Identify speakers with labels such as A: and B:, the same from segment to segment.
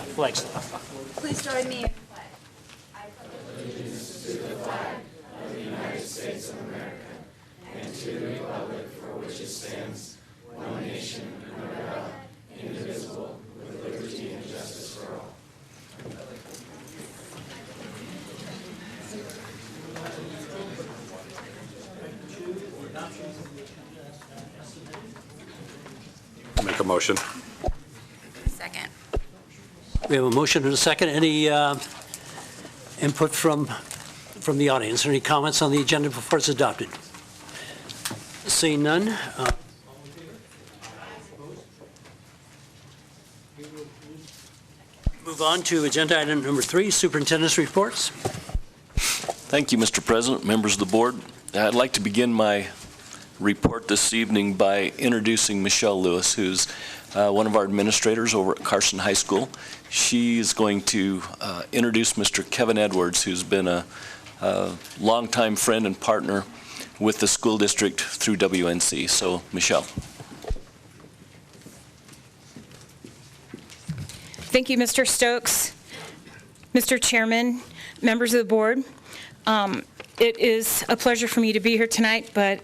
A: flags.
B: Please join me.
C: Make a motion.
B: Second.
A: We have a motion and a second. Any input from the audience? Any comments on the agenda before it's adopted? Seeing none. Move on to agenda item number 3, superintendent's reports.
D: Thank you, Mr. President, members of the board. I'd like to begin my report this evening by introducing Michelle Lewis, who's one of our administrators over at Carson High School. She is going to introduce Mr. Kevin Edwards, who's been a longtime friend and partner with the school district through WNC. So, Michelle.
E: Thank you, Mr. Stokes, Mr. Chairman, members of the board. It is a pleasure for me to be here tonight, but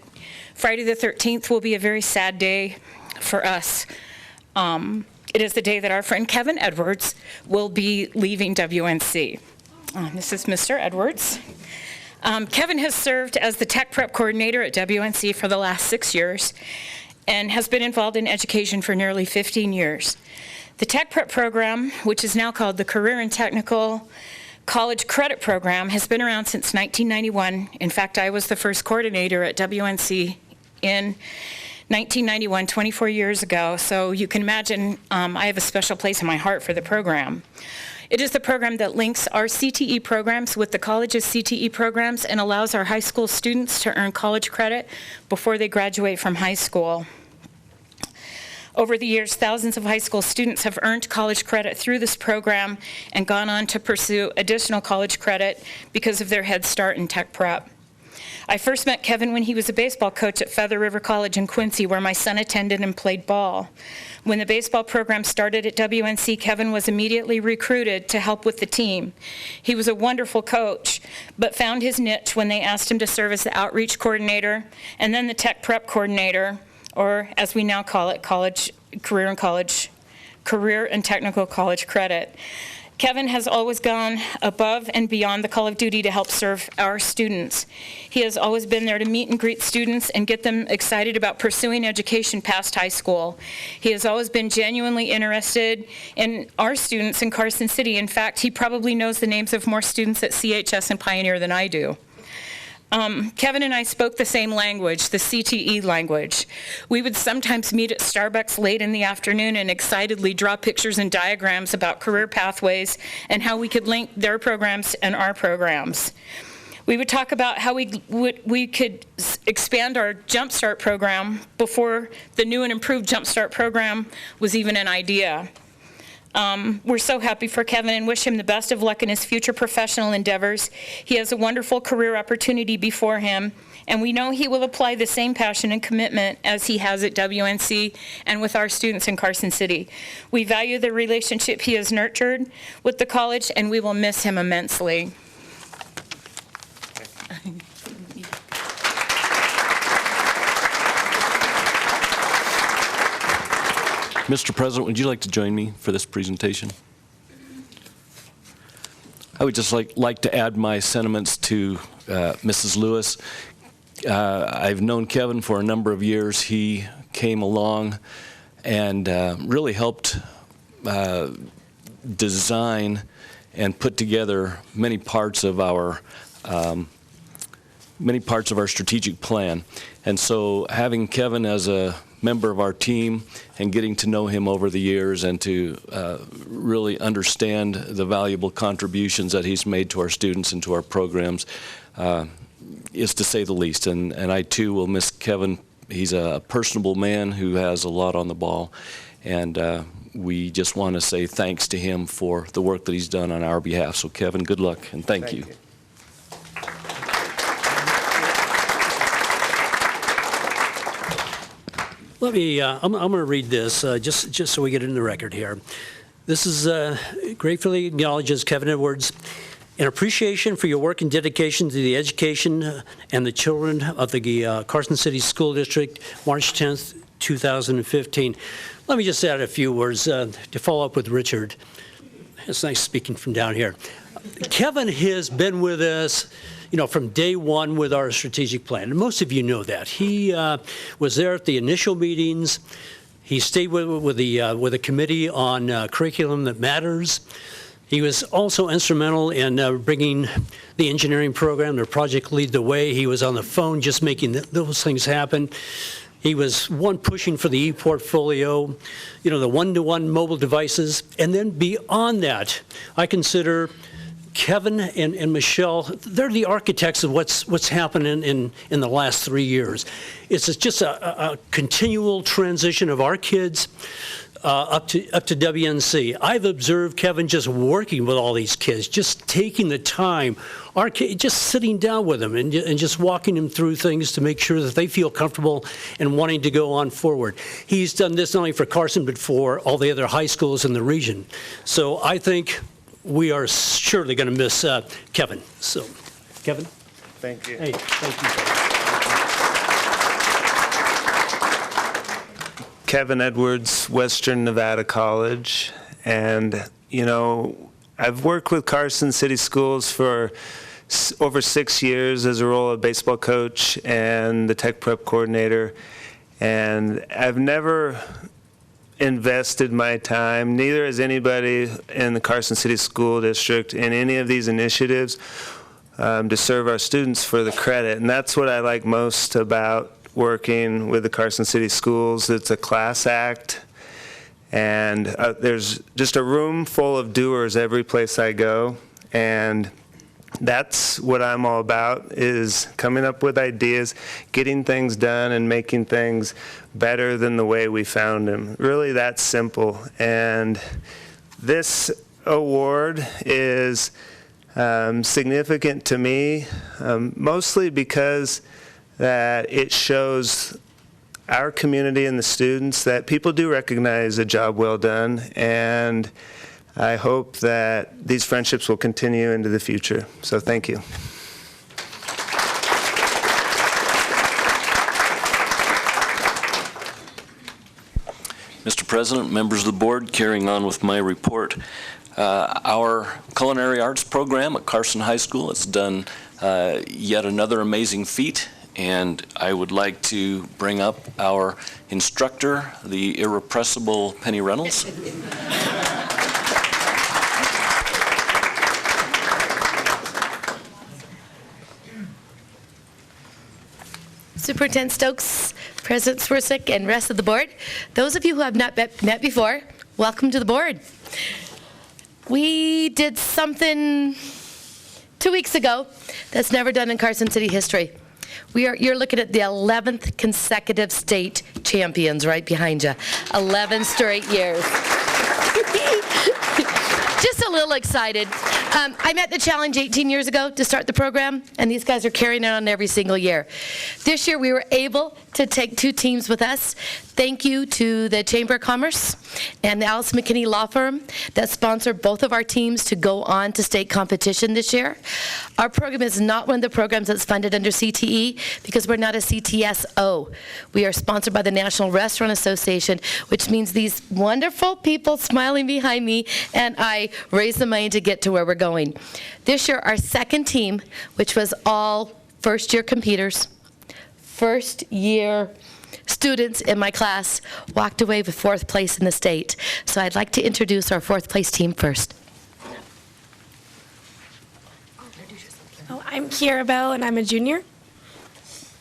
E: Friday the 13th will be a very sad day for us. It is the day that our friend Kevin Edwards will be leaving WNC. This is Mr. Edwards. Kevin has served as the tech prep coordinator at WNC for the last 6 years and has been involved in education for nearly 15 years. The tech prep program, which is now called the Career and Technical College Credit Program, has been around since 1991. In fact, I was the first coordinator at WNC in 1991, 24 years ago. So you can imagine I have a special place in my heart for the program. It is the program that links our CTE programs with the college's CTE programs and allows our high school students to earn college credit before they graduate from high school. Over the years, thousands of high school students have earned college credit through this program and gone on to pursue additional college credit because of their head start in tech prep. I first met Kevin when he was a baseball coach at Feather River College in Quincy, where my son attended and played ball. When the baseball program started at WNC, Kevin was immediately recruited to help with the team. He was a wonderful coach, but found his niche when they asked him to serve as the outreach coordinator and then the tech prep coordinator, or as we now call it, career and technical college credit. Kevin has always gone above and beyond the call of duty to help serve our students. He has always been there to meet and greet students and get them excited about pursuing education past high school. He has always been genuinely interested in our students in Carson City. In fact, he probably knows the names of more students at CHS and Pioneer than I do. Kevin and I spoke the same language, the CTE language. We would sometimes meet at Starbucks late in the afternoon and excitedly draw pictures and diagrams about career pathways and how we could link their programs and our programs. We would talk about how we could expand our Jumpstart program before the new and improved Jumpstart program was even an idea. We're so happy for Kevin and wish him the best of luck in his future professional endeavors. He has a wonderful career opportunity before him, and we know he will apply the same passion and commitment as he has at WNC and with our students in Carson City. We value the relationship he has nurtured with the college, and we will miss him immensely.
D: Mr. President, would you like to join me for this presentation? I would just like to add my sentiments to Mrs. Lewis. I've known Kevin for a number of years. He came along and really helped design and put together many parts of our strategic plan. And so having Kevin as a member of our team and getting to know him over the years and to really understand the valuable contributions that he's made to our students and to our programs is to say the least. And I too will miss Kevin. He's a personable man who has a lot on the ball, and we just want to say thanks to him for the work that he's done on our behalf. So Kevin, good luck and thank you.
A: Let me, I'm going to read this just so we get it in the record here. This is gratefully acknowledges Kevin Edwards in appreciation for your work and dedication to the education and the children of the Carson City School District, March 10th, 2015. Let me just add a few words to follow up with Richard. It's nice speaking from down here. Kevin has been with us, from day one with our strategic plan. And most of you know that. He was there at the initial meetings. He stayed with the committee on curriculum that matters. He was also instrumental in bringing the engineering program, the project Lead the Way. He was on the phone just making those things happen. He was one pushing for the e-portfolio, the one-to-one mobile devices. And then beyond that, I consider Kevin and Michelle, they're the architects of what's happened in the last 3 years. It's just a continual transition of our kids up to WNC. I've observed Kevin just working with all these kids, just taking the time, just sitting down with them and just walking them through things to make sure that they feel comfortable and wanting to go on forward. He's done this not only for Carson, but for all the other high schools in the region. So I think we are surely going to miss Kevin. So, Kevin?
C: Thank you.
A: Hey, thank you.
C: Kevin Edwards, Western Nevada College. And, I've worked with Carson City Schools for over 6 years as a role of baseball coach and the tech prep coordinator. And I've never invested my time, neither has anybody in the Carson City School District, in any of these initiatives to serve our students for the credit. And that's what I like most about working with the Carson City Schools. It's a class act, and there's just a room full of doers every place I go. And that's what I'm all about, is coming up with ideas, getting things done, and making things better than the way we found them. Really that simple. And this award is significant to me, mostly because that it shows our community and the students that people do recognize a job well done, and I hope that these friendships will continue into the future. So thank you.
D: Mr. President, members of the board, carrying on with my report, our culinary arts program at Carson High School has done yet another amazing feat, and I would like to bring up our instructor, the irrepressible Penny Reynolds.
F: Superintendent Stokes, President Swirsik, and rest of the board. Those of you who have not met before, welcome to the board. We did something 2 weeks ago that's never done in Carson City history. You're looking at the 11th consecutive state champions right behind you. 11 straight years. Just a little excited. I met the challenge 18 years ago to start the program, and these guys are carrying it on every single year. This year we were able to take 2 teams with us. Thank you to the Chamber of Commerce and the Alice McKinney Law Firm that sponsored both of our teams to go on to state competition this year. Our program is not one of the programs that's funded under CTE because we're not a CTSO. We are sponsored by the National Restaurant Association, which means these wonderful people smiling behind me and I raise the money to get to where we're going. This year, our second team, which was all first-year competitors, first-year students in my class, walked away with 4th place in the state. So I'd like to introduce our 4th place team first.
G: Oh, I'm Kiara Bell, and I'm a junior.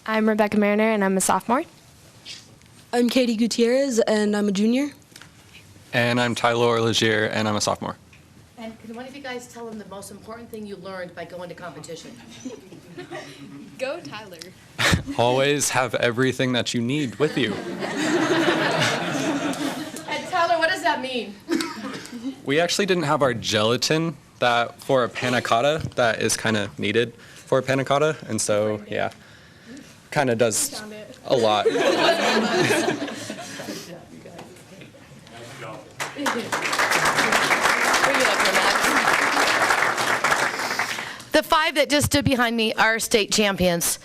H: I'm Rebecca Mariner, and I'm a sophomore.
I: I'm Katie Gutierrez, and I'm a junior.
J: And I'm Tyler Legier, and I'm a sophomore.
F: And can one of you guys tell them the most important thing you learned by going to competition?
H: Go, Tyler.
J: Always have everything that you need with you.
F: And Tyler, what does that mean?
J: We actually didn't have our gelatin that for a panna cotta that is kind of needed for a panna cotta, and so, yeah, kind of does a lot.
F: Bring it up here, Max. The 5 that just stood behind me are state champions.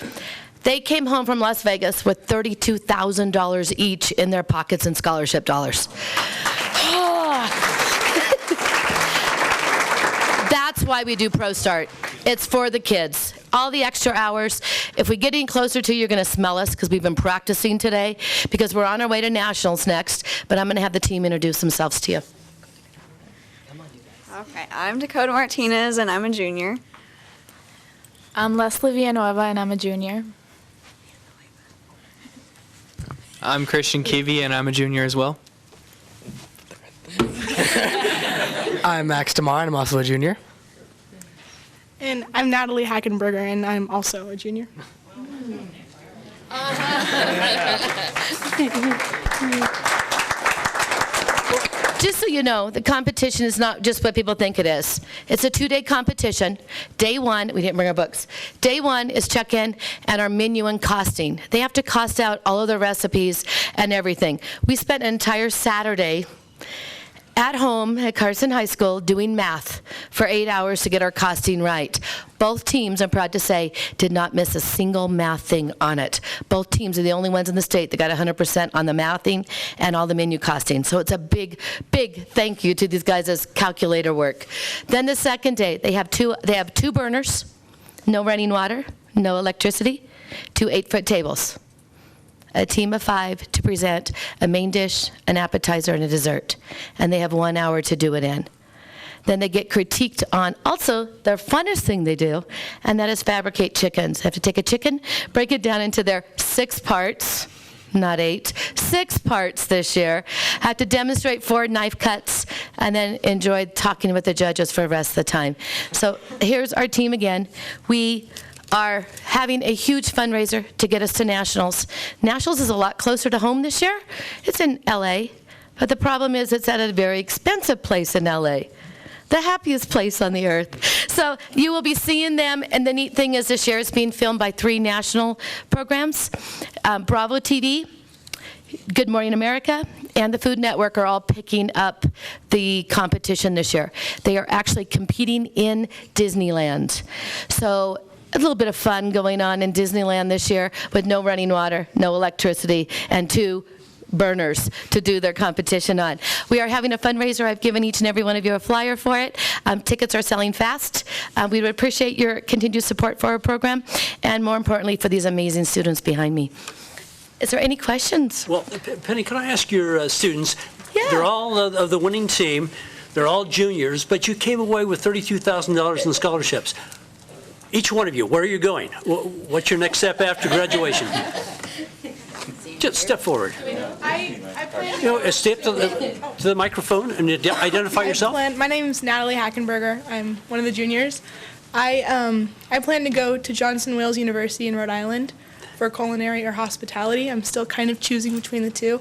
F: They came home from Las Vegas with $32,000 each in their pockets in scholarship dollars. That's why we do Pro Start. It's for the kids. All the extra hours. If we get any closer to you, you're going to smell us because we've been practicing today because we're on our way to nationals next. But I'm going to have the team introduce themselves to you.
K: Okay, I'm Dakota Martinez, and I'm a junior.
H: I'm Leslie Villanueva, and I'm a junior.
L: I'm Christian Kivi, and I'm a junior as well.
M: I'm Max DeMar, and I'm also a junior.
G: And I'm Natalie Hackenberger, and I'm also a junior.
F: Just so you know, the competition is not just what people think it is. It's a 2-day competition. Day 1, we didn't bring our books. Day 1 is check-in and our menu and costing. They have to cost out all of their recipes and everything. We spent an entire Saturday at home at Carson High School doing math for 8 hours to get our costing right. Both teams, I'm proud to say, did not miss a single math thing on it. Both teams are the only ones in the state that got 100% on the mathing and all the menu costing. So it's a big, big thank you to these guys as calculator work. Then the second day, they have two burners, no running water, no electricity, 2 8-foot tables. A team of 5 to present a main dish, an appetizer, and a dessert. And they have 1 hour to do it in. Then they get critiqued on also their funnest thing they do, and that is fabricate chickens. They have to take a chicken, break it down into their 6 parts, not 8, 6 parts this year, have to demonstrate 4 knife cuts, and then enjoy talking with the judges for the rest of the time. So here's our team again. We are having a huge fundraiser to get us to nationals. Nationals is a lot closer to home this year. It's in LA, but the problem is it's at a very expensive place in LA, the happiest place on the earth. So you will be seeing them, and the neat thing is this year it's being filmed by 3 national programs. Bravo TV, Good Morning America, and the Food Network are all picking up the competition this year. They are actually competing in Disneyland. So a little bit of fun going on in Disneyland this year with no running water, no electricity, and 2 burners to do their competition on. We are having a fundraiser. I've given each and every one of you a flyer for it. Tickets are selling fast. We would appreciate your continued support for our program, and more importantly, for these amazing students behind me. Is there any questions?
A: Well, Penny, can I ask your students?
F: Yeah.
A: They're all of the winning team. They're all juniors, but you came away with $32,000 in scholarships. Each one of you, where are you going? What's your next step after graduation? Just step forward. Step to the microphone and identify yourself.
G: My name is Natalie Hackenberger. I'm one of the juniors. I plan to go to Johnson Wales University in Rhode Island for culinary or hospitality. I'm still kind of choosing between the 2.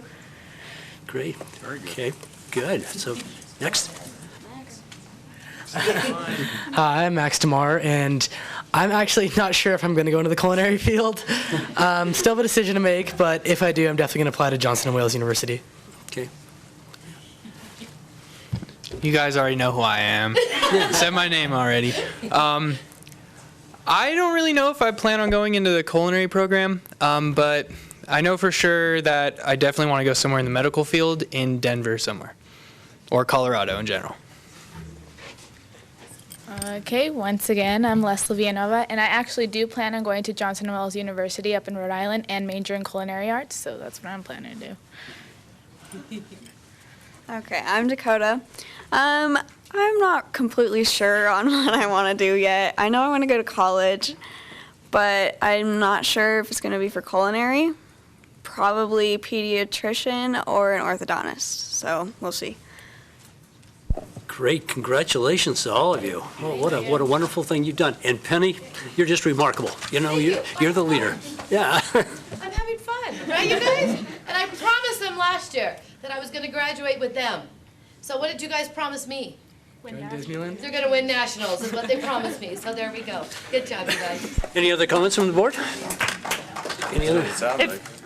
A: Great. Okay, good. So, next.
M: Hi, I'm Max DeMar, and I'm actually not sure if I'm going to go into the culinary field. Still have a decision to make, but if I do, I'm definitely going to apply to Johnson & Wales University.
A: Okay.
L: You guys already know who I am. Said my name already. I don't really know if I plan on going into the culinary program, but I know for sure that I definitely want to go somewhere in the medical field in Denver somewhere, or Colorado in general.
H: Okay, once again, I'm Leslie Villanueva, and I actually do plan on going to Johnson & Wales University up in Rhode Island and major in culinary arts, so that's what I'm planning to do.
K: Okay, I'm Dakota. I'm not completely sure on what I want to do yet. I know I want to go to college, but I'm not sure if it's going to be for culinary. Probably pediatrician or an orthodontist, so we'll see.
A: Great, congratulations to all of you. Oh, what a wonderful thing you've done. And Penny, you're just remarkable. You know, you're the leader. Yeah.
F: I'm having fun, right, you guys? And I promised them last year that I was going to graduate with them. So what did you guys promise me?
M: Disneyland?
F: They're going to win nationals is what they promised me. So there we go. Good job, you guys.
A: Any other comments from the board? Any other?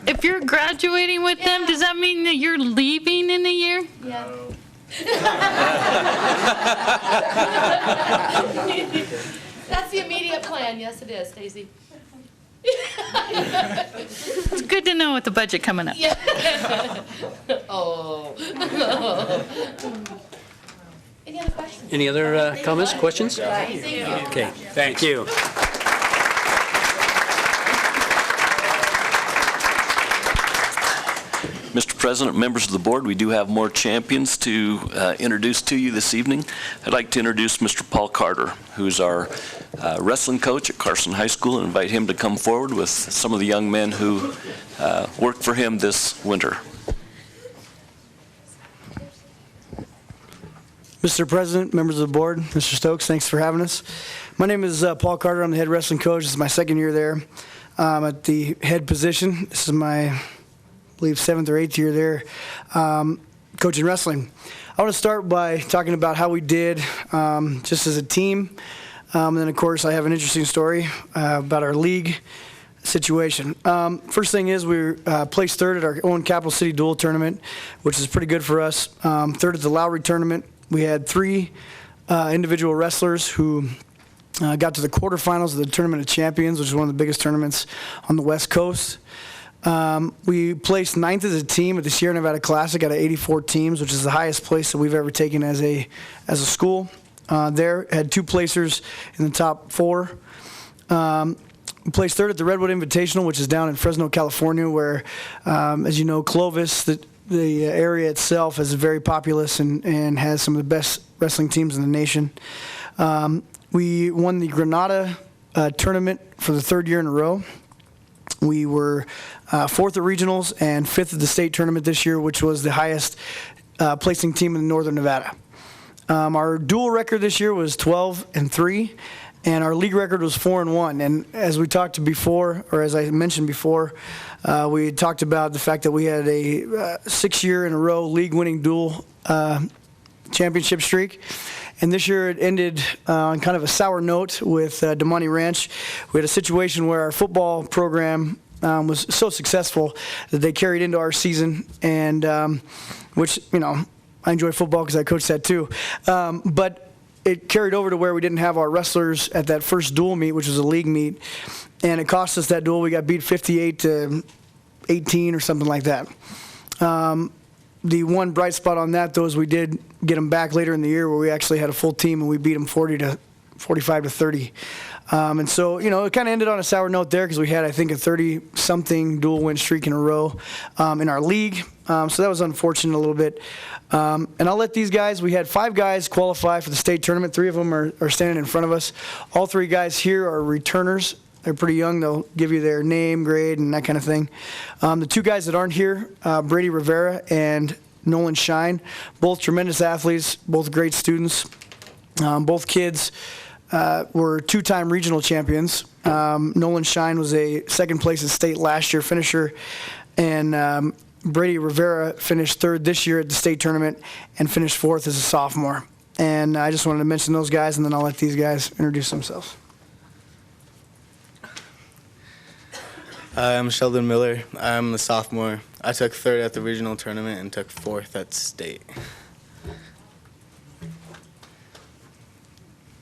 N: If you're graduating with them, does that mean that you're leaving in a year?
F: Yeah. That's the immediate plan. Yes, it is, Stacy.
N: It's good to know with the budget coming up.
F: Yeah. Oh. Any other questions?
A: Any other comments, questions?
F: Thank you.
A: Okay, thank you.
D: Mr. President, members of the board, we do have more champions to introduce to you this evening. I'd like to introduce Mr. Paul Carter, who's our wrestling coach at Carson High School, and invite him to come forward with some of the young men who worked for him this winter.
O: Mr. President, members of the board, Mr. Stokes, thanks for having us. My name is Paul Carter. I'm the head wrestling coach. This is my second year there at the head position. This is my, I believe, 7th or 8th year there coaching wrestling. I want to start by talking about how we did just as a team. And then, of course, I have an interesting story about our league situation. First thing is we placed third at our own Capital City Dual Tournament, which is pretty good for us. Third at the Lowry Tournament. We had 3 individual wrestlers who got to the quarterfinals of the Tournament of Champions, which is one of the biggest tournaments on the West Coast. We placed 9th as a team at the Sierra Nevada Classic out of 84 teams, which is the highest place that we've ever taken as a school. There had 2 placers in the top 4. We placed 3rd at the Redwood Invitational, which is down in Fresno, California, where, as you know, Clovis, the area itself is very populous and has some of the best wrestling teams in the nation. We won the Granada tournament for the 3rd year in a row. We were 4th at regionals and 5th at the state tournament this year, which was the highest placing team in Northern Nevada. Our dual record this year was 12-3, and our league record was 4-1. And as we talked before, or as I mentioned before, we talked about the fact that we had a 6-year in a row league-winning dual championship streak. And this year it ended on kind of a sour note with Damani Ranch. We had a situation where our football program was so successful that they carried into our season, and which, you know, I enjoy football because I coach that too. But it carried over to where we didn't have our wrestlers at that first dual meet, which was a league meet, and it cost us that dual. We got beat 58-18 or something like that. The one bright spot on that, though, is we did get them back later in the year where we actually had a full team and we beat them 45-30. And so, you know, it kind of ended on a sour note there because we had, I think, a 30-something dual win streak in a row in our league. So that was unfortunate a little bit. And I'll let these guys, we had 5 guys qualify for the state tournament. 3 of them are standing in front of us. All 3 guys here are returners. They're pretty young. They'll give you their name, grade, and that kind of thing. The 2 guys that aren't here, Brady Rivera and Nolan Shine, both tremendous athletes, both great students. Both kids were 2-time regional champions. Nolan Shine was a 2nd place at state last year finisher, and Brady Rivera finished 3rd this year at the state tournament and finished 4th as a sophomore. And I just wanted to mention those guys, and then I'll let these guys introduce themselves.
P: Hi, I'm Sheldon Miller. I'm a sophomore. I took 3rd at the regional tournament and took 4th at state.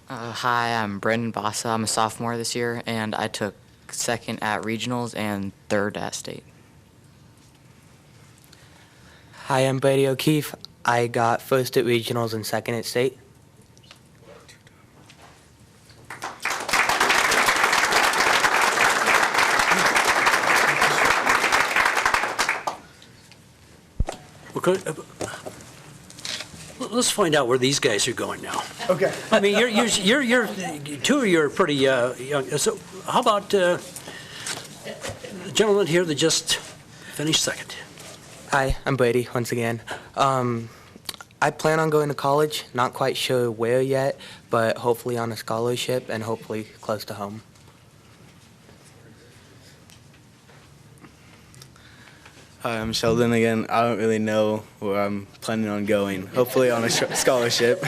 Q: Hi, I'm Brendan Bassa. I'm a sophomore this year, and I took 2nd at regionals and 3rd at state.
R: Hi, I'm Brady O'Keefe. I got 1st at regionals and 2nd at state.
A: Let's find out where these guys are going now.
O: Okay.
A: I mean, you're 2 of you are pretty young. So how about the gentleman here that just finished 2nd?
R: Hi, I'm Brady once again. I plan on going to college, not quite sure where yet, but hopefully on a scholarship and hopefully close to home.
P: Hi, I'm Sheldon again. I don't really know where I'm planning on going. Hopefully on a scholarship,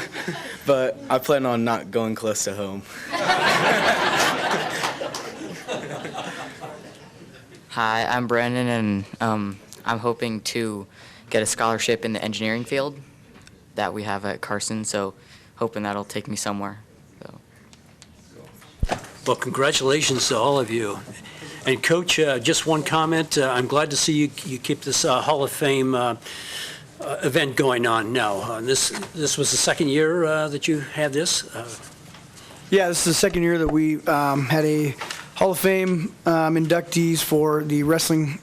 P: but I plan on not going close to home.
Q: Hi, I'm Brandon, and I'm hoping to get a scholarship in the engineering field. that we have at Carson, so hoping that'll take me somewhere. So.
A: Well, congratulations to all of you. And Coach, just one comment. I'm glad to see you keep this Hall of Fame event going on now. This was the second year that you had this?
O: Yeah, this is the second year that we had a Hall of Fame inductees for the wrestling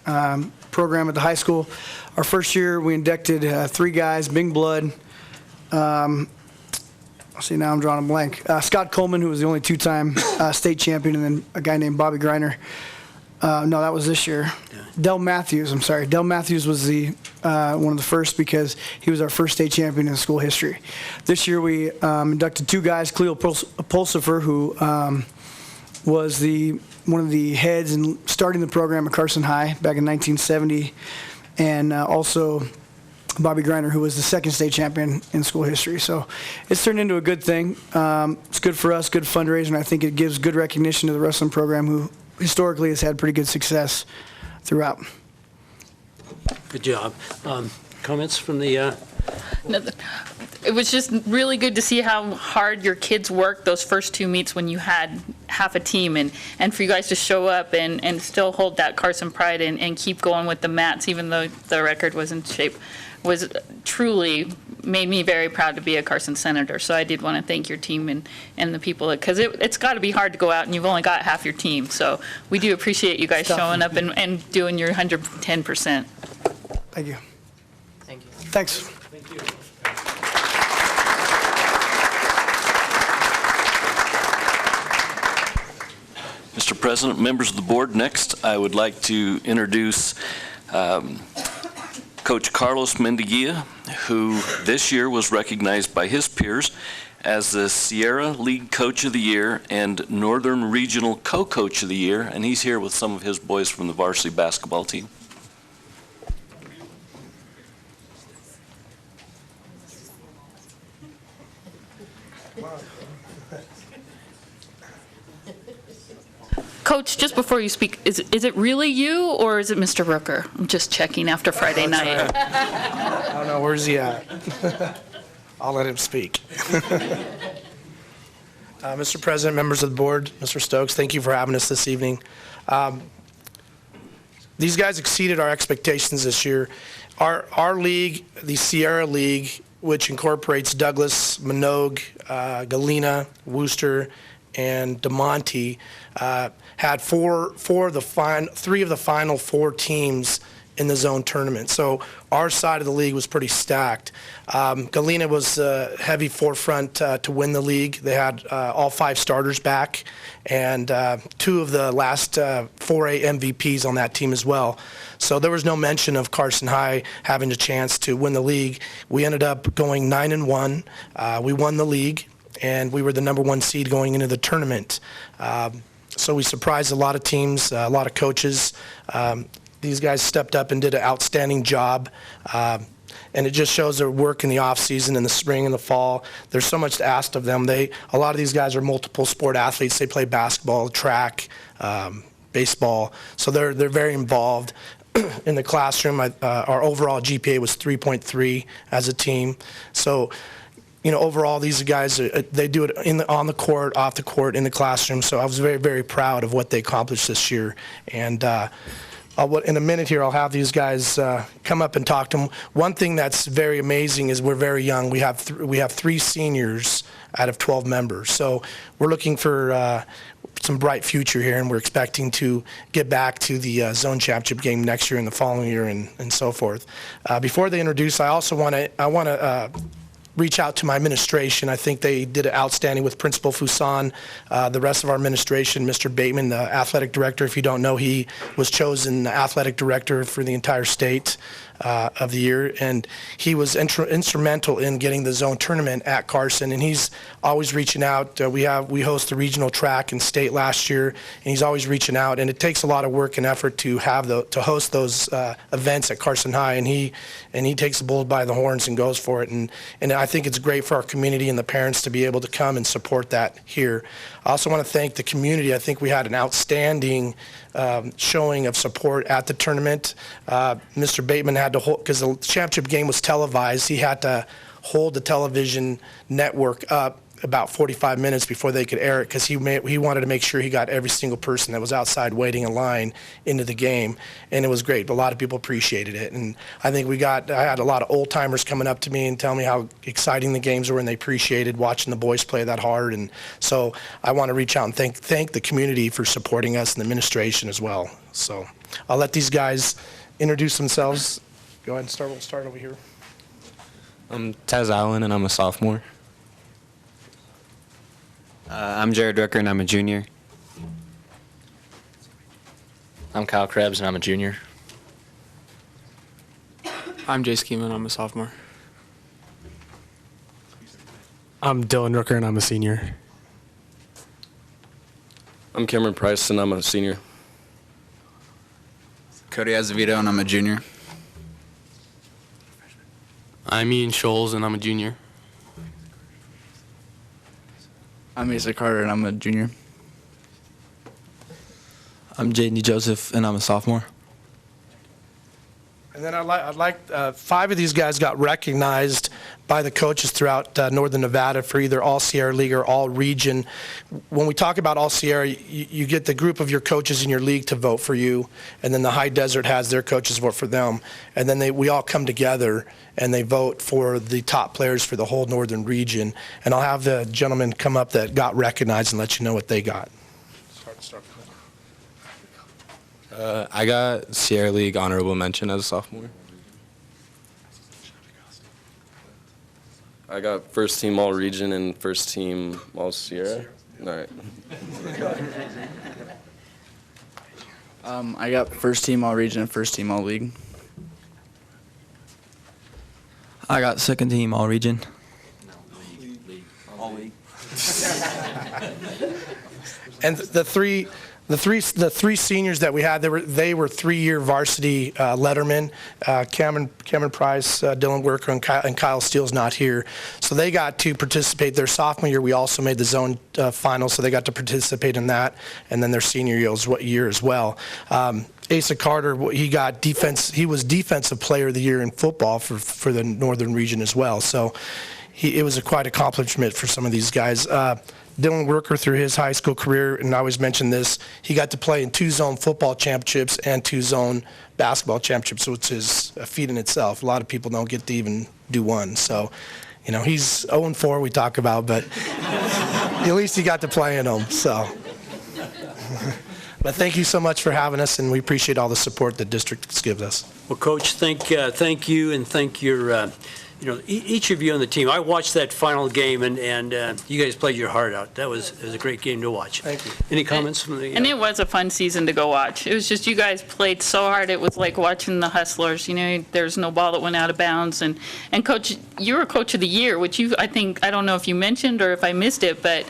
O: program at the high school. Our first year, we inducted 3 guys, Big Blood. See, now I'm drawing a blank. Scott Coleman, who was the only 2-time state champion, and then a guy named Bobby Griner. No, that was this year. Yeah. Del Matthews, I'm sorry. Del Matthews was the one of the first because he was our first state champion in school history. This year we inducted 2 guys, Cleo Pulsifer, who was one of the heads in starting the program at Carson High back in 1970, and also Bobby Griner, who was the second state champion in school history. So it's turned into a good thing. It's good for us, good fundraiser, and I think it gives good recognition to the wrestling program, who historically has had pretty good success throughout.
A: Good job. Comments from the...
N: No, it was just really good to see how hard your kids worked those first 2 meets when you had half a team, and for you guys to show up and still hold that Carson pride and keep going with the mats even though the record was in shape was truly made me very proud to be a Carson Senator. So I did want to thank your team and the people, because it's got to be hard to go out and you've only got half your team. So we do appreciate you guys showing up and doing your 110%.
O: Thank you.
Q: Thank you.
O: Thanks.
A: Thank you.
D: Mr. President, members of the board, next I would like to introduce Coach Carlos Mendiguia, who this year was recognized by his peers as the Sierra League Coach of the Year and Northern Regional Co-Coach of the Year, and he's here with some of his boys from the varsity basketball team.
N: Coach, just before you speak, is it really you or is it Mr. Rooker? I'm just checking after Friday night.
S: I don't know, where's he at? I'll let him speak. Mr. President, members of the board, Mr. Stokes, thank you for having us this evening. These guys exceeded our expectations this year. Our league, the Sierra League, which incorporates Douglas, Minogue, Galena, Wooster, and DeMonte, had three of the final 4 teams in the zone tournament. So our side of the league was pretty stacked. Galena was a heavy forefront to win the league. They had all 5 starters back and 2 of the last 4A MVPs on that team as well. So there was no mention of Carson High having a chance to win the league. We ended up going 9-1. We won the league, and we were the #1 seed going into the tournament. So we surprised a lot of teams, a lot of coaches. These guys stepped up and did an outstanding job. And it just shows their work in the off season, in the spring and the fall. There's so much asked of them. A lot of these guys are multiple sport athletes. They play basketball, track, baseball. So they're very involved in the classroom. Our overall GPA was 3.3 as a team. So, overall, these guys, they do it on the court, off the court, in the classroom. So I was very, very proud of what they accomplished this year. And in a minute here, I'll have these guys come up and talk to them. One thing that's very amazing is we're very young. We have 3 seniors out of 12 members. So we're looking for some bright future here, and we're expecting to get back to the zone championship game next year and the following year and so forth. Before they introduce, I also want to reach out to my administration. I think they did it outstanding with Principal Fuson, the rest of our administration, Mr. Bateman, the athletic director. If you don't know, he was chosen the athletic director for the entire state of the year, and he was instrumental in getting the zone tournament at Carson, and he's always reaching out. We host the regional track in state last year, and he's always reaching out, and it takes a lot of work and effort to host those events at Carson High, and he takes the bull by the horns and goes for it, and I think it's great for our community and the parents to be able to come and support that here. I also want to thank the community. I think we had an outstanding showing of support at the tournament. Mr. Bateman had to hold, because the championship game was televised, he had to hold the television network up about 45 minutes before they could air it, because he wanted to make sure he got every single person that was outside waiting in line into the game, and it was great. A lot of people appreciated it, and I think I had a lot of old timers coming up to me and telling me how exciting the games were, and they appreciated watching the boys play that hard. And so I want to reach out and thank the community for supporting us and the administration as well. So I'll let these guys introduce themselves. Go ahead and start. We'll start over here.
T: I'm Taz Allen, and I'm a sophomore. I'm Jared Rucker, and I'm a junior.
U: I'm Kyle Krebs, and I'm a junior.
V: I'm Jay Schema, and I'm a sophomore. I'm Dylan Rooker, and I'm a senior.
D: I'm Cameron Price, and I'm a senior.
W: Cody Azevedo, and I'm a junior.
V: I'm Ian Scholes, and I'm a junior.
W: I'm Asa Carter, and I'm a junior.
X: I'm Jaden Joseph, and I'm a sophomore.
S: And then I'd like 5 of these guys got recognized by the coaches throughout Northern Nevada for either All Sierra League or All Region. When we talk about All Sierra, you get the group of your coaches in your league to vote for you, and then the High Desert has their coaches vote for them, and then we all come together and they vote for the top players for the whole Northern region. And I'll have the gentleman come up that got recognized and let you know what they got.
T: I got Sierra League honorable mention as a sophomore.
D: I got first team all region and first team all Sierra. All right.
W: I got first team all region and first team all league.
X: I got second team all region.
S: All league. And the three seniors that we had, they were 3-year varsity lettermen. Cameron Price, Dylan Worker, and Kyle Steele's not here. So they got to participate. Their sophomore year, we also made the zone final, so they got to participate in that. And then their senior year as well. Asa Carter, he was defensive player of the year in football for the Northern region as well. So it was quite an accomplishment for some of these guys. Dylan Worker, through his high school career, and I always mention this, he got to play in 2 zone football championships and 2 zone basketball championships, which is a feat in itself. A lot of people don't get to even do one. So, he's 0-4 we talk about, but at least he got to play in them. So, but thank you so much for having us, and we appreciate all the support the district gives us.
A: Well, Coach, thank you, and thank your, each of you on the team. I watched that final game, and you guys played your heart out. It was a great game to watch.
S: Thank you.
A: Any comments from the?
N: And it was a fun season to go watch. It was just you guys played so hard. It was like watching the Hustlers. There's no ball that went out of bounds. And Coach, you were Coach of the Year, which I don't know if you mentioned or if I missed it, but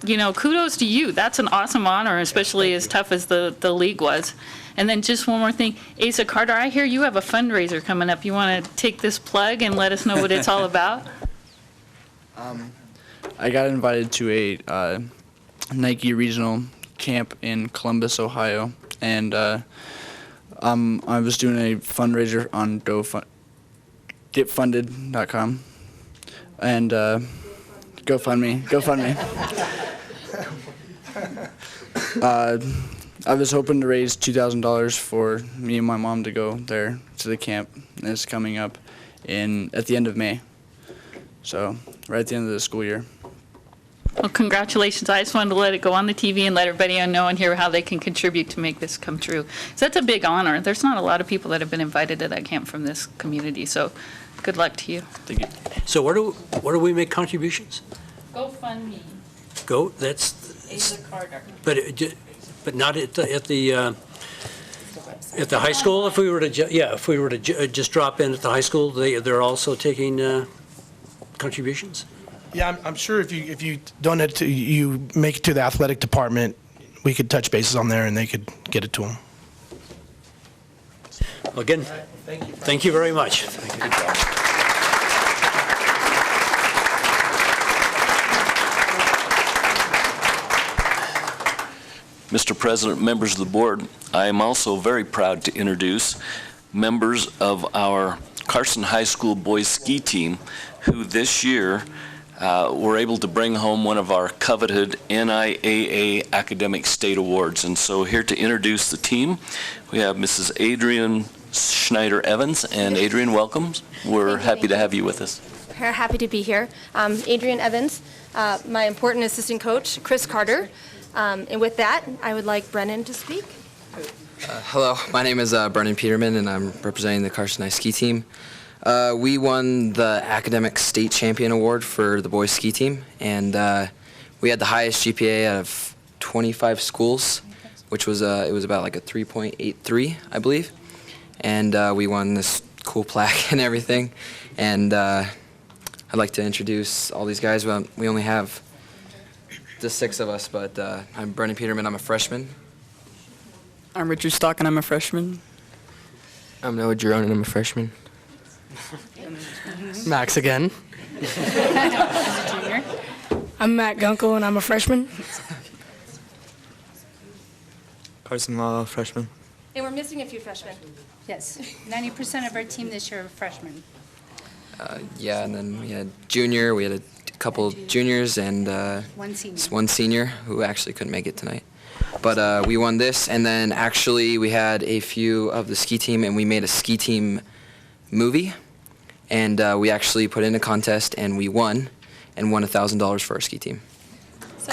N: kudos to you. That's an awesome honor, especially as tough as the league was. And then just one more thing, Asa Carter, I hear you have a fundraiser coming up. You want to take this plug and let us know what it's all about?
W: I got invited to a Nike regional camp in Columbus, Ohio, and I was doing a fundraiser on getfunded.com, and GoFundMe. I was hoping to raise $2,000 for me and my mom to go there to the camp. And it's coming up at the end of May. So right at the end of the school year.
N: Well, congratulations. I just wanted to let it go on the TV and let everybody know and hear how they can contribute to make this come true. So that's a big honor. There's not a lot of people that have been invited to that camp from this community. So good luck to you.
W: Thank you.
A: So where do we make contributions?
N: GoFundMe.
A: That's
N: Asa Carter.
A: But not at the high school. If we were to just drop in at the high school, they're also taking contributions.
S: Yeah, I'm sure if you donate you make it to the athletic department, we could touch bases on there and they could get it to them.
A: Well, again, thank you very much. Thank you.
D: Mr. President, members of the board, I am also very proud to introduce members of our Carson High School boys ski team, who this year were able to bring home one of our coveted NIAA Academic State Awards. And so here to introduce the team, we have Mrs. Adrian Schneider-Evans. And Adrian, welcome. We're happy to have you with us.
B: We're happy to be here. Adrian Evans, my important assistant coach, Chris Carter. And with that, I would like Brennan to speak.
C: Hello, my name is Brennan Peterman, and I'm representing the Carson High Ski Team. We won the Academic State Champion Award for the boys ski team, and we had the highest GPA out of 25 schools, which was it was about like a 3.83, I believe. And we won this cool plaque and everything. And I'd like to introduce all these guys. Well, we only have the 6 of us, but I'm Brennan Peterman. I'm a freshman.
E: I'm Richard Stock, and I'm a freshman.
R: I'm Noah Jerome, and I'm a freshman.
M: Max again.
E: I'm Matt Gunkel, and I'm a freshman.
X: Carson Law, freshman.
B: And we're missing a few freshmen.
I: Yes, 90% of our team this year are freshmen.
C: Yeah, and then we had junior. We had a couple juniors and one senior who actually couldn't make it tonight. But we won this, and then actually we had a few of the ski team, and we made a ski team movie, and we actually put in a contest, and we won $1,000 for our ski team.
B: So,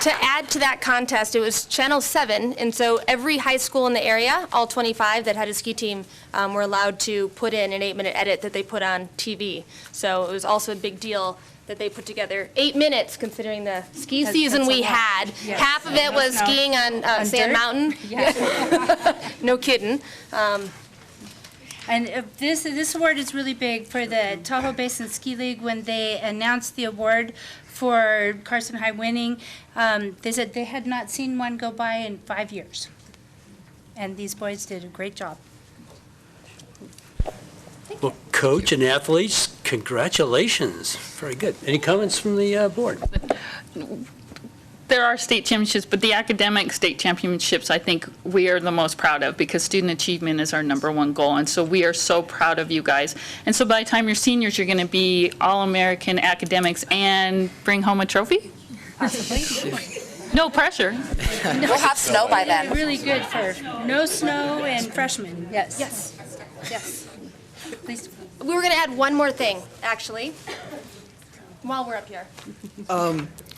B: to add to that contest, it was Channel 7, and so every high school in the area, all 25 that had a ski team, were allowed to put in an 8-minute edit that they put on TV. So it was also a big deal that they put together 8 minutes, considering the ski season we had.
I: Yes.
B: Half of it was skiing on Sand
I: dirt?
B: Mountain.
I: Yeah.
B: No kidding.
I: And this award is really big for the Tahoe Basin Ski League. When they announced the award for Carson High winning, they said they had not seen one go by in 5 years. And these boys did a great job.
A: Well, coach and athletes, congratulations. Very good. Any comments from the board?
N: There are state championships, but the academic state championships, I think we are the most proud of, because student achievement is our #1 goal. And so we are so proud of you guys. And so by the time you're seniors, you're going to be All-American academics and bring home a trophy?
I: Possibly.
N: No pressure.
I: We'll
B: have snow by then.
I: Really good for no snow and freshmen. Yes.
B: Yes. Yes.
I: Please.
B: We were going to add one more thing, actually, while we're up here.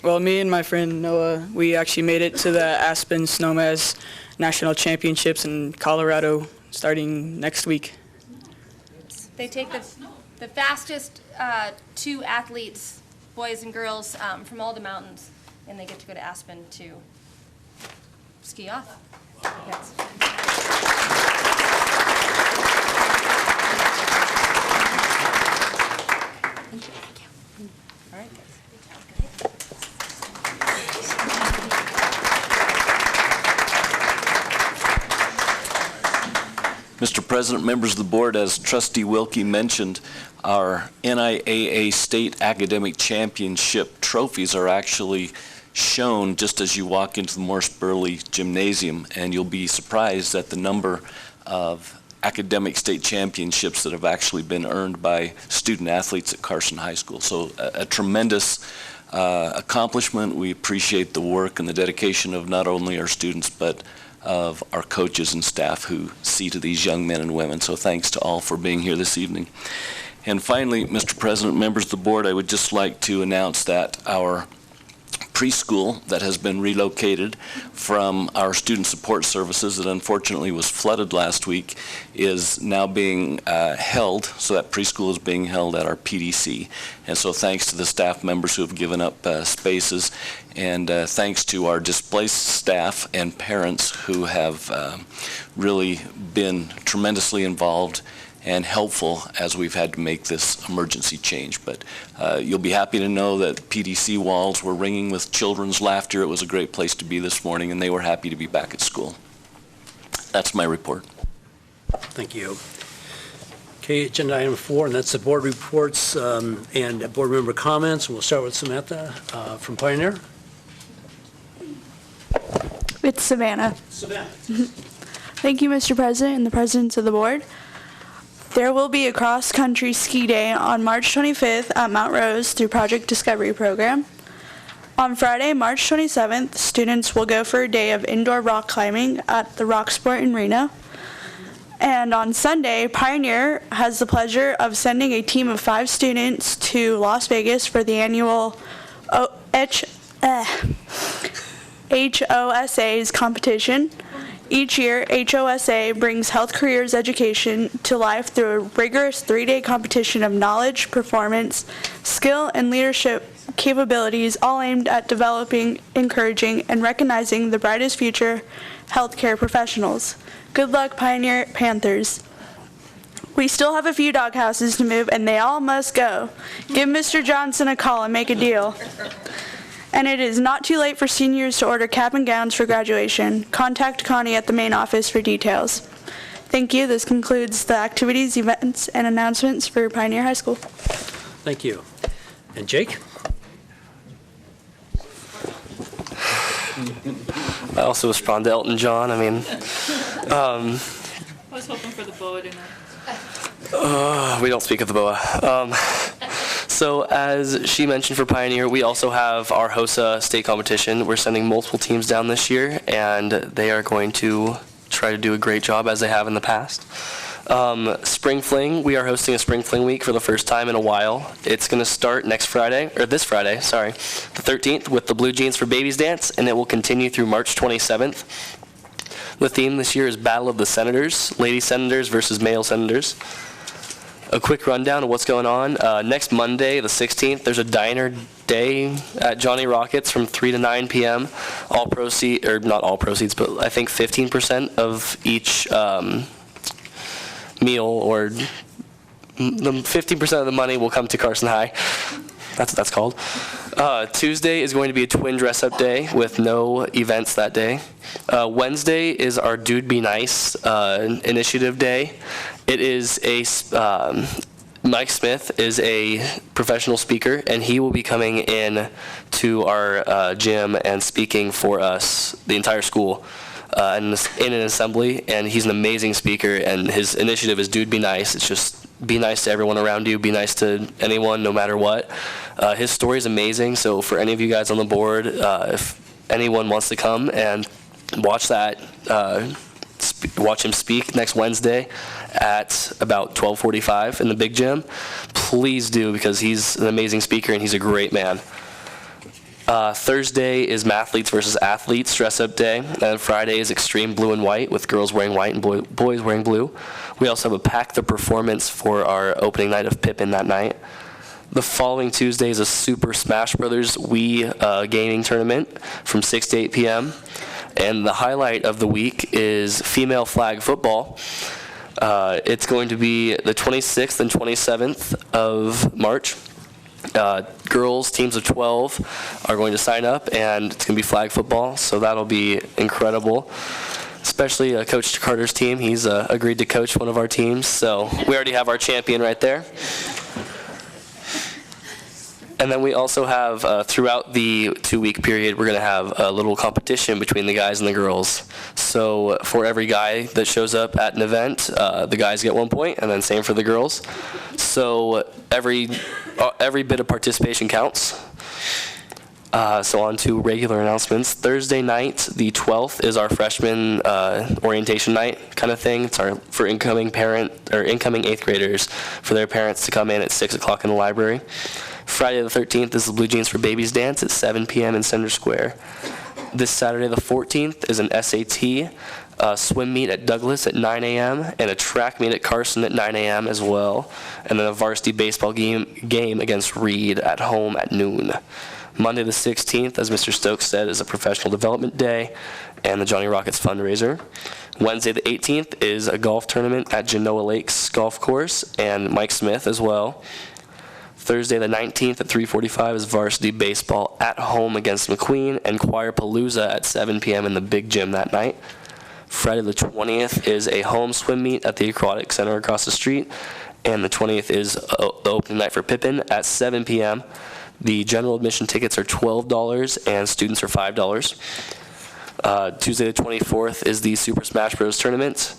E: Well, me and my friend Noah, we actually made it to the Aspen Snowmass National Championships in Colorado starting next week.
B: They take the fastest 2 athletes, boys and girls, from all the mountains, and they get to go to Aspen to ski off. Yes. All right.
D: Mr. President, members of the board, as Trustee Wilkie mentioned, our NIAA State Academic Championship trophies are actually shown just as you walk into the Morse Burley Gymnasium, and you'll be surprised at the number of academic state championships that have actually been earned by student athletes at Carson High School. So a tremendous accomplishment. We appreciate the work and the dedication of not only our students, but of our coaches and staff who see to these young men and women. So thanks to all for being here this evening. And finally, Mr. President, members of the board, I would just like to announce that our preschool that has been relocated from our student support services that unfortunately was flooded last week is now being held. So that preschool is being held at our PDC. And so thanks to the staff members who have given up spaces, and thanks to our displaced staff and parents who have really been tremendously involved and helpful as we've had to make this emergency change. But you'll be happy to know that PDC walls were ringing with children's laughter. It was a great place to be this morning, and they were happy to be back at school. That's my report.
A: Thank you. Okay, agenda item 4, and that's the board reports and board member comments. We'll start with Samantha from Pioneer.
G: It's Savannah.
A: Savannah.
G: Thank you, Mr. President and the presidents of the board. There will be a cross-country ski day on March 25th at Mount Rose through Project Discovery Program. On Friday, March 27th, students will go for a day of indoor rock climbing at the Rock Sport Arena. And on Sunday, Pioneer has the pleasure of sending a team of 5 students to Las Vegas for the annual HOSA's competition. Each year, HOSA brings health careers education to life through a rigorous 3-day competition of knowledge, performance, skill, and leadership capabilities, all aimed at developing, encouraging, and recognizing the brightest future healthcare professionals. Good luck, Pioneer Panthers. We still have a few doghouses to move, and they all must go. Give Mr. Johnson a call and make a deal. And it is not too late for seniors to order cap and gowns for graduation. Contact Connie at the main office for details. Thank you. This concludes the activities, events, and announcements for Pioneer High School.
A: Thank you. And Jake?
H: I also respond to Elton John. I mean,
N: I was hoping for the boa tonight.
H: we don't speak of the boa. So as she mentioned for Pioneer, we also have our HOSA state competition. We're sending multiple teams down this year, and they are going to try to do a great job as they have in the past. Spring Fling, we are hosting a Spring Fling week for the first time in a while. It's going to start this Friday, the 13th, with the Blue Jeans for Babies Dance, and it will continue through March 27th. The theme this year is Battle of the Senators, Lady Senators versus Male Senators. A quick rundown of what's going on. Next Monday, the 16th, there's a diner day at Johnny Rockets from 3 to 9 p.m. All proceeds, or not all proceeds, but I think 15% of each meal, or the 50% of the money will come to Carson High. That's what that's called. Tuesday is going to be a twin dress-up day with no events that day. Wednesday is our Dude Be Nice initiative day. It is Mike Smith is a professional speaker, and he will be coming in to our gym and speaking for us, the entire school, in an assembly. And he's an amazing speaker, and his initiative is Dude Be Nice. It's just be nice to everyone around you, be nice to anyone, no matter what. His story is amazing, so for any of you guys on the board, if anyone wants to come and watch that, watch him speak next Wednesday at about 12:45 in the big gym, please do, because he's an amazing speaker and he's a great man. Thursday is Mathletes versus Athletes dress-up day, and Friday is Extreme Blue and White with girls wearing white and boys wearing blue. We also have a Pack the Performance for our opening night of Pippin that night. The following Tuesday is a Super Smash Brothers Wii gaming tournament from 6 to 8 p.m. And the highlight of the week is female flag football. It's going to be the 26th and 27th of March. Girls, teams of 12, are going to sign up, and it's going to be flag football, so that'll be incredible. Especially Coach Carter's team. He's agreed to coach one of our teams, so we already have our champion right there. And then we also have, throughout the 2-week period, we're going to have a little competition between the guys and the girls. So for every guy that shows up at an event, the guys get 1 point, and then same for the girls. So every bit of participation counts. So on to regular announcements. Thursday night, the 12th, is our freshman orientation night kind of thing. It's for incoming 8th graders, for their parents to come in at 6 o'clock in the library. Friday the 13th is the Blue Jeans for Babies Dance at 7 p.m. in Center Square. This Saturday the 14th is an SAT swim meet at Douglas at 9 a.m. and a track meet at Carson at 9 a.m. as well. And then a varsity baseball game against Reed at home at noon. Monday the 16th, as Mr. Stokes said, is a professional development day and the Johnny Rockets fundraiser. Wednesday the 18th is a golf tournament at Genoa Lakes Golf Course and Mike Smith as well. Thursday the 19th at 3:45 is varsity baseball at home against McQueen and Choir Palooza at 7 p.m. in the big gym that night. Friday the 20th is a home swim meet at the Aquatic Center across the street, and the 20th is the opening night for Pippin at 7 p.m. The general admission tickets are $12 and students are $5. Tuesday the 24th is the Super Smash Bros. Tournament.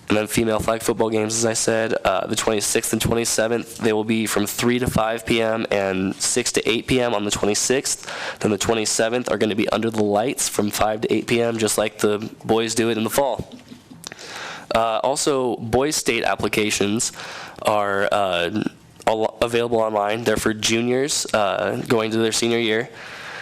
H: And then female flag football games, as I said, the 26th and 27th, they will be from 3 to 5 p.m. and 6 to 8 p.m. on the 26th. Then the 27th are going to be under the lights from 5 to 8 p.m., just like the boys do it in the fall. Also, boys' state applications are available online. They're for juniors going to their senior year.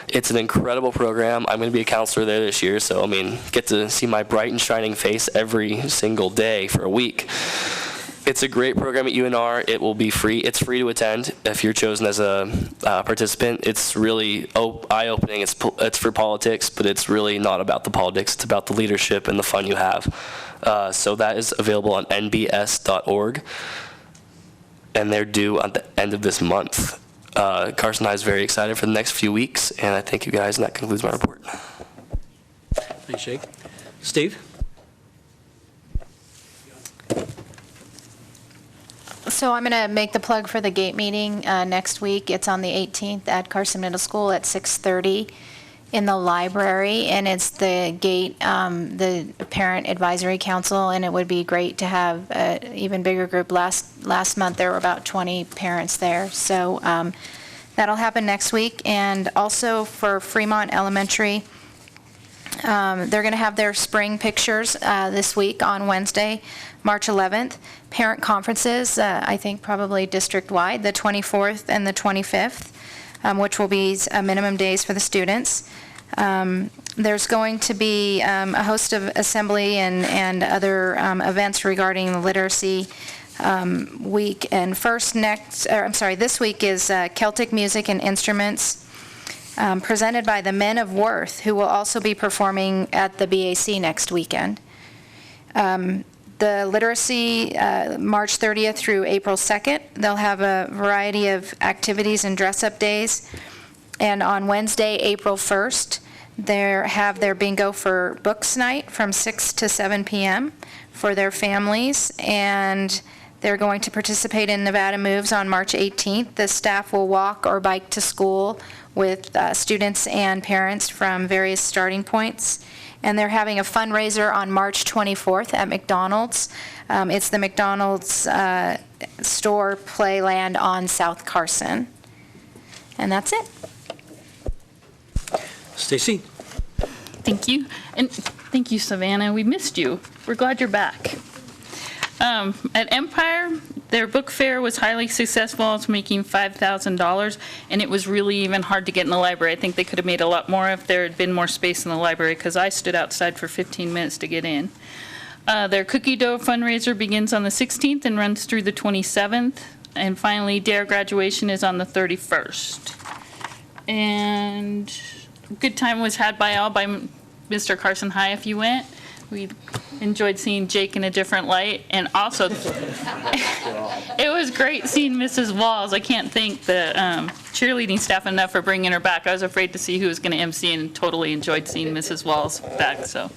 H: It's an incredible program. I'm going to be a counselor there this year, so I mean, get to see my bright and shining face every single day for a week. It's a great program at UNR. It will be free. It's free to attend if you're chosen as a participant. It's really eye-opening. It's for politics, but it's really not about the politics. It's about the leadership and the fun you have. So that is available on nbs.org, and they're due at the end of this month. Carson High is very excited for the next few weeks, and I thank you guys, and that concludes my report.
A: Thanks, Jake. Steve?
F: So I'm going to make the plug for the GATE meeting next week. It's on the 18th at Carson Middle School at 6:30 in the library, and it's the GATE, the Parent Advisory Council, and it would be great to have an even bigger group. Last month there were about 20 parents there, so that'll happen next week. And also for Fremont Elementary, they're going to have their spring pictures this week on Wednesday, March 11th. Parent conferences, I think probably district-wide, the 24th and the 25th. Which will be minimum days for the students. There's going to be a host of assembly and other events regarding the literacy week. And this week is Celtic music and instruments presented by the Men of Worth, who will also be performing at the BAC next weekend. The literacy, March 30th through April 2nd, they'll have a variety of activities and dress-up days. And on Wednesday, April 1st, they have their bingo for books night from 6 to 7 p.m. for their families. And they're going to participate in Nevada Moves on March 18th. The staff will walk or bike to school with students and parents from various starting points. And they're having a fundraiser on March 24th at McDonald's. It's the McDonald's store Playland on South Carson. And that's it.
A: Stacy?
N: Thank you. And thank you, Savannah. We missed you. We're glad you're back. At Empire, their book fair was highly successful. It's making $5,000, and it was really even hard to get in the library. I think they could have made a lot more if there had been more space in the library, because I stood outside for 15 minutes to get in. Their cookie dough fundraiser begins on the 16th and runs through the 27th. And finally, DARE graduation is on the 31st. And a good time was had by all by Mr. Carson High if you went. We enjoyed seeing Jake in a different light, and also it was great seeing Mrs. Walls. I can't thank the cheerleading staff enough for bringing her back. I was afraid to see who was going to MC, and totally enjoyed seeing Mrs. Walls back. So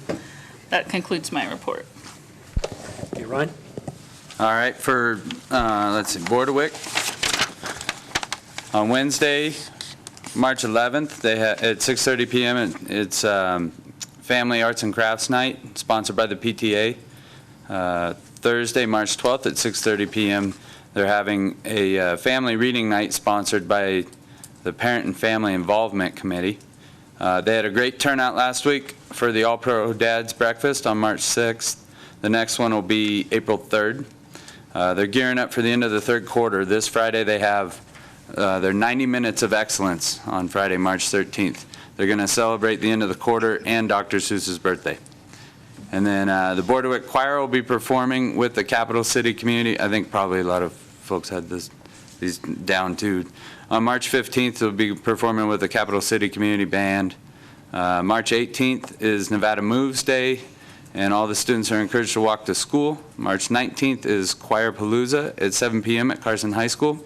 N: that concludes my report.
A: Okay, Ryan?
J: All right, for, let's see, Bordewick. On Wednesday, March 11th, they at 6:30 p.m., it's Family Arts and Crafts Night, sponsored by the PTA. Thursday, March 12th at 6:30 p.m., they're having a family reading night sponsored by the Parent and Family Involvement Committee. They had a great turnout last week for the All-Pro Dads Breakfast on March 6th. The next one will be April 3rd. They're gearing up for the end of the third quarter. This Friday they have their 90 Minutes of Excellence on Friday, March 13th. They're going to celebrate the end of the quarter and Dr. Seuss's birthday. And then the Bordewick Choir will be performing with the Capital City community. I think probably a lot of folks had these down too. On March 15th, they'll be performing with the Capital City Community Band. March 18th is Nevada Moves Day, and all the students are encouraged to walk to school. March 19th is Choir Palooza at 7 p.m. at Carson High School.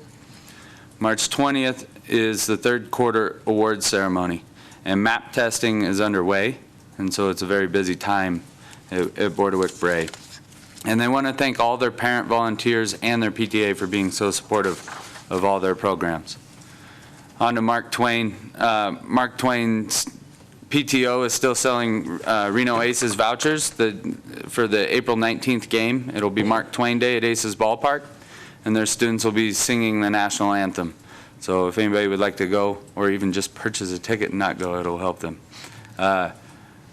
J: March 20th is the third quarter awards ceremony, and map testing is underway, and so it's a very busy time at Bordewick Bray. And they want to thank all their parent volunteers and their PTA for being so supportive of all their programs. On to Mark Twain. Mark Twain's PTO is still selling Reno Aces vouchers for the April 19th game. It'll be Mark Twain Day at Aces Ballpark, and their students will be singing the national anthem. So if anybody would like to go, or even just purchase a ticket and not go, it'll help them.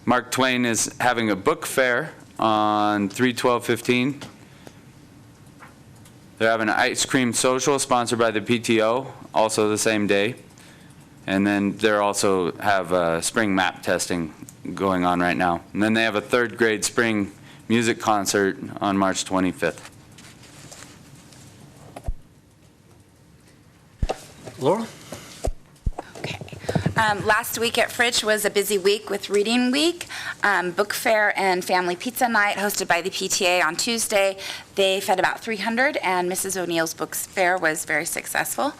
J: Mark Twain is having a book fair on 3/12/15. They're having an ice cream social sponsored by the PTO, also the same day. And then they also have spring map testing going on right now. And then they have a 3rd grade spring music concert on March 25th.
A: Laura?
K: Last week at Fritch was a busy week with Reading Week, book fair and family pizza night hosted by the PTA on Tuesday. They fed about 300 and Mrs. O'Neill's book fair was very successful.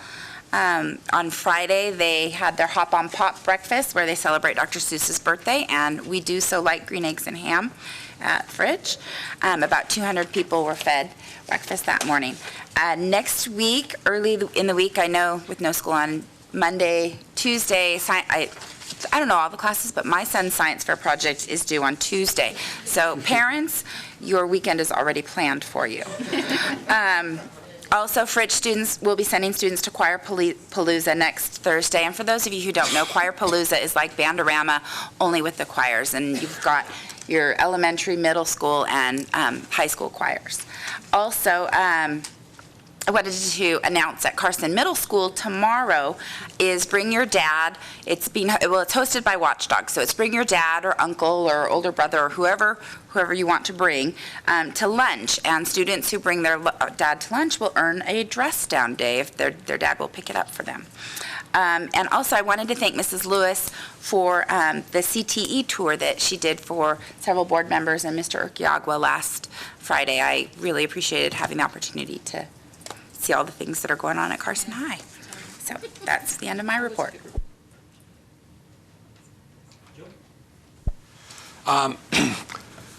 K: On Friday, they had their Hop on Pop breakfast where they celebrate Dr. Seuss's birthday, and we do so like green eggs and ham at Fritch. About 200 people were fed breakfast that morning. Next week, early in the week, I know with no school on Monday, Tuesday, I don't know all the classes, but my son's science fair project is due on Tuesday. So parents, your weekend is already planned for you. Also, Fritch students will be sending students to Choir Palooza next Thursday. And for those of you who don't know, Choir Palooza is like Bandorama, only with the choirs. And you've got your elementary, middle school, and high school choirs. Also, I wanted to announce at Carson Middle School tomorrow is Bring Your Dad. It's hosted by Watchdog, so it's bring your dad or uncle or older brother or whoever you want to bring to lunch. And students who bring their dad to lunch will earn a dress down day if their dad will pick it up for them. And also I wanted to thank Mrs. Lewis for the CTE tour that she did for several board members and Mr. Urquiagua last Friday. I really appreciated having the opportunity to see all the things that are going on at Carson High. So that's the end of my report.
L: I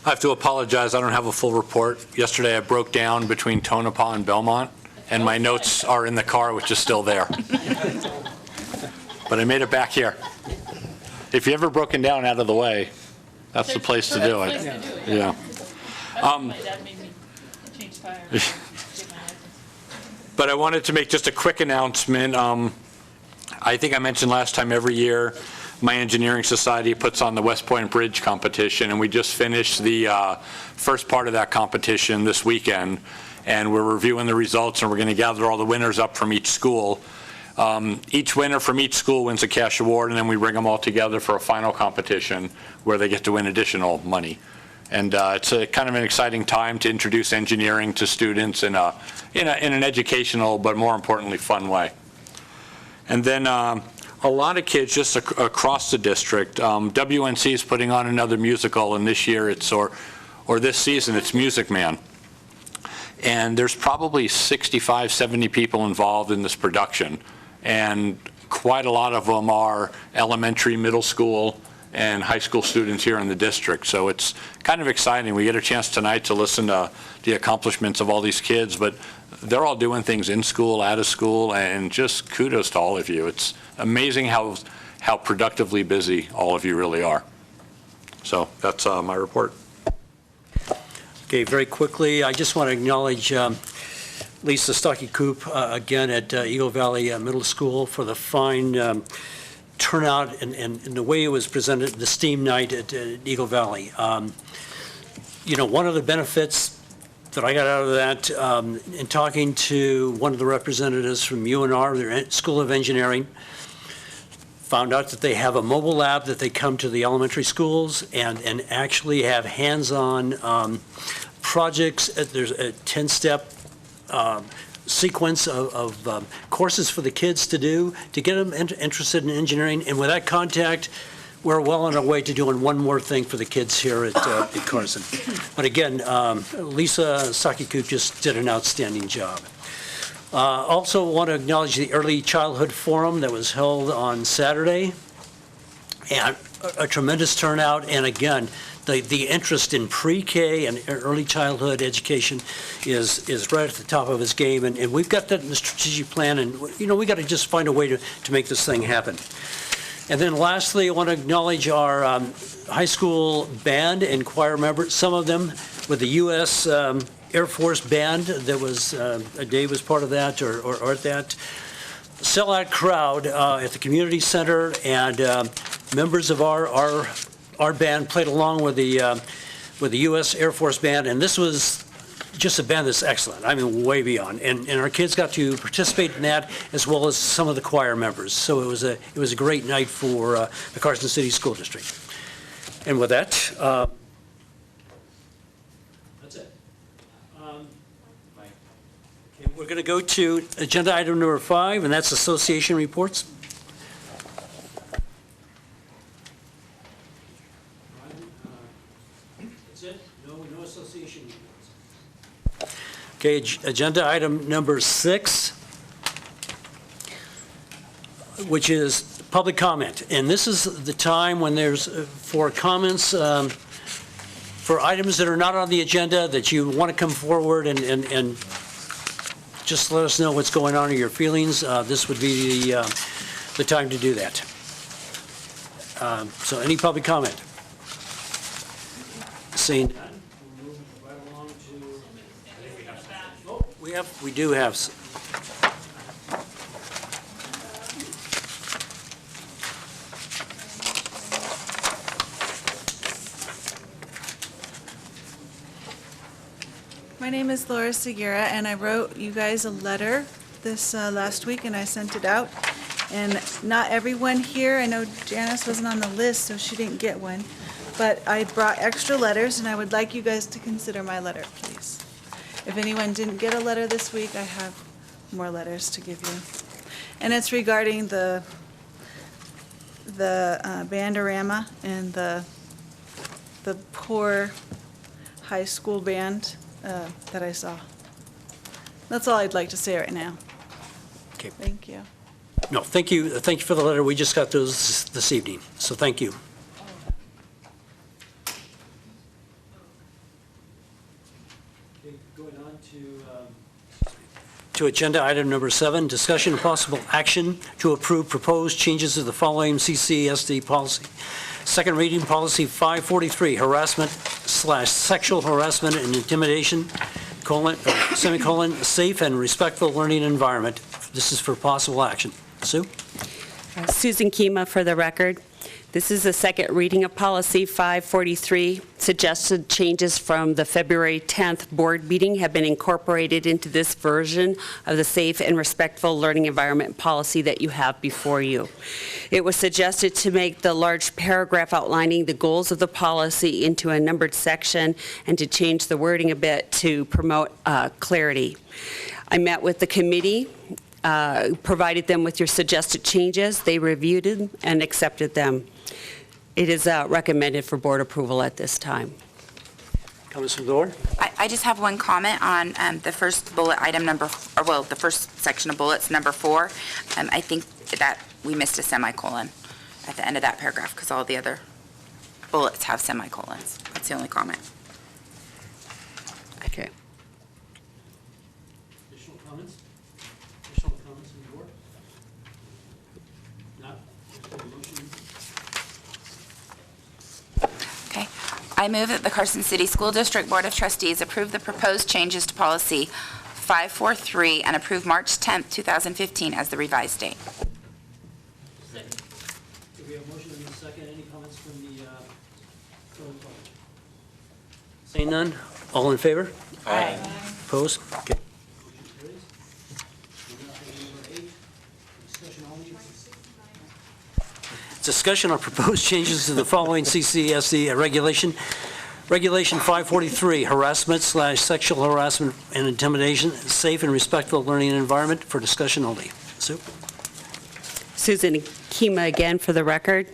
L: have to apologize, I don't have a full report. Yesterday I broke down between Tonopah and Belmont, and my notes are in the car, which is still there. But I made it back here. If you ever broken down out of the way, that's the place to do it. Yeah. But I wanted to make just a quick announcement. I think I mentioned last time, every year my engineering society puts on the West Point Bridge competition, and we just finished the first part of that competition this weekend, and we're reviewing the results, and we're going to gather all the winners up from each school. Each winner from each school wins a cash award, and then we bring them all together for a final competition where they get to win additional money. And it's a kind of an exciting time to introduce engineering to students in an educational, but more importantly, fun way. And then a lot of kids just across the district, WNC is putting on another musical, and this year or this season it's Music Man. And there's probably 65, 70 people involved in this production, and quite a lot of them are elementary, middle school, and high school students here in the district. So it's kind of exciting. We get a chance tonight to listen to the accomplishments of all these kids, but they're all doing things in school, out of school, and just kudos to all of you. It's amazing how productively busy all of you really are. So that's my report.
A: Okay, very quickly, I just want to acknowledge Lisa Stockey-Coop again at Eagle Valley Middle School for the fine turnout and the way it was presented, the STEAM night at Eagle Valley. You know, one of the benefits that I got out of that in talking to one of the representatives from UNR, their School of Engineering, found out that they have a mobile lab that they come to the elementary schools and actually have hands-on projects. There's a 10-step sequence of courses for the kids to do to get them interested in engineering. And with that contact, we're well on our way to doing one more thing for the kids here at Carson. But again, Lisa Stockey-Coop just did an outstanding job. Also want to acknowledge the Early Childhood Forum that was held on Saturday, and a tremendous turnout. And again, the interest in pre-K and early childhood education is right at the top of its game, and we've got that in the strategic plan, and you know, we got to just find a way to make this thing happen. And then lastly, I want to acknowledge our high school band and choir members, some of them with the U.S. Air Force Band that was, Dave was part of that, or at that. Sellout crowd at the community center, and members of our band played along with the U.S. Air Force Band, and this was just a band that's excellent. I mean, way beyond. And our kids got to participate in that, as well as some of the choir members. So it was a great night for the Carson City School District. And with that, that's it. Okay, we're going to go to agenda item number 5, and that's association reports. That's it? No association reports. Okay, agenda item number 6, which is public comment. And this is the time when there's, for comments, for items that are not on the agenda that you want to come forward and just let us know what's going on or your feelings. This would be the time to do that. So any public comment? Seeing none. We do have.
O: My name is Laura Segura, and I wrote you guys a letter this last week, and I sent it out. And not everyone here, I know Janice wasn't on the list, so she didn't get one, but I brought extra letters, and I would like you guys to consider my letter, please. If anyone didn't get a letter this week, I have more letters to give you. And it's regarding the Bandorama and the poor high school band that I saw. That's all I'd like to say right now.
A: Okay.
O: Thank you.
A: No, thank you for the letter. We just got those this evening, so thank you. Going on to agenda item number 7, discussion and possible action to approve proposed changes to the following CCSD policy. Second reading, policy 543, harassment/sexual harassment and intimidation, semicolon, safe and respectful learning environment. This is for possible action. Sue?
P: Susan Kima for the record. This is the second reading of policy 543. Suggested changes from the February 10th board meeting have been incorporated into this version of the safe and respectful learning environment policy that you have before you. It was suggested to make the large paragraph outlining the goals of the policy into a numbered section and to change the wording a bit to promote clarity. I met with the committee, provided them with your suggested changes. They reviewed them and accepted them. It is recommended for board approval at this time.
A: Comments from the board?
K: I just have one comment on the first bullet item the first section of bullets, number 4. I think that we missed a semicolon at the end of that paragraph because all the other bullets have semicolons. That's the only comment.
P: Okay.
A: Additional comments? Additional comments from the board? Not?
K: Okay. I move that the Carson City School District Board of Trustees approve the proposed changes to policy 543 and approve March 10th, 2015 as the revised date.
A: Second. Do we have a motion and a second? Any comments from the public? Seeing none? All in favor? Aye. Opposed? Okay. Discussion on proposed changes to the following CCSD regulation. Regulation 543, harassment/sexual harassment and intimidation, safe and respectful learning environment, for discussion only. Sue?
P: Susan Kima again for the record.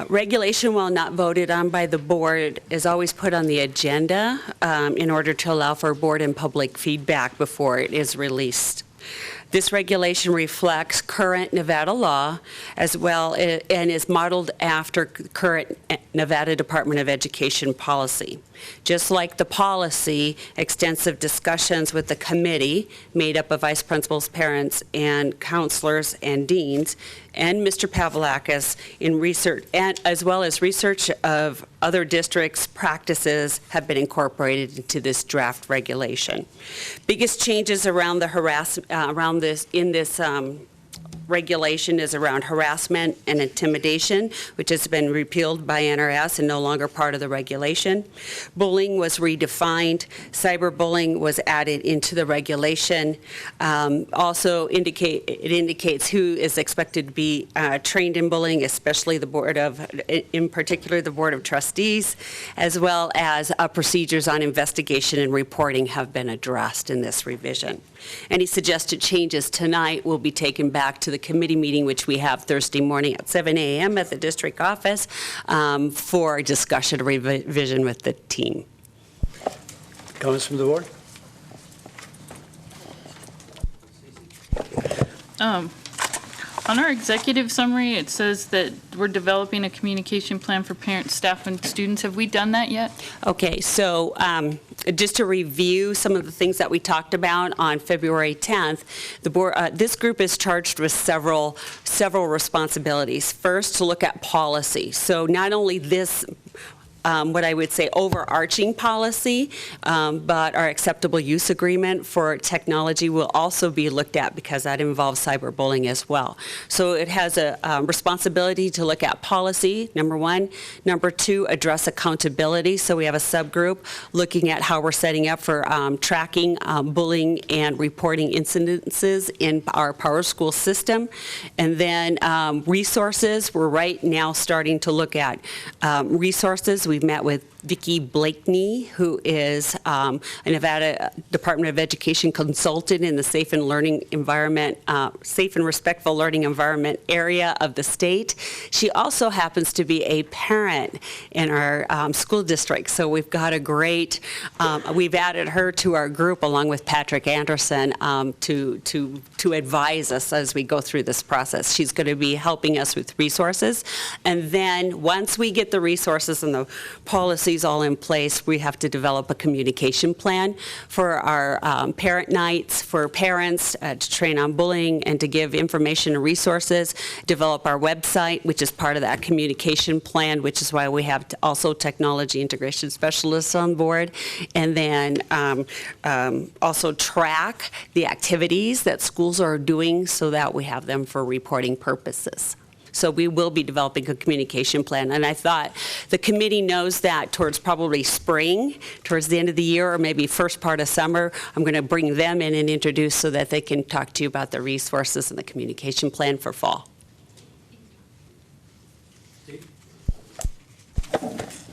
P: Regulation, while not voted on by the board, is always put on the agenda in order to allow for board and public feedback before it is released. This regulation reflects current Nevada law as well and is modeled after current Nevada Department of Education policy. Just like the policy, extensive discussions with the committee made up of vice principals, parents, and counselors and deans, and Mr. Pavlakis in research, and as well as research of other districts' practices have been incorporated into this draft regulation. Biggest changes around the regulation is around harassment and intimidation, which has been repealed by NRS and no longer part of the regulation. Bullying was redefined. Cyberbullying was added into the regulation. Also, it indicates who is expected to be trained in bullying, especially in particular, the Board of Trustees, as well as procedures on investigation and reporting have been addressed in this revision. Any suggested changes tonight will be taken back to the committee meeting, which we have Thursday morning at 7 a.m. at the district office for discussion and revision with the team.
A: Comments from the board?
N: On our executive summary, it says that we're developing a communication plan for parents, staff, and students. Have we done that yet?
P: Okay, so just to review some of the things that we talked about on February 10th, the board, this group is charged with several responsibilities. First, to look at policy. So not only this what I would say overarching policy, but our acceptable use agreement for technology will also be looked at because that involves cyberbullying as well. So it has a responsibility to look at policy, number one. Number two, address accountability. So we have a subgroup looking at how we're setting up for tracking bullying and reporting incidences in our Power School system. And then resources, we're right now starting to look at resources. We've met with Vicki Blakeney, who is a Nevada Department of Education consultant in the safe and respectful learning environment area of the state. She also happens to be a parent in our school district, so we've got a great, we've added her to our group along with Patrick Anderson to advise us as we go through this process. She's going to be helping us with resources, and then once we get the resources and the policies all in place, we have to develop a communication plan for our parent nights for parents to train on bullying and to give information and resources, develop our website, which is part of that communication plan, which is why we have also technology integration specialists on board, and then also track the activities that schools are doing so that we have them for reporting purposes. So we will be developing a communication plan. And I thought the committee knows that towards probably spring, towards the end of the year, or maybe first part of summer, I'm going to bring them in and introduce so that they can talk to you about the resources and the communication plan for fall.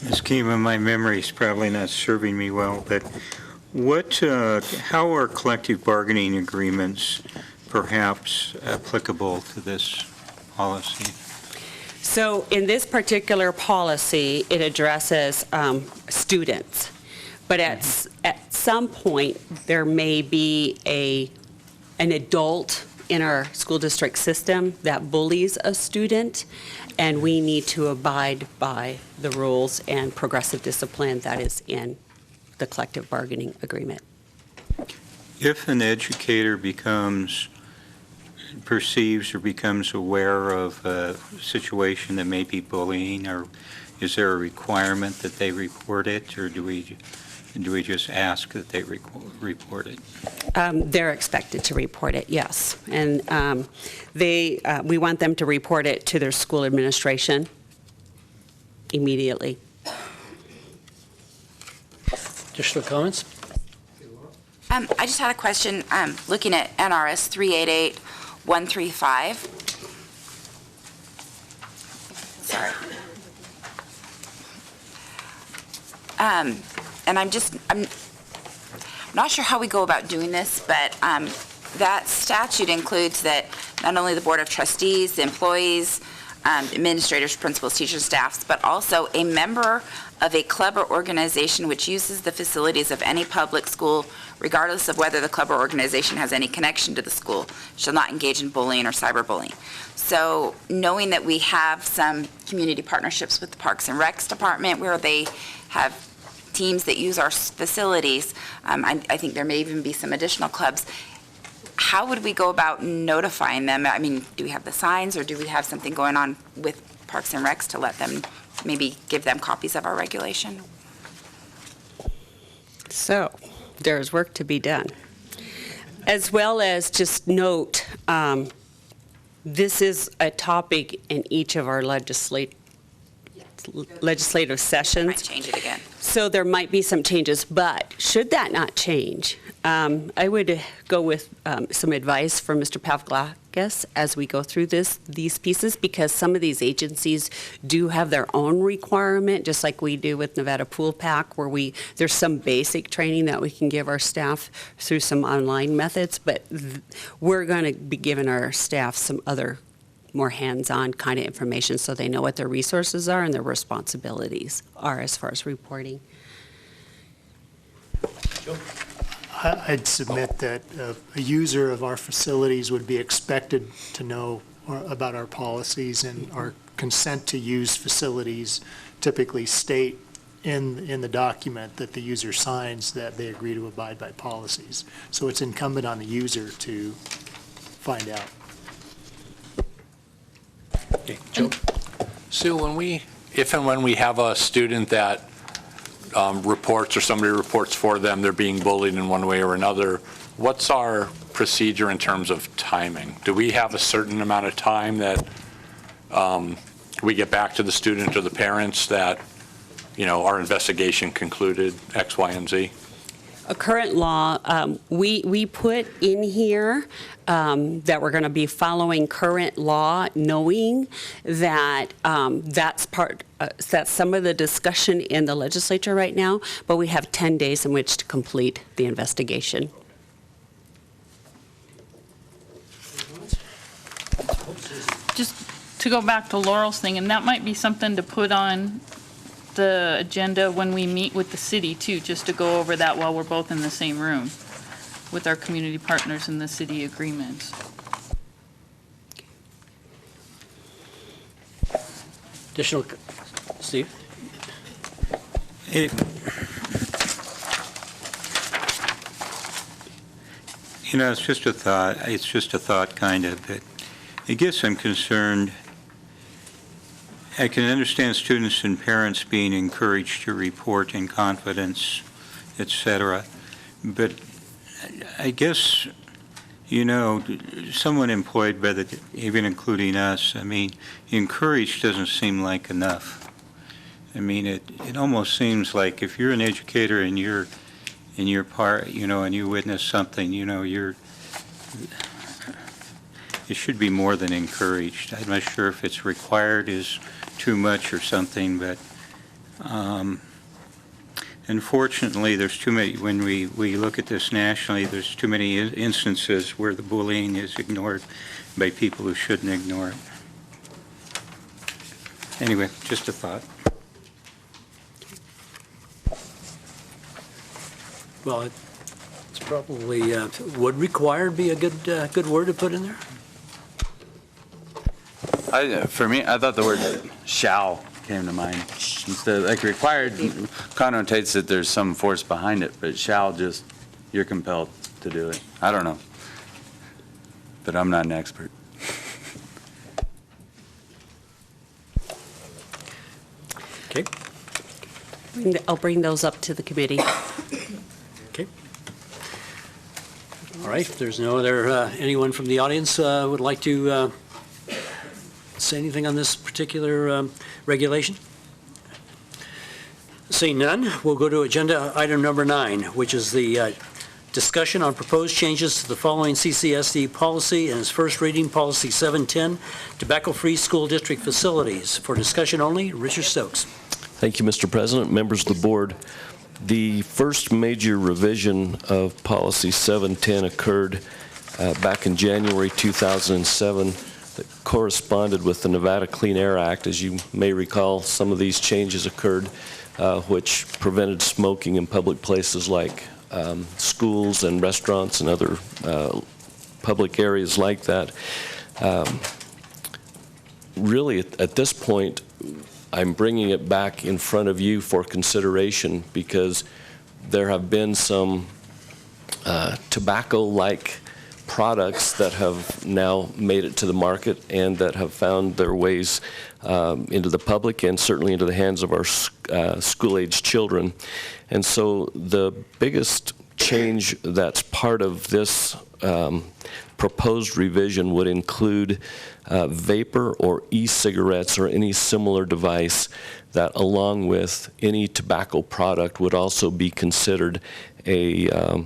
Q: Ms. Kima, my memory is probably not serving me well, but how are collective bargaining agreements perhaps applicable to this policy?
P: So in this particular policy, it addresses students, but at some point there may be an adult in our school district system that bullies a student, and we need to abide by the rules and progressive discipline that is in the collective bargaining agreement.
Q: If an educator perceives or becomes aware of a situation that may be bullying, or is there a requirement that they report it, or do we just ask that they report it?
P: They're expected to report it, yes. And we want them to report it to their school administration immediately.
A: Additional comments?
K: I just had a question. Looking at NRS 388135. Sorry. And I'm not sure how we go about doing this, but that statute includes that not only the Board of Trustees, the employees, administrators, principals, teachers, staffs, but also a member of a club or organization which uses the facilities of any public school, regardless of whether the club or organization has any connection to the school, shall not engage in bullying or cyberbullying. So knowing that we have some community partnerships with the Parks and Recs Department where they have teams that use our facilities, I think there may even be some additional clubs. How would we go about notifying them? I mean, do we have the signs, or do we have something going on with Parks and Recs to let them, maybe give them copies of our regulation?
P: So, there's work to be done. As well as just note, this is a topic in each of our legislative sessions.
K: Might change it again.
P: So there might be some changes, but should that not change, I would go with some advice from Mr. Pavlakis as we go through these pieces, because some of these agencies do have their own requirement, just like we do with Nevada Pool Pack, where there's some basic training that we can give our staff through some online methods, but we're going to be giving our staff some other more hands-on kind of information so they know what their resources are and their responsibilities are as far as reporting.
T: I'd submit that a user of our facilities would be expected to know about our policies, and our consent to use facilities typically state in the document that the user signs that they agree to abide by policies. So it's incumbent on the user to find out.
L: Okay, Joe? Sue, if and when we have a student that reports, or somebody reports for them, they're being bullied in one way or another, what's our procedure in terms of timing? Do we have a certain amount of time that we get back to the student or the parents that, our investigation concluded X, Y, and Z?
P: A current law, we put in here that we're going to be following current law, knowing that that's some of the discussion in the legislature right now, but we have 10 days in which to complete the investigation.
N: Just to go back to Laurel's thing, and that might be something to put on the agenda when we meet with the city too, just to go over that while we're both in the same room with our community partners in the city agreements.
A: Additional, Steve?
Q: It's just a thought. It's just a thought, kind of. But I guess I'm concerned. I can understand students and parents being encouraged to report in confidence, etc. But I guess, someone employed by even including us, encouraged doesn't seem like enough. It almost seems like if you're an educator and you're in your part, and you witness something, it should be more than encouraged. I'm not sure if it's required is too much or something, but unfortunately, there's too many, when we look at this nationally, there's too many instances where the bullying is ignored by people who shouldn't ignore it. Anyway, just a thought.
A: Well, it's probably, would required be a good word to put in there?
J: For me, I thought the word shall came to mind. Instead, like required connotates that there's some force behind it, but shall just, you're compelled to do it. I don't know. But I'm not an expert.
A: Okay.
P: I'll bring those up to the committee.
A: Okay. All right, if there's no other, anyone from the audience would like to say anything on this particular regulation? Seeing none, we'll go to agenda item number 9, which is the discussion on proposed changes to the following CCSD policy and its first reading, Policy 710, tobacco-free school district facilities. For discussion only, Richard Stokes.
D: Thank you, Mr. President, members of the board. The first major revision of Policy 710 occurred back in January 2007 that corresponded with the Nevada Clean Air Act. As you may recall, some of these changes occurred which prevented smoking in public places like schools and restaurants and other public areas like that. Really, at this point, I'm bringing it back in front of you for consideration because there have been some tobacco-like products that have now made it to the market and that have found their ways into the public and certainly into the hands of our school-age children. And so the biggest change that's part of this proposed revision would include vapor or e-cigarettes or any similar device that, along with any tobacco product, would also be considered a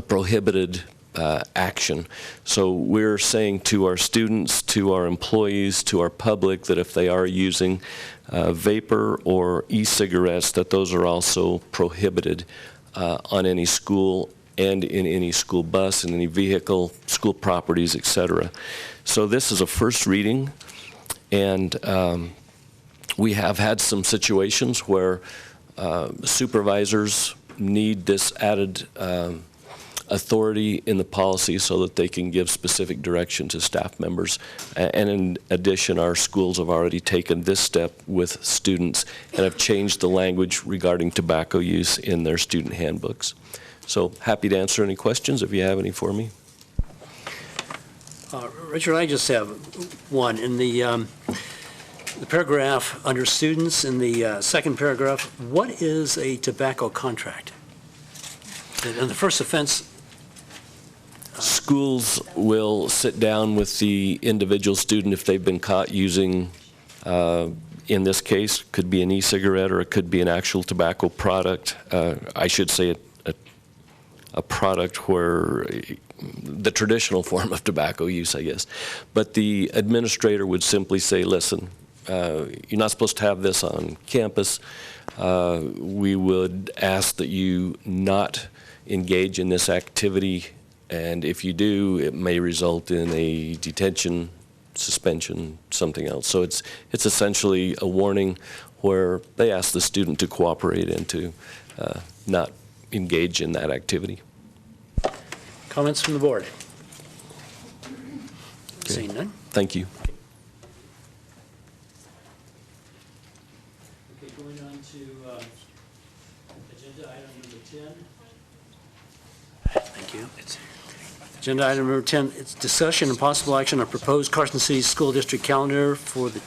D: prohibited action. So we're saying to our students, to our employees, to our public that if they are using vapor or e-cigarettes, that those are also prohibited on any school and in any school bus, in any vehicle, school properties, etc. So this is a first reading, and we have had some situations where supervisors need this added authority in the policy so that they can give specific direction to staff members. And in addition, our schools have already taken this step with students and have changed the language regarding tobacco use in their student handbooks. So happy to answer any questions if you have any for me.
A: Richard, I just have one. In the paragraph under students, in the second paragraph, what is a tobacco contract? In the first offense,
D: schools will sit down with the individual student if they've been caught using, in this case, could be an e-cigarette or it could be an actual tobacco product. I should say a product where the traditional form of tobacco use, I guess. But the administrator would simply say, listen, you're not supposed to have this on campus. We would ask that you not engage in this activity, and if you do, it may result in a detention, suspension, something else. So it's essentially a warning where they ask the student to cooperate and to not engage in that activity.
A: Comments from the board?
D: Okay.
A: Seeing none.
D: Thank you.
A: Okay, going on to agenda item number 10. Thank you. Agenda item number 10, it's discussion and possible action on proposed Carson City School District calendar for the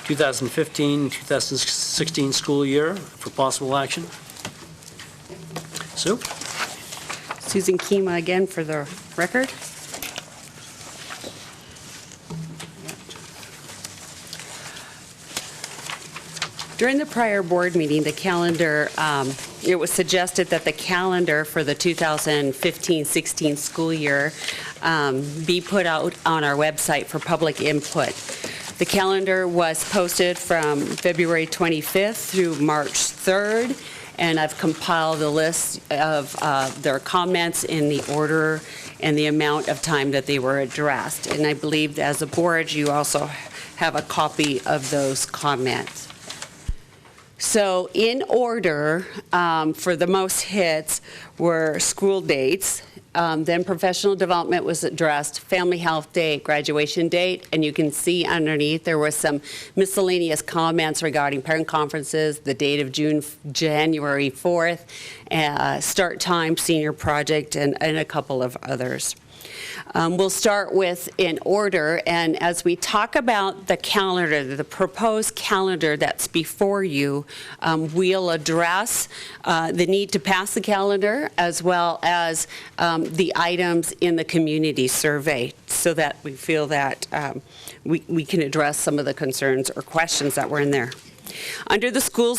A: 2015-2016 school year for possible action. Sue?
P: Susan Kima again for the record. During the prior board meeting, the calendar, it was suggested that the calendar for the 2015-16 school year be put out on our website for public input. The calendar was posted from February 25th through March 3rd, and I've compiled a list of their comments in the order and the amount of time that they were addressed. And I believe as a board, you also have a copy of those comments. So in order, for the most hits were school dates, then professional development was addressed, family health date, graduation date, and you can see underneath there was some miscellaneous comments regarding parent conferences, the date of January 4th, start time, senior project, and a couple of others. We'll start with in order, and as we talk about the calendar, the proposed calendar that's before you, we'll address the need to pass the calendar as well as the items in the community survey so that we feel that we can address some of the concerns or questions that were in there. Under the school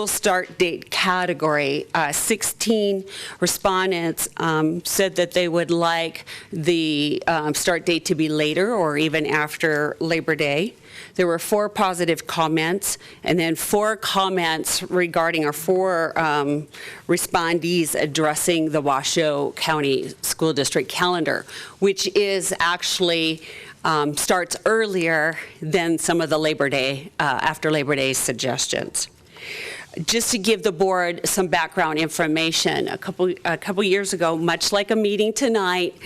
P: start date category, 16 respondents said that they would like the start date to be later or even after Labor Day. There were 4 positive comments, and then 4 comments regarding our 4 respondees addressing the Washoe County School District calendar, which is actually starts earlier than some of the Labor Day, after Labor Day suggestions. Just to give the board some background information, a couple years ago, much like a meeting tonight,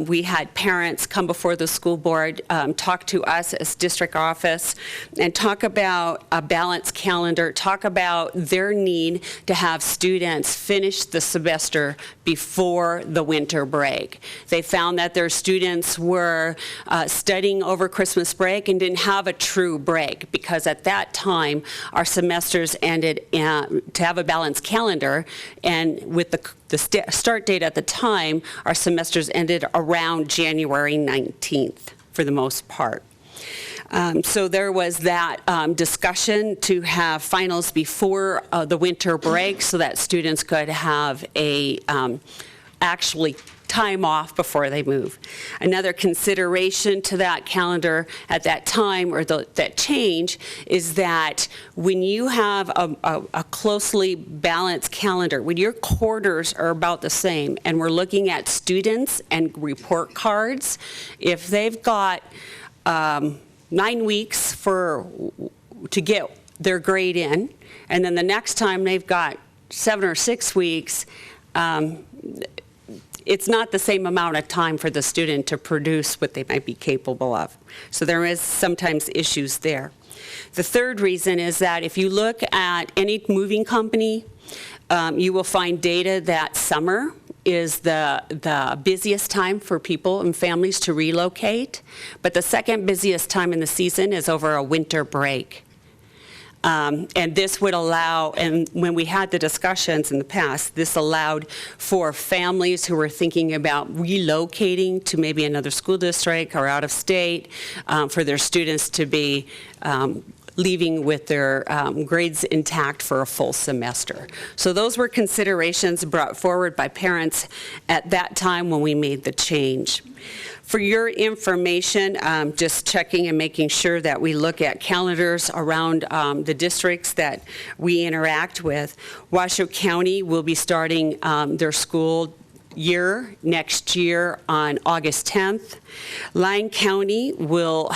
P: we had parents come before the school board, talk to us as district office, and talk about a balanced calendar, talk about their need to have students finish the semester before the winter break. They found that their students were studying over Christmas break and didn't have a true break, because at that time our semesters ended to have a balanced calendar, and with the start date at the time, our semesters ended around January 19th for the most part. So there was that discussion to have finals before the winter break so that students could have a actually time off before they move. Another consideration to that calendar at that time, or that change, is that when you have a closely balanced calendar, when your quarters are about the same, and we're looking at students and report cards, if they've got 9 weeks to get their grade in, and then the next time they've got 7 or 6 weeks, it's not the same amount of time for the student to produce what they might be capable of. So there is sometimes issues there. The third reason is that if you look at any moving company, you will find data that summer is the busiest time for people and families to relocate, but the second busiest time in the season is over a winter break. And this would allow, and when we had the discussions in the past, this allowed for families who were thinking about relocating to maybe another school district or out of state, for their students to be leaving with their grades intact for a full semester. So those were considerations brought forward by parents at that time when we made the change. For your information, just checking and making sure that we look at calendars around the districts that we interact with. Washoe County will be starting their school year next year on August 10th. Lyon County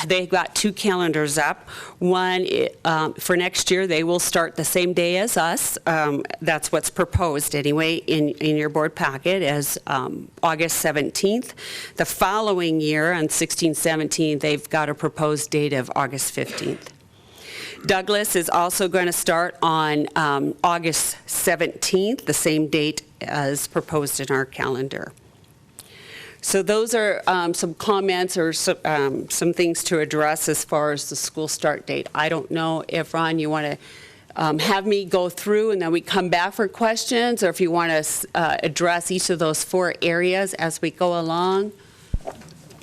P: they've got 2 calendars up. One, for next year, they will start the same day as us. That's what's proposed anyway in your board packet, as August 17th. The following year, on 16-17, they've got a proposed date of August 15th. Douglas is also going to start on August 17th, the same date as proposed in our calendar. So those are some comments or some things to address as far as the school start date. I don't know if, Ron, you want to have me go through and then we come back for questions, or if you want to address each of those 4 areas as we go along.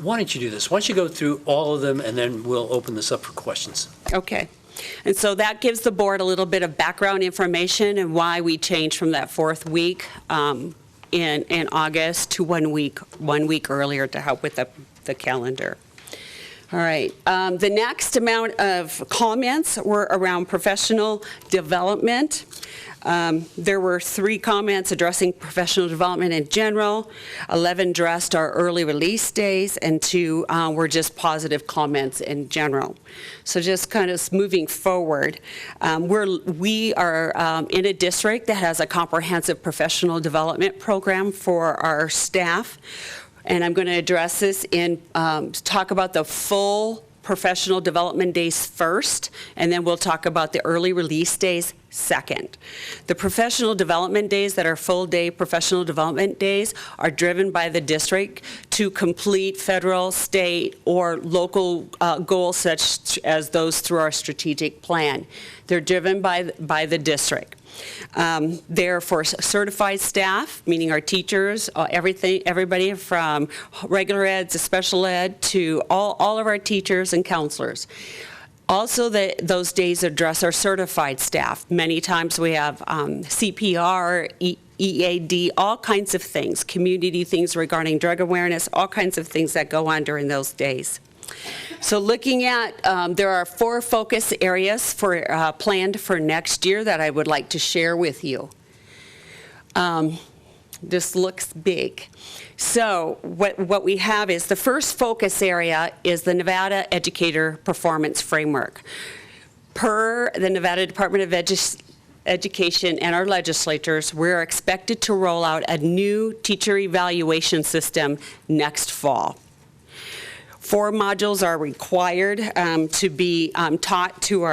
A: Why don't you do this? Why don't you go through all of them, and then we'll open this up for questions.
P: Okay. And so that gives the board a little bit of background information and why we changed from that 4th week in August to 1 week earlier to help with the calendar. All right. The next amount of comments were around professional development. There were 3 comments addressing professional development in general. 11 addressed our early release days, and 2 were just positive comments in general. So just kind of moving forward, we are in a district that has a comprehensive professional development program for our staff. And I'm going to address this talk about the full professional development days first, and then we'll talk about the early release days second. The professional development days that are full-day professional development days are driven by the district to complete federal, state, or local goals such as those through our strategic plan. They're driven by the district. They're for certified staff, meaning our teachers, everybody from regular ed to special ed to all of our teachers and counselors. Also, those days address our certified staff. Many times we have CPR, EAD, all kinds of things, community things regarding drug awareness, all kinds of things that go on during those days. So looking at, there are 4 focus areas planned for next year that I would like to share with you. This looks big. So what we have is the first focus area is the Nevada Educator Performance Framework. Per the Nevada Department of Education and our legislators, we're expected to roll out a new teacher evaluation system next fall. 4 modules are required to be taught to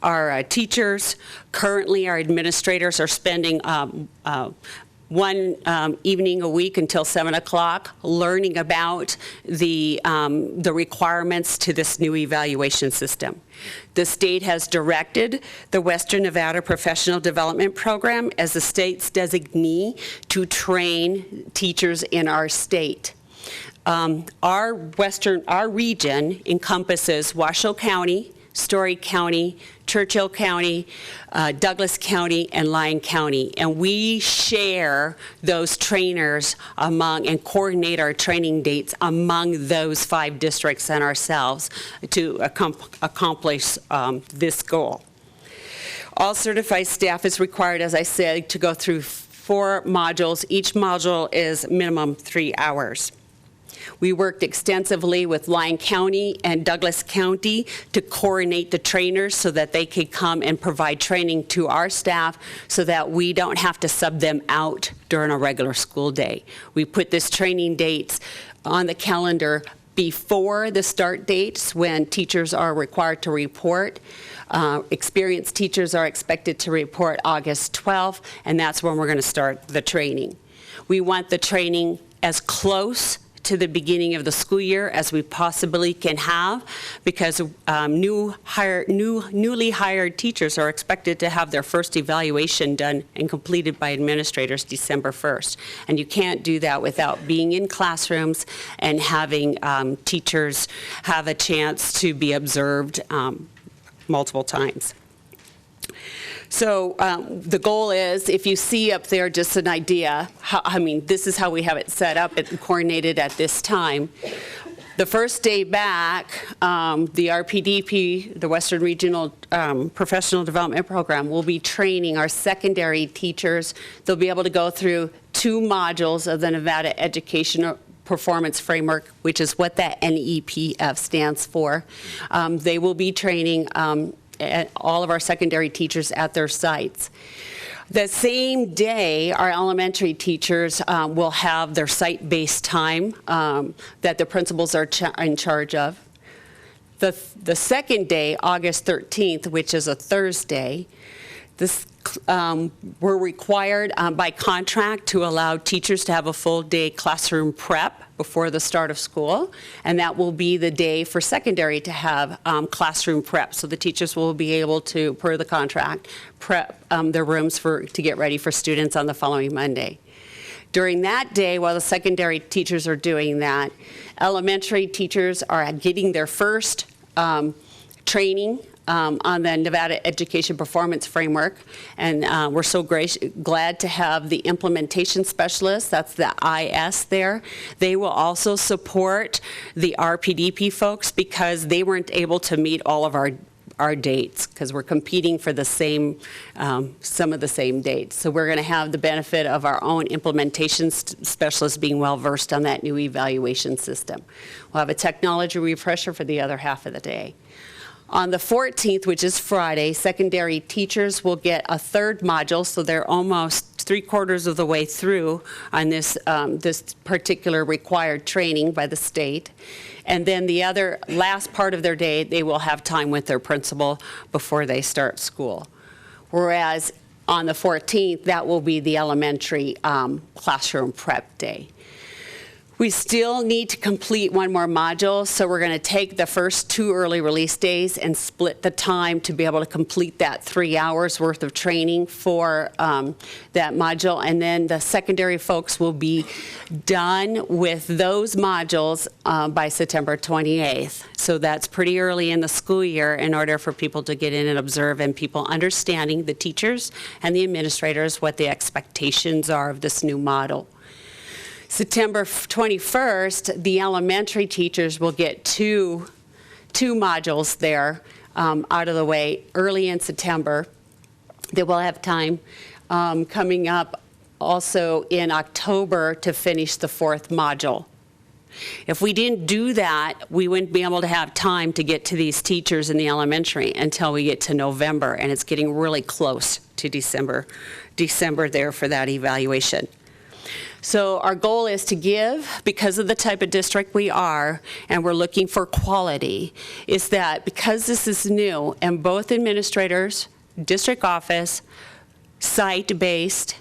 P: our teachers. Currently, our administrators are spending one evening a week until 7 o'clock learning about the requirements to this new evaluation system. The state has directed the Western Nevada Professional Development Program as the state's designee to train teachers in our state. Our region encompasses Washoe County, Story County, Churchill County, Douglas County, and Lyon County. And we share those trainers and coordinate our training dates among those 5 districts and ourselves to accomplish this goal. All certified staff is required, as I said, to go through 4 modules. Each module is minimum 3 hours. We worked extensively with Lyon County and Douglas County to coordinate the trainers so that they could come and provide training to our staff so that we don't have to sub them out during a regular school day. We put this training dates on the calendar before the start dates when teachers are required to report. Experienced teachers are expected to report August 12th, and that's when we're going to start the training. We want the training as close to the beginning of the school year as we possibly can have, because newly hired teachers are expected to have their first evaluation done and completed by administrators December 1st. And you can't do that without being in classrooms and having teachers have a chance to be observed multiple times. So the goal is, if you see up there just an idea, this is how we have it set up and coordinated at this time. The first day back, the RPDP, the Western Regional Professional Development Program, will be training our secondary teachers. They'll be able to go through 2 modules of the Nevada Educational Performance Framework, which is what that NEPF stands for. They will be training all of our secondary teachers at their sites. The same day, our elementary teachers will have their site-based time that the principals are in charge of. The second day, August 13th, which is a Thursday, we're required by contract to allow teachers to have a full day classroom prep before the start of school, and that will be the day for secondary to have classroom prep. So the teachers will be able to, per the contract, prep their rooms to get ready for students on the following Monday. During that day, while the secondary teachers are doing that, elementary teachers are getting their first training on the Nevada Education Performance Framework, and we're so glad to have the implementation specialists, that's the IS there. They will also support the RPDP folks because they weren't able to meet all of our dates because we're competing for the same, some of the same dates. So we're going to have the benefit of our own implementation specialists being well-versed on that new evaluation system. We'll have a technology refresher for the other half of the day. On the 14th, which is Friday, secondary teachers will get a 3rd module, so they're almost 3/4 of the way through on this particular required training by the state. And then the other last part of their day, they will have time with their principal before they start school. Whereas on the 14th, that will be the elementary classroom prep day. We still need to complete one more module, so we're going to take the first 2 early release days and split the time to be able to complete that 3 hours worth of training for that module. And then the secondary folks will be done with those modules by September 28th. So that's pretty early in the school year in order for people to get in and observe and people understanding, the teachers and the administrators, what the expectations are of this new model. September 21st, the elementary teachers will get two modules there out of the way early in September. They will have time coming up also in October to finish the 4th module. If we didn't do that, we wouldn't be able to have time to get to these teachers in the elementary until we get to November, and it's getting really close to December there for that evaluation. So our goal is to give, because of the type of district we are, and we're looking for quality, is that because this is new, and both administrators, district office, site-based,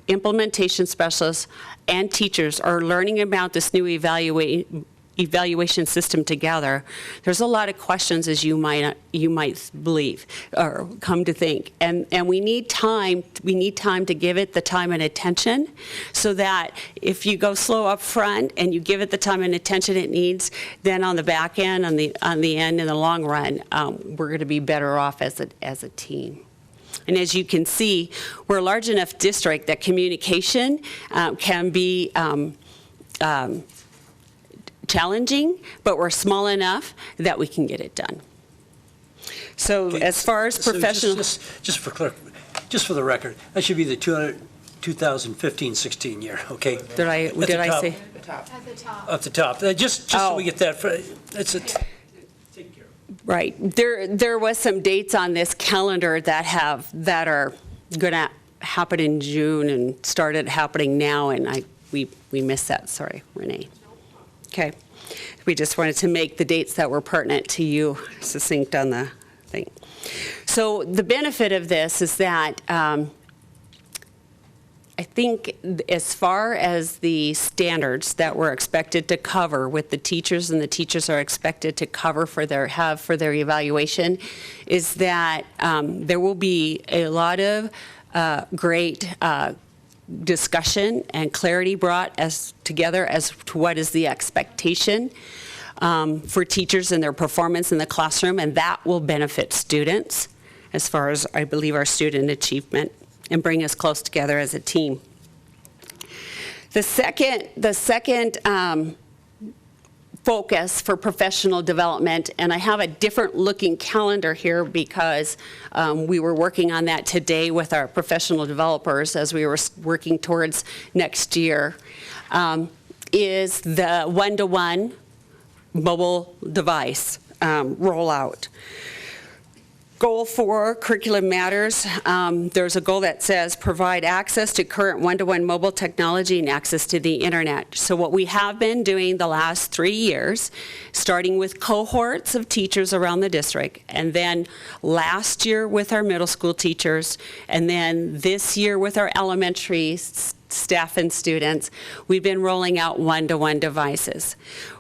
P: implementation specialists, and teachers are learning about this new evaluation system together, there's a lot of questions, as you might believe or come to think, and we need time to give it the time and attention, so that if you go slow up front and you give it the time and attention it needs, then on the back end, on the end, in the long run, we're going to be better off as a team. And as you can see, we're a large enough district that communication can be challenging, but we're small enough that we can get it done. So as far as professional...
A: Just for the record, that should be the 2015-16 year, okay?
P: Did I say?
A: At the top. Just so we get that.
P: Right. There was some dates on this calendar that are going to happen in June and started happening now, and we missed that. Sorry, Renee. Okay. We just wanted to make the dates that were pertinent to you succinct on the thing. So the benefit of this is that I think as far as the standards that we're expected to cover with the teachers, and the teachers are expected to cover for their evaluation, is that there will be a lot of great discussion and clarity brought together as to what is the expectation for teachers and their performance in the classroom, and that will benefit students as far as, I believe, our student achievement, and bring us close together as a team. The second focus for professional development, and I have a different looking calendar here because we were working on that today with our professional developers as we were working towards next year, is the one-to-one mobile device rollout. Goal 4, Curriculum Matters. There's a goal that says provide access to current one-to-one mobile technology and access to the internet. So what we have been doing the last 3 years, starting with cohorts of teachers around the district, and then last year with our middle school teachers, and then this year with our elementary staff and students, we've been rolling out one-to-one devices.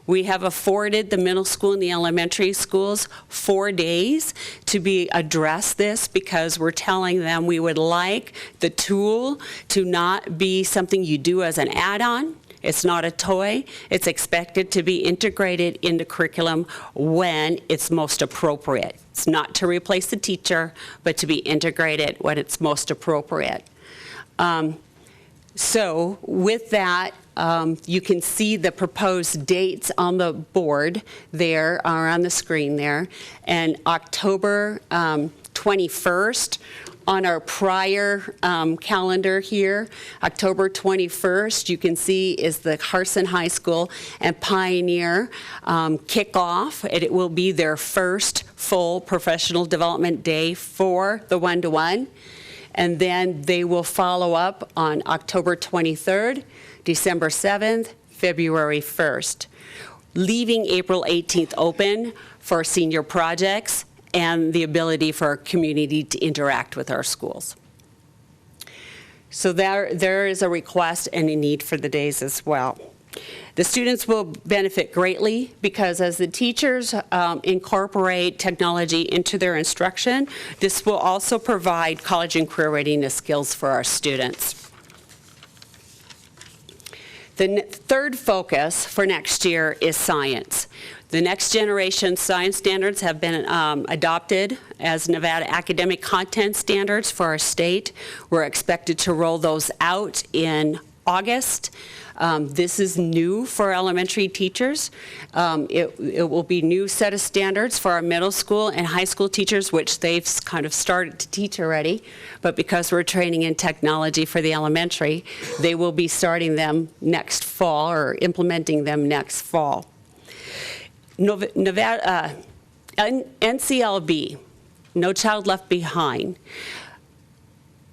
P: We have afforded the middle school and the elementary schools 4 days to address this, because we're telling them we would like the tool to not be something you do as an add-on. It's not a toy. It's expected to be integrated into curriculum when it's most appropriate. It's not to replace the teacher, but to be integrated when it's most appropriate. So with that, you can see the proposed dates on the board there, or on the screen there. And October 21st, on our prior calendar here, October 21st, you can see is the Carson High School and Pioneer kickoff. It will be their first full professional development day for the one-to-one. And then they will follow up on October 23rd, December 7th, February 1st, leaving April 18th open for senior projects and the ability for our community to interact with our schools. So there is a request and a need for the days as well. The students will benefit greatly because as the teachers incorporate technology into their instruction, this will also provide college and career readiness skills for our students. The third focus for next year is science. The next generation science standards have been adopted as Nevada academic content standards for our state. We're expected to roll those out in August. This is new for elementary teachers. It will be new set of standards for our middle school and high school teachers, which they've kind of started to teach already. But because we're training in technology for the elementary, they will be starting them next fall or implementing them next fall. Nevada, NCLB, No Child Left Behind,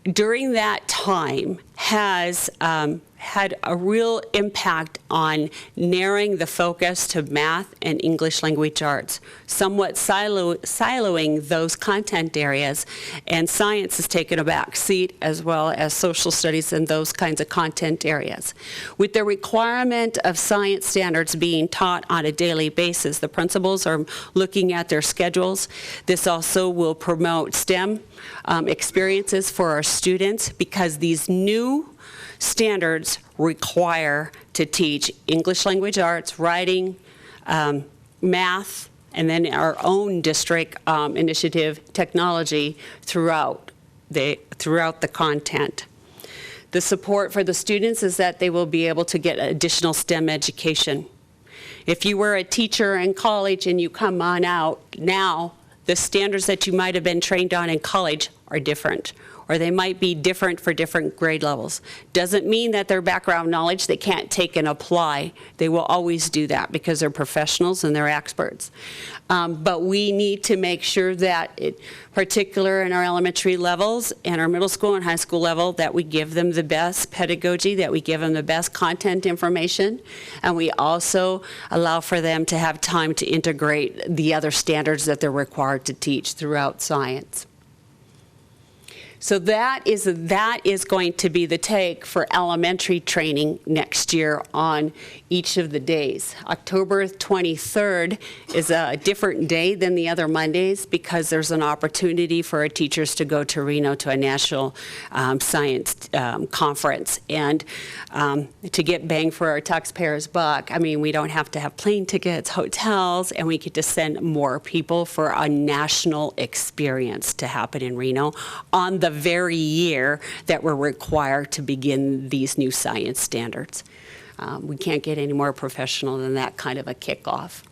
P: during that time has had a real impact on narrowing the focus to math and English language arts, somewhat siloing those content areas, and science has taken a back seat, as well as social studies and those kinds of content areas. With the requirement of science standards being taught on a daily basis, the principals are looking at their schedules. This also will promote STEM experiences for our students, because these new standards require to teach English language arts, writing, math, and then our own district initiative, technology, throughout the content. The support for the students is that they will be able to get additional STEM education. If you were a teacher in college and you come on out now, the standards that you might have been trained on in college are different, or they might be different for different grade levels. Doesn't mean that their background knowledge they can't take and apply. They will always do that because they're professionals and they're experts. But we need to make sure that, particular in our elementary levels and our middle school and high school level, that we give them the best pedagogy, that we give them the best content information, and we also allow for them to have time to integrate the other standards that they're required to teach throughout science. So that is going to be the take for elementary training next year on each of the days. October 23rd is a different day than the other Mondays, because there's an opportunity for our teachers to go to Reno to a national science conference. And to get bang for our taxpayers' buck, I mean, we don't have to have plane tickets, hotels, and we get to send more people for a national experience to happen in Reno on the very year that we're required to begin these new science standards. We can't get any more professional than that kind of a kickoff.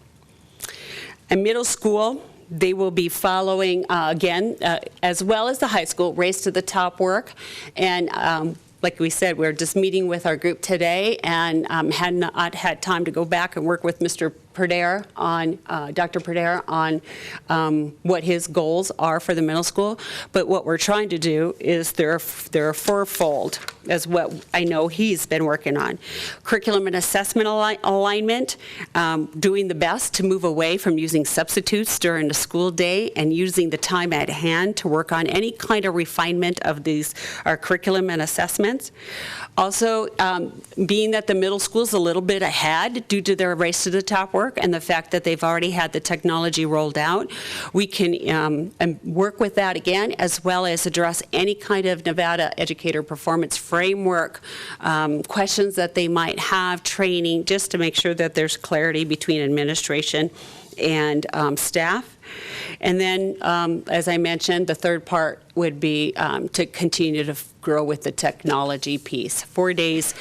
P: In middle school, they will be following, again, as well as the high school, Race to the Top work. And like we said, we're just meeting with our group today, and had not had time to go back and work with Mr. Perdere on, Dr. Perdere on what his goals are for the middle school. But what we're trying to do is they're fourfold, as what I know he's been working on. Curriculum and assessment alignment, doing the best to move away from using substitutes during the school day and using the time at hand to work on any kind of refinement of these, our curriculum and assessments. Also, being that the middle school is a little bit ahead due to their Race to the Top work and the fact that they've already had the technology rolled out, we can work with that again, as well as address any kind of Nevada Educator Performance Framework questions that they might have, training, just to make sure that there's clarity between administration and staff. And then, as I mentioned, the third part would be to continue to grow with the technology piece. 4 days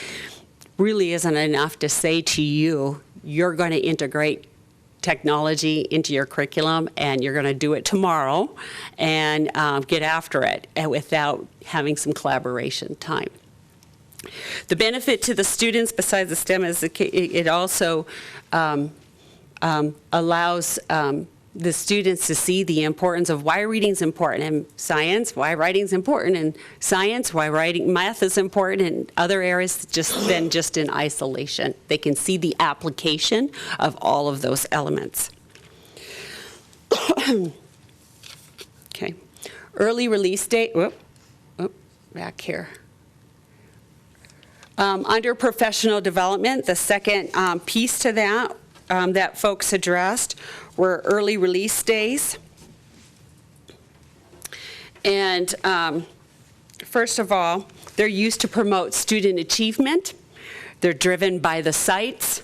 P: really isn't enough to say to you, you're going to integrate technology into your curriculum and you're going to do it tomorrow and get after it, and without having some collaboration time. The benefit to the students, besides the STEM, is it also allows the students to see the importance of why reading is important in science, why writing is important in science, why math is important in other areas than just in isolation. They can see the application of all of those elements. Okay, early release date. Back here. Under professional development, the second piece to that that folks addressed were early release days. And first of all, they're used to promote student achievement. They're driven by the sites,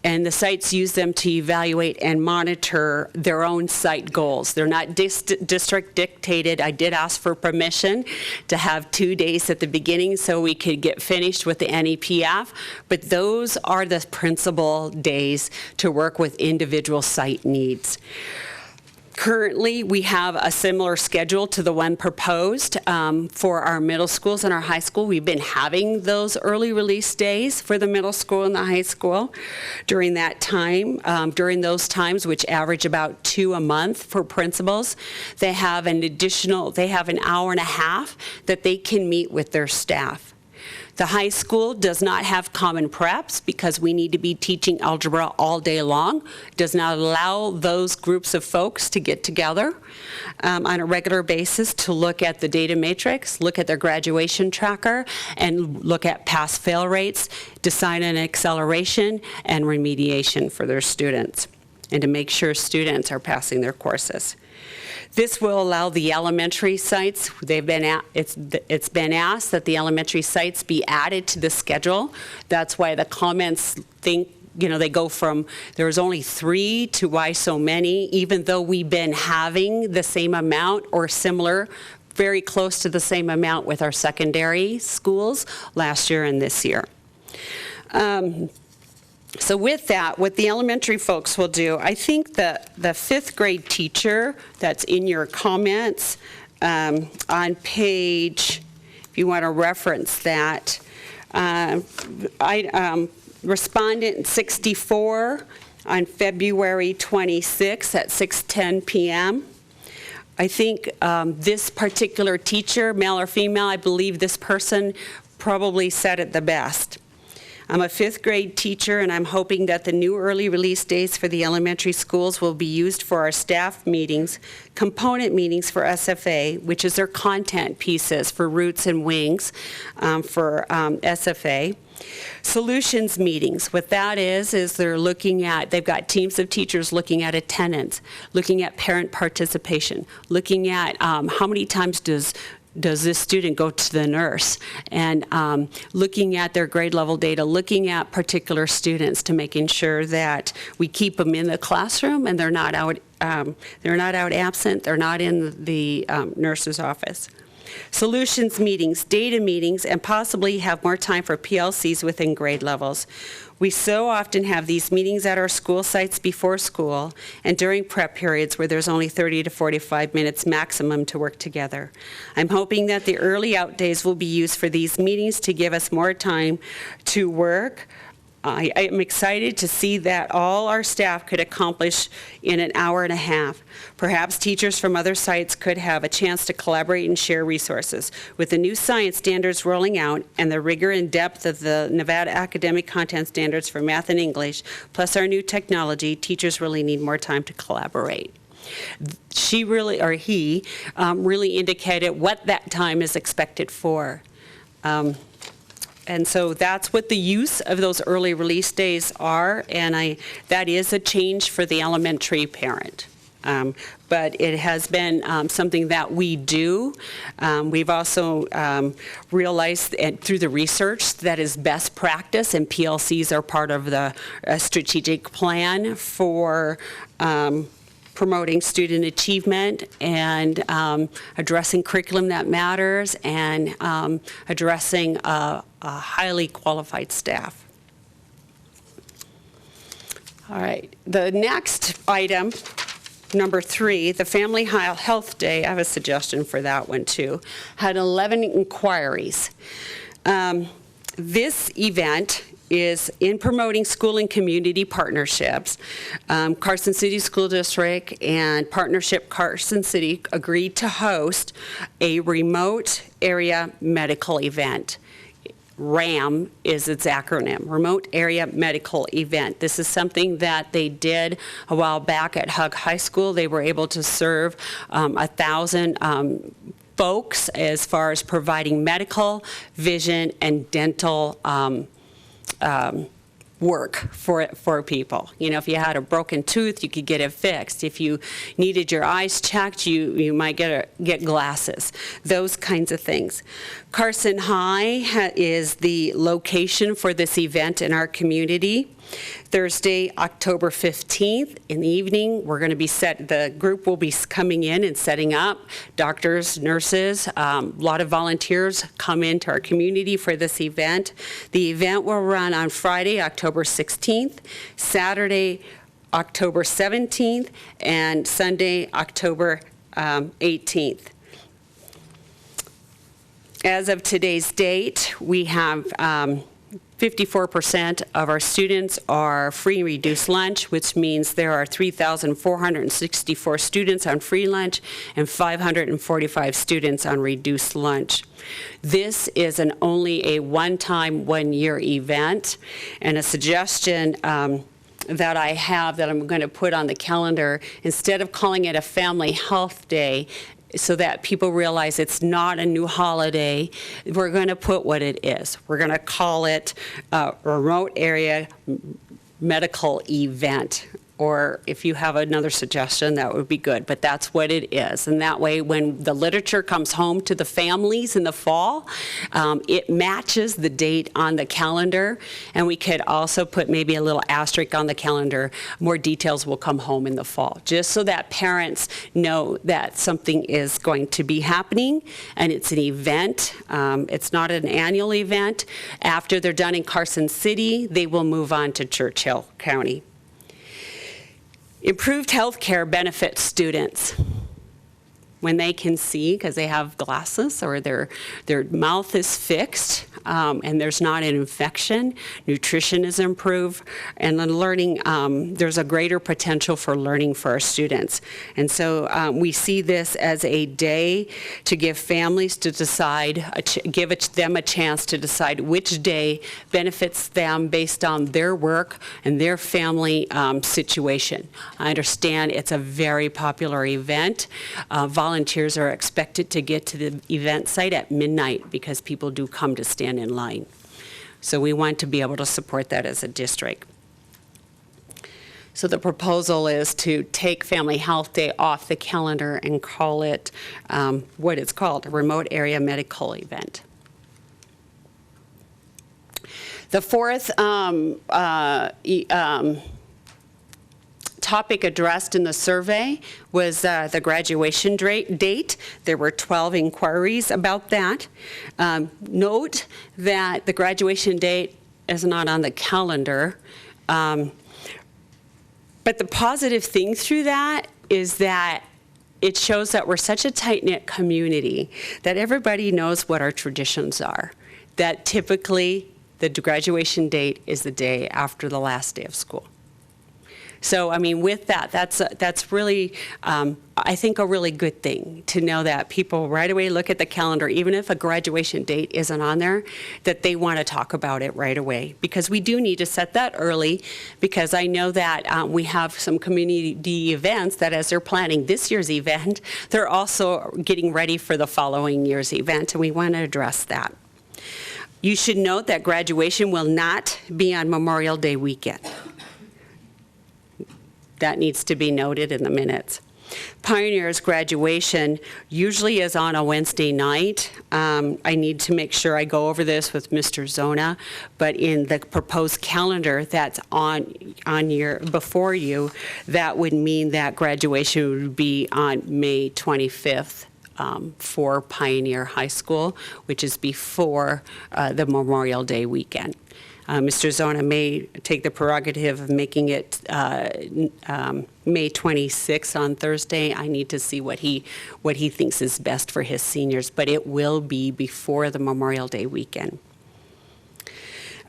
P: and the sites use them to evaluate and monitor their own site goals. They're not district dictated. I did ask for permission to have 2 days at the beginning so we could get finished with the NEPF, but those are the principal days to work with individual site needs. Currently, we have a similar schedule to the one proposed for our middle schools and our high school. We've been having those early release days for the middle school and the high school during that time. During those times, which average about 2 a month for principals, they have an hour and a half that they can meet with their staff. The high school does not have common preps because we need to be teaching algebra all day long. Does not allow those groups of folks to get together on a regular basis to look at the data matrix, look at their graduation tracker, and look at pass-fail rates, decide on acceleration and remediation for their students, and to make sure students are passing their courses. This will allow the elementary sites, it's been asked that the elementary sites be added to the schedule. That's why the comments think, they go from there's only 3 to why so many, even though we've been having the same amount or similar, very close to the same amount with our secondary schools last year and this year. So with that, what the elementary folks will do, I think that the 5th grade teacher that's in your comments on page, if you want to reference that, respondent 64 on February 26th at 6:10 p.m. I think this particular teacher, male or female, I believe this person probably said it the best. I'm a 5th grade teacher, and I'm hoping that the new early release days for the elementary schools will be used for our staff meetings, component meetings for SFA, which is their content pieces for Roots and Wings for SFA. Solutions meetings, what that is they're looking at, they've got teams of teachers looking at attendance, looking at parent participation, looking at how many times does this student go to the nurse, and looking at their grade level data, looking at particular students to making sure that we keep them in the classroom and they're not out absent, they're not in the nurse's office. Solutions meetings, data meetings, and possibly have more time for PLCs within grade levels. We so often have these meetings at our school sites before school and during prep periods where there's only 30 to 45 minutes maximum to work together. I'm hoping that the early out days will be used for these meetings to give us more time to work. I am excited to see that all our staff could accomplish in an hour and a half. Perhaps teachers from other sites could have a chance to collaborate and share resources. With the new science standards rolling out and the rigor and depth of the Nevada academic content standards for math and English, plus our new technology, teachers really need more time to collaborate. He really indicated what that time is expected for. And so that's what the use of those early release days are, and that is a change for the elementary parent. But it has been something that we do. We've also realized through the research that is best practice, and PLCs are part of the strategic plan for promoting student achievement and addressing curriculum that matters and addressing a highly qualified staff. All right, the next item, number 3, the Family Health Day, I have a suggestion for that one too, had 11 inquiries. This event is in promoting school and community partnerships. Carson City School District and Partnership Carson City agreed to host a remote area medical event. RAM is its acronym, Remote Area Medical Event. This is something that they did a while back at Hug High School. They were able to serve 1,000 folks as far as providing medical, vision, and dental work for people. You know, if you had a broken tooth, you could get it fixed. If you needed your eyes checked, you might get glasses, those kinds of things. Carson High is the location for this event in our community. Thursday, October 15th in the evening, we're going to be the group will be coming in and setting up. Doctors, nurses, a lot of volunteers come into our community for this event. The event will run on Friday, October 16th, Saturday, October 17th, and Sunday, October 18th. As of today's date, we have 54% of our students are free and reduced lunch, which means there are 3,464 students on free lunch and 545 students on reduced lunch. This is only a one-time, one-year event, and a suggestion that I have that I'm going to put on the calendar, instead of calling it a Family Health Day, so that people realize it's not a new holiday, we're going to put what it is. We're going to call it a remote area medical event. Or if you have another suggestion, that would be good. But that's what it is. And that way, when the literature comes home to the families in the fall, it matches the date on the calendar. And we could also put maybe a little asterisk on the calendar. More details will come home in the fall, just so that parents know that something is going to be happening and it's an event. It's not an annual event. After they're done in Carson City, they will move on to Churchill County. Improved health care benefits students when they can see, because they have glasses or their mouth is fixed and there's not an infection. Nutrition is improved, and then learning, there's a greater potential for learning for our students. And so we see this as a day to give families to decide, give them a chance to decide which day benefits them based on their work and their family situation. I understand it's a very popular event. Volunteers are expected to get to the event site at midnight because people do come to stand in line. So we want to be able to support that as a district. So the proposal is to take Family Health Day off the calendar and call it what it's called, a remote area medical event. The fourth topic addressed in the survey was the graduation date. There were 12 inquiries about that. Note that the graduation date is not on the calendar. But the positive thing through that is that it shows that we're such a tight-knit community that everybody knows what our traditions are. That typically the graduation date is the day after the last day of school. So, I mean, with that, that's really, I think, a really good thing to know that people right away look at the calendar, even if a graduation date isn't on there, that they want to talk about it right away. Because we do need to set that early, because I know that we have some community events that as they're planning this year's event, they're also getting ready for the following year's event, and we want to address that. You should note that graduation will not be on Memorial Day weekend. That needs to be noted in the minutes. Pioneers graduation usually is on a Wednesday night. I need to make sure I go over this with Mr. Zona, but in the proposed calendar that's on before you, that would mean that graduation would be on May 25th. For Pioneer High School, which is before the Memorial Day weekend. Mr. Zona may take the prerogative of making it May 26th on Thursday. I need to see what he thinks is best for his seniors, but it will be before the Memorial Day weekend.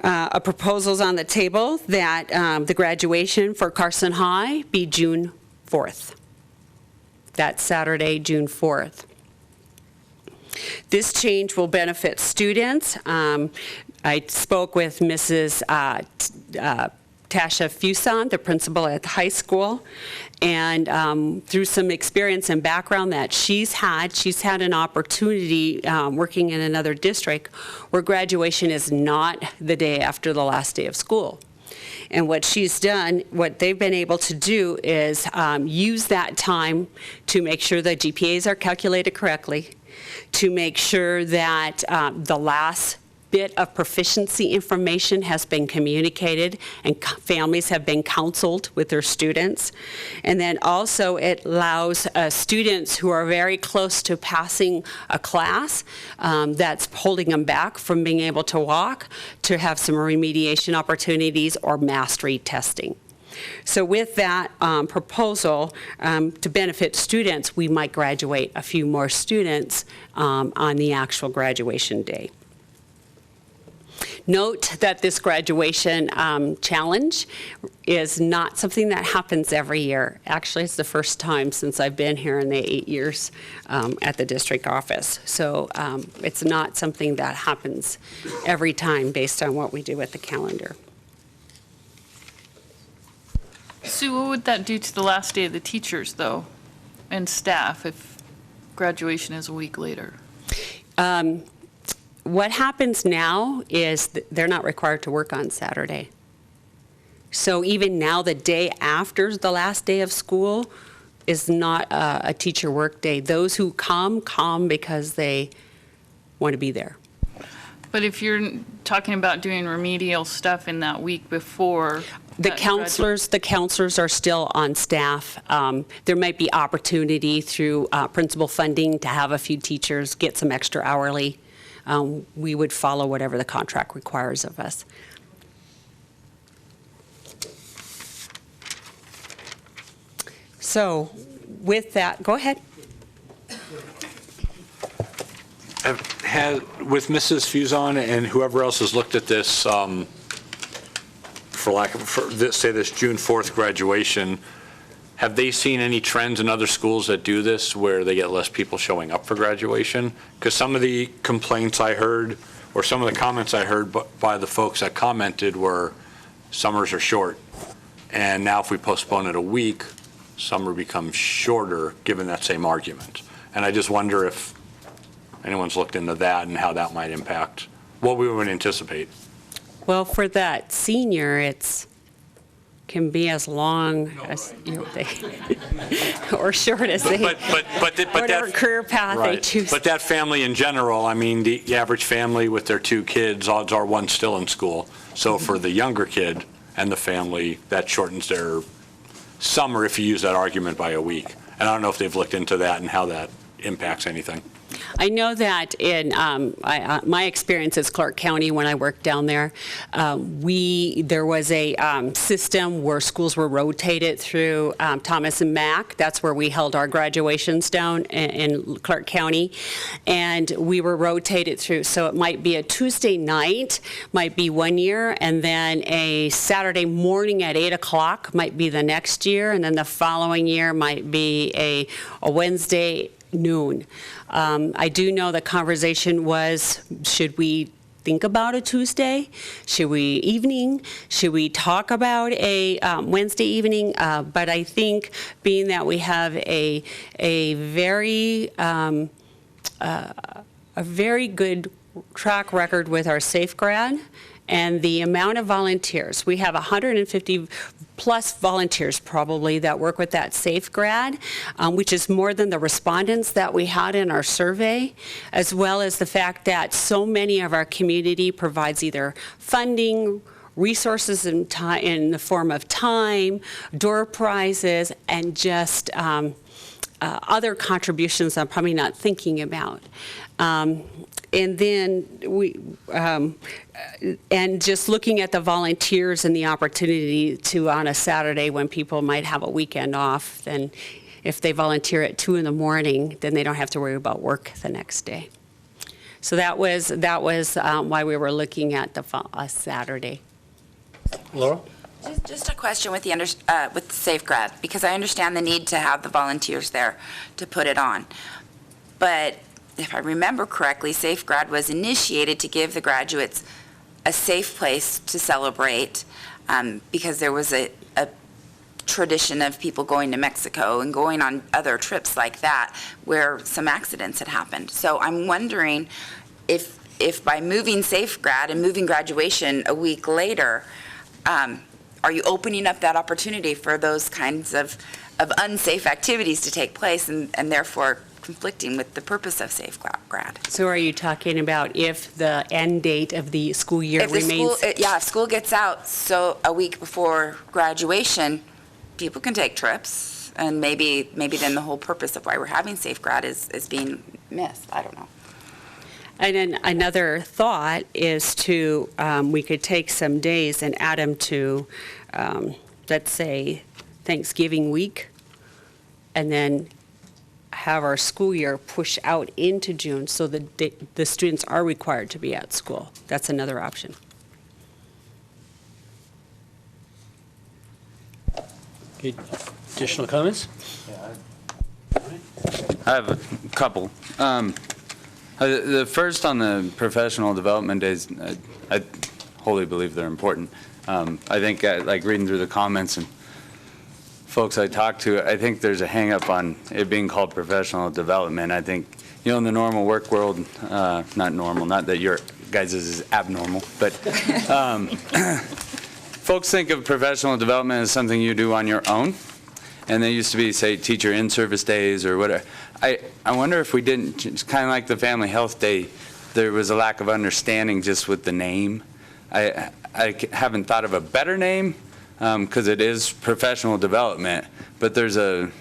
P: A proposal's on the table that the graduation for Carson High be June 4th. That's Saturday, June 4th. This change will benefit students. I spoke with Mrs. Tasha Fuson, the principal at the high school, and through some experience and background that she's had an opportunity working in another district where graduation is not the day after the last day of school. And what she's done, what they've been able to do is use that time to make sure the GPAs are calculated correctly, to make sure that the last bit of proficiency information has been communicated and families have been counseled with their students. And then also it allows students who are very close to passing a class that's holding them back from being able to walk to have some remediation opportunities or mastery testing. So with that proposal to benefit students, we might graduate a few more students on the actual graduation day. Note that this graduation challenge is not something that happens every year. Actually, it's the first time since I've been here in the 8 years at the district office. So it's not something that happens every time based on what we do with the calendar.
N: Sue, what would that do to the last day of the teachers, though, and staff if graduation is a week later?
P: What happens now is they're not required to work on Saturday. So even now, the day after the last day of school is not a teacher work day. Those who come because they want to be there.
N: But if you're talking about doing remedial stuff in that week before.
P: The counselors are still on staff. There might be opportunity through principal funding to have a few teachers get some extra hourly. We would follow whatever the contract requires of us. So with that, go ahead.
L: With Mrs. Fuzon and whoever else has looked at this, say this June 4th graduation, have they seen any trends in other schools that do this where they get less people showing up for graduation? Because some of the complaints I heard, or some of the comments I heard by the folks that commented were summers are short. And now if we postpone it a week, summer becomes shorter, given that same argument. And I just wonder if anyone's looked into that and how that might impact what we would anticipate.
P: Well, for that senior, can be as long as or short as they, whatever career path they choose.
L: But that family in general, I mean, the average family with their 2 kids, odds are one's still in school. So for the younger kid and the family, that shortens their summer if you use that argument by a week. And I don't know if they've looked into that and how that impacts anything.
P: I know that in my experience as Clark County when I worked down there, there was a system where schools were rotated through Thomas and Mack. That's where we held our graduations down in Clark County, and we were rotated through. So it might be a Tuesday night, might be one year, and then a Saturday morning at 8 o'clock might be the next year, and then the following year might be a Wednesday noon. I do know the conversation was, should we think about a Tuesday? Should we evening? Should we talk about a Wednesday evening? But I think being that we have a very good track record with our Safe Grad and the amount of volunteers. We have 150 plus volunteers probably that work with that Safe Grad, which is more than the respondents that we had in our survey, as well as the fact that so many of our community provides either funding, resources in the form of time, door prizes, and just other contributions I'm probably not thinking about. And then and just looking at the volunteers and the opportunity to, on a Saturday when people might have a weekend off, then if they volunteer at 2 in the morning, then they don't have to worry about work the next day. So that was why we were looking at a Saturday.
A: Laura?
K: Just a question with the Safe Grad, because I understand the need to have the volunteers there to put it on. But if I remember correctly, Safe Grad was initiated to give the graduates a safe place to celebrate, because there was a tradition of people going to Mexico and going on other trips like that where some accidents had happened. So I'm wondering if by moving Safe Grad and moving graduation a week later, are you opening up that opportunity for those kinds of unsafe activities to take place and therefore conflicting with the purpose of Safe Grad?
P: So are you talking about if the end date of the school year
K: If the
P: remains?
K: if school gets out so a week before graduation, people can take trips, and maybe then the whole purpose of why we're having Safe Grad is being missed. I don't know.
P: And then another thought is to, we could take some days and add them to, let's say, Thanksgiving week, and then have our school year push out into June so that the students are required to be at school. That's another option.
A: Okay, additional comments?
J: I have a couple. The first on the professional development days, I wholly believe they're important. I think, like reading through the comments and folks I talk to, I think there's a hang-up on it being called professional development. I think, in the normal work world, not normal, not that your guys' is abnormal, but folks think of professional development as something you do on your own. And they used to be, say, teacher in-service days or whatever. I wonder if we didn't, it's kind of like the Family Health Day, there was a lack of understanding just with the name. I haven't thought of a better name, because it is professional development, but there's an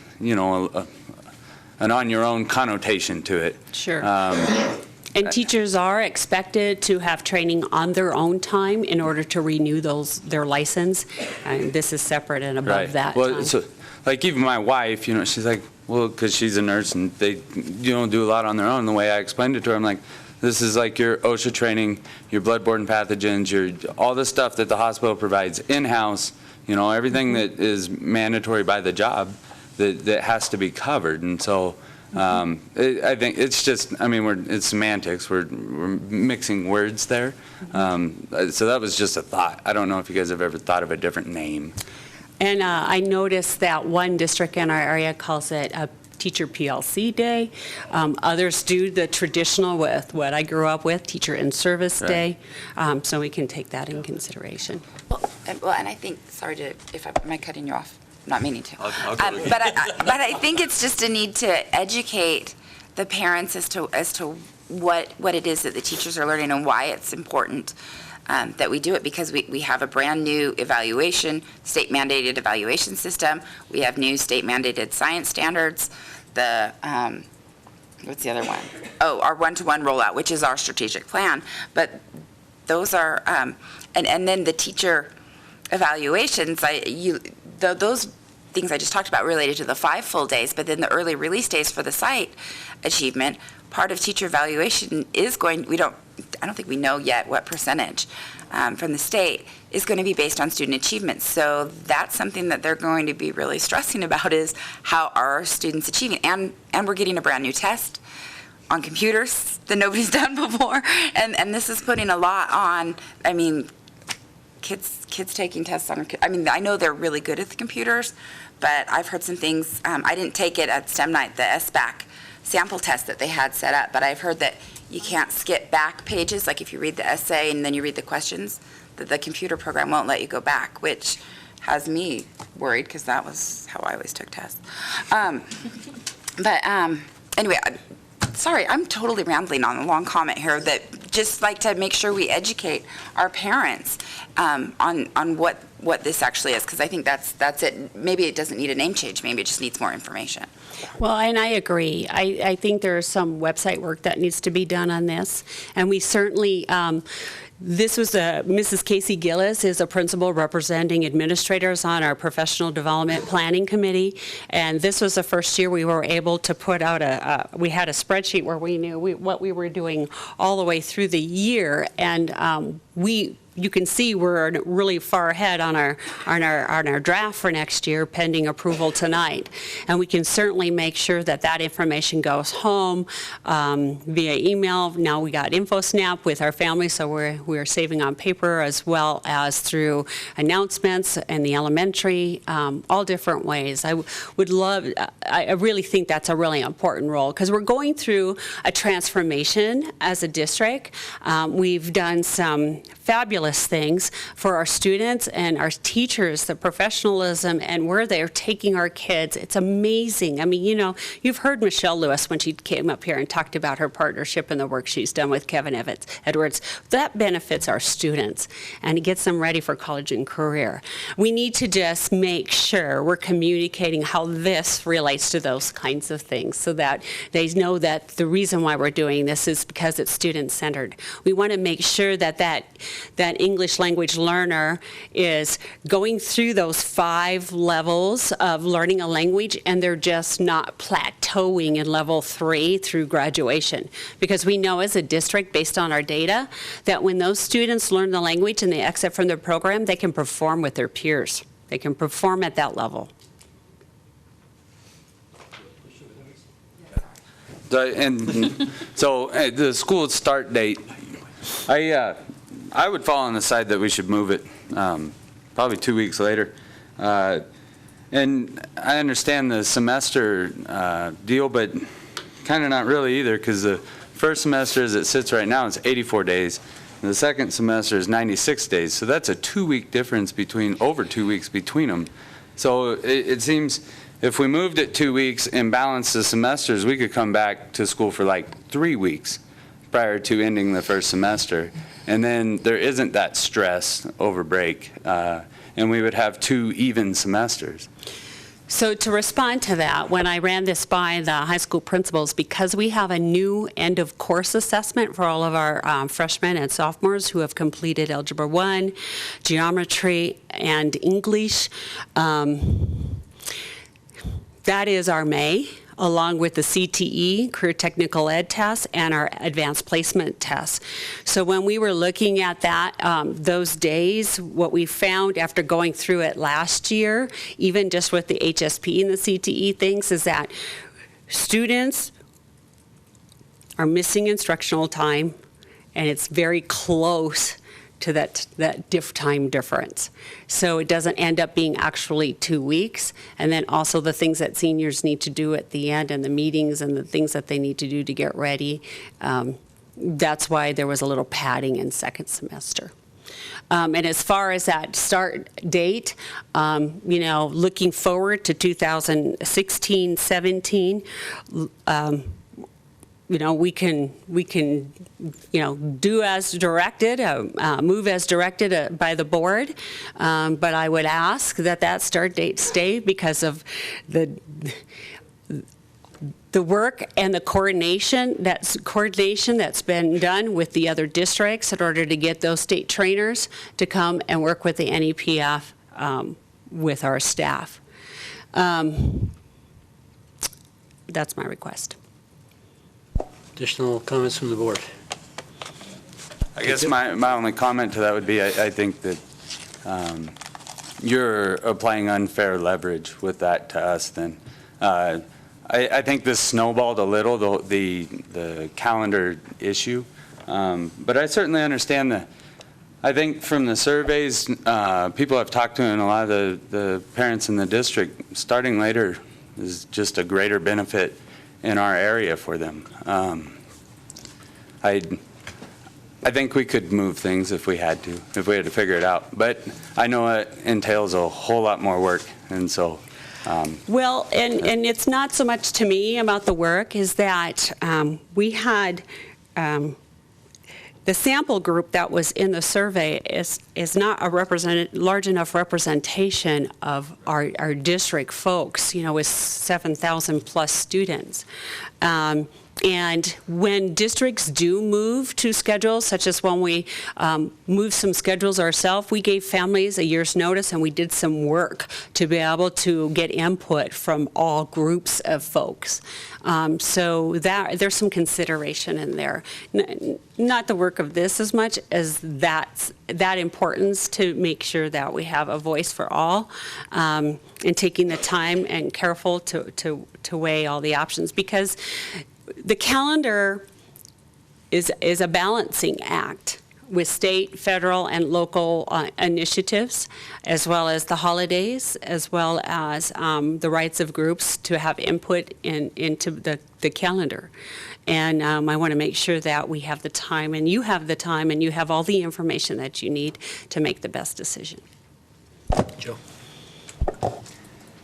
J: on-your-own connotation to it.
P: Sure. And teachers are expected to have training on their own time in order to renew their license. And this is separate and above that time.
J: So, like even my wife, she's like, well, because she's a nurse and they, do a lot on their own. The way I explained it to her, I'm like, this is like your OSHA training, your bloodborne pathogens, all the stuff that the hospital provides in-house, everything that is mandatory by the job that has to be covered. And so I think it's just, it's semantics. We're mixing words there. So that was just a thought. I don't know if you guys have ever thought of a different name.
P: And I noticed that one district in our area calls it a Teacher PLC Day. Others do the traditional with what I grew up with, Teacher in Service Day. So we can take that in consideration.
K: Well, and I think, am I cutting you off? I'm not meaning to. But I think it's just a need to educate the parents as to what it is that the teachers are learning and why it's important. That we do it, because we have a brand new state mandated evaluation system. We have new state mandated science standards. What's the other one? Oh, our one-to-one rollout, which is our strategic plan. But those are, and then the teacher evaluations, those things I just talked about related to the 5 full days, but then the early release days for the site achievement, part of teacher evaluation is I don't think we know yet what percentage from the state is going to be based on student achievement. So that's something that they're going to be really stressing about, is how are our students achieving? And we're getting a brand new test on computers that nobody's done before. And this is putting a lot on, kids taking tests on, I know they're really good at the computers, but I've heard some things, I didn't take it at STEM night, the SBAC sample test that they had set up, but I've heard that you can't skip back pages, like if you read the essay and then you read the questions, that the computer program won't let you go back, which has me worried, because that was how I always took tests. Anyway, sorry, I'm totally rambling on a long comment here, that just like to make sure we educate our parents on what this actually is, because I think that's it. Maybe it doesn't need a name change, maybe it just needs more information.
P: Well, and I agree. I think there's some website work that needs to be done on this, and we certainly, this was Mrs. Casey Gillis is a principal representing administrators on our professional development planning committee, and this was the first year we were able to put out we had a spreadsheet where we knew what we were doing all the way through the year, and you can see we're really far ahead on our draft for next year, pending approval tonight. And we can certainly make sure that information goes home via email. Now we got InfoSnap with our family, so we're saving on paper as well as through announcements in the elementary, all different ways. I really think that's a really important role, because we're going through a transformation as a district. We've done some fabulous marvelous things for our students and our teachers, the professionalism and where they're taking our kids. It's amazing. I mean, you know, you've heard Michelle Lewis when she came up here and talked about her partnership and the work she's done with Kevin Edwards. That benefits our students and it gets them ready for college and career. We need to just make sure we're communicating how this relates to those kinds of things so that they know that the reason why we're doing this is because it's student-centered. We want to make sure that that English language learner is going through those 5 levels of learning a language and they're just not plateauing in level 3 through graduation. Because we know as a district, based on our data, that when those students learn the language and they exit from the program, they can perform with their peers. They can perform at that level.
J: So the school start date, I would fall on the side that we should move it probably 2 weeks later. And I understand the semester deal, but kind of not really either, because the first semester as it sits right now is 84 days. And the second semester is 96 days. So that's a 2-week difference over 2 weeks between them. So it seems if we moved it 2 weeks and balanced the semesters, we could come back to school for like 3 weeks prior to ending the first semester. And then there isn't that stress over break. And we would have 2 even semesters.
P: So to respond to that, when I ran this by the high school principals, because we have a new end of course assessment for all of our freshmen and sophomores who have completed Algebra 1, Geometry, and English, that is our May, along with the CTE, Career Technical Ed test, and our Advanced Placement test. So when we were looking at that, those days, what we found after going through it last year, even just with the HSP and the CTE things, is that students are missing instructional time, and it's very close to that time difference. So it doesn't end up being actually 2 weeks. And then also the things that seniors need to do at the end and the meetings and the things that they need to do to get ready. That's why there was a little padding in second semester. And as far as that start date, you know, looking forward to 2016, 17, you know, we can, you know, do as directed, move as directed by the board. But I would ask that that start date stay because of the work and the coordination that's been done with the other districts in order to get those state trainers to come and work with the NEPF with our staff. That's my request.
A: Additional comments from the board?
J: I guess my only comment to that would be I think that you're applying unfair leverage with that to us then. I think this snowballed a little, the calendar issue. But I certainly understand I think from the surveys, people I've talked to and a lot of the parents in the district, starting later is just a greater benefit in our area for them. I think we could move things if we had to figure it out. But I know it entails a whole lot more work, and so.
P: Well, and it's not so much to me about the work, is that we had the sample group that was in the survey is not a large enough representation of our district folks, you know, with 7,000 plus students. And when districts do move to schedules, such as when we moved some schedules ourselves, we gave families a year's notice and we did some work to be able to get input from all groups of folks. So there's some consideration in there. Not the work of this as much as that importance to make sure that we have a voice for all, and taking the time and careful to weigh all the options, because the calendar is a balancing act. with state, federal, and local initiatives, as well as the holidays, as well as the rights of groups to have input into the calendar. And I want to make sure that we have the time, and you have the time, and you have all the information that you need to make the best decision.
A: Joe.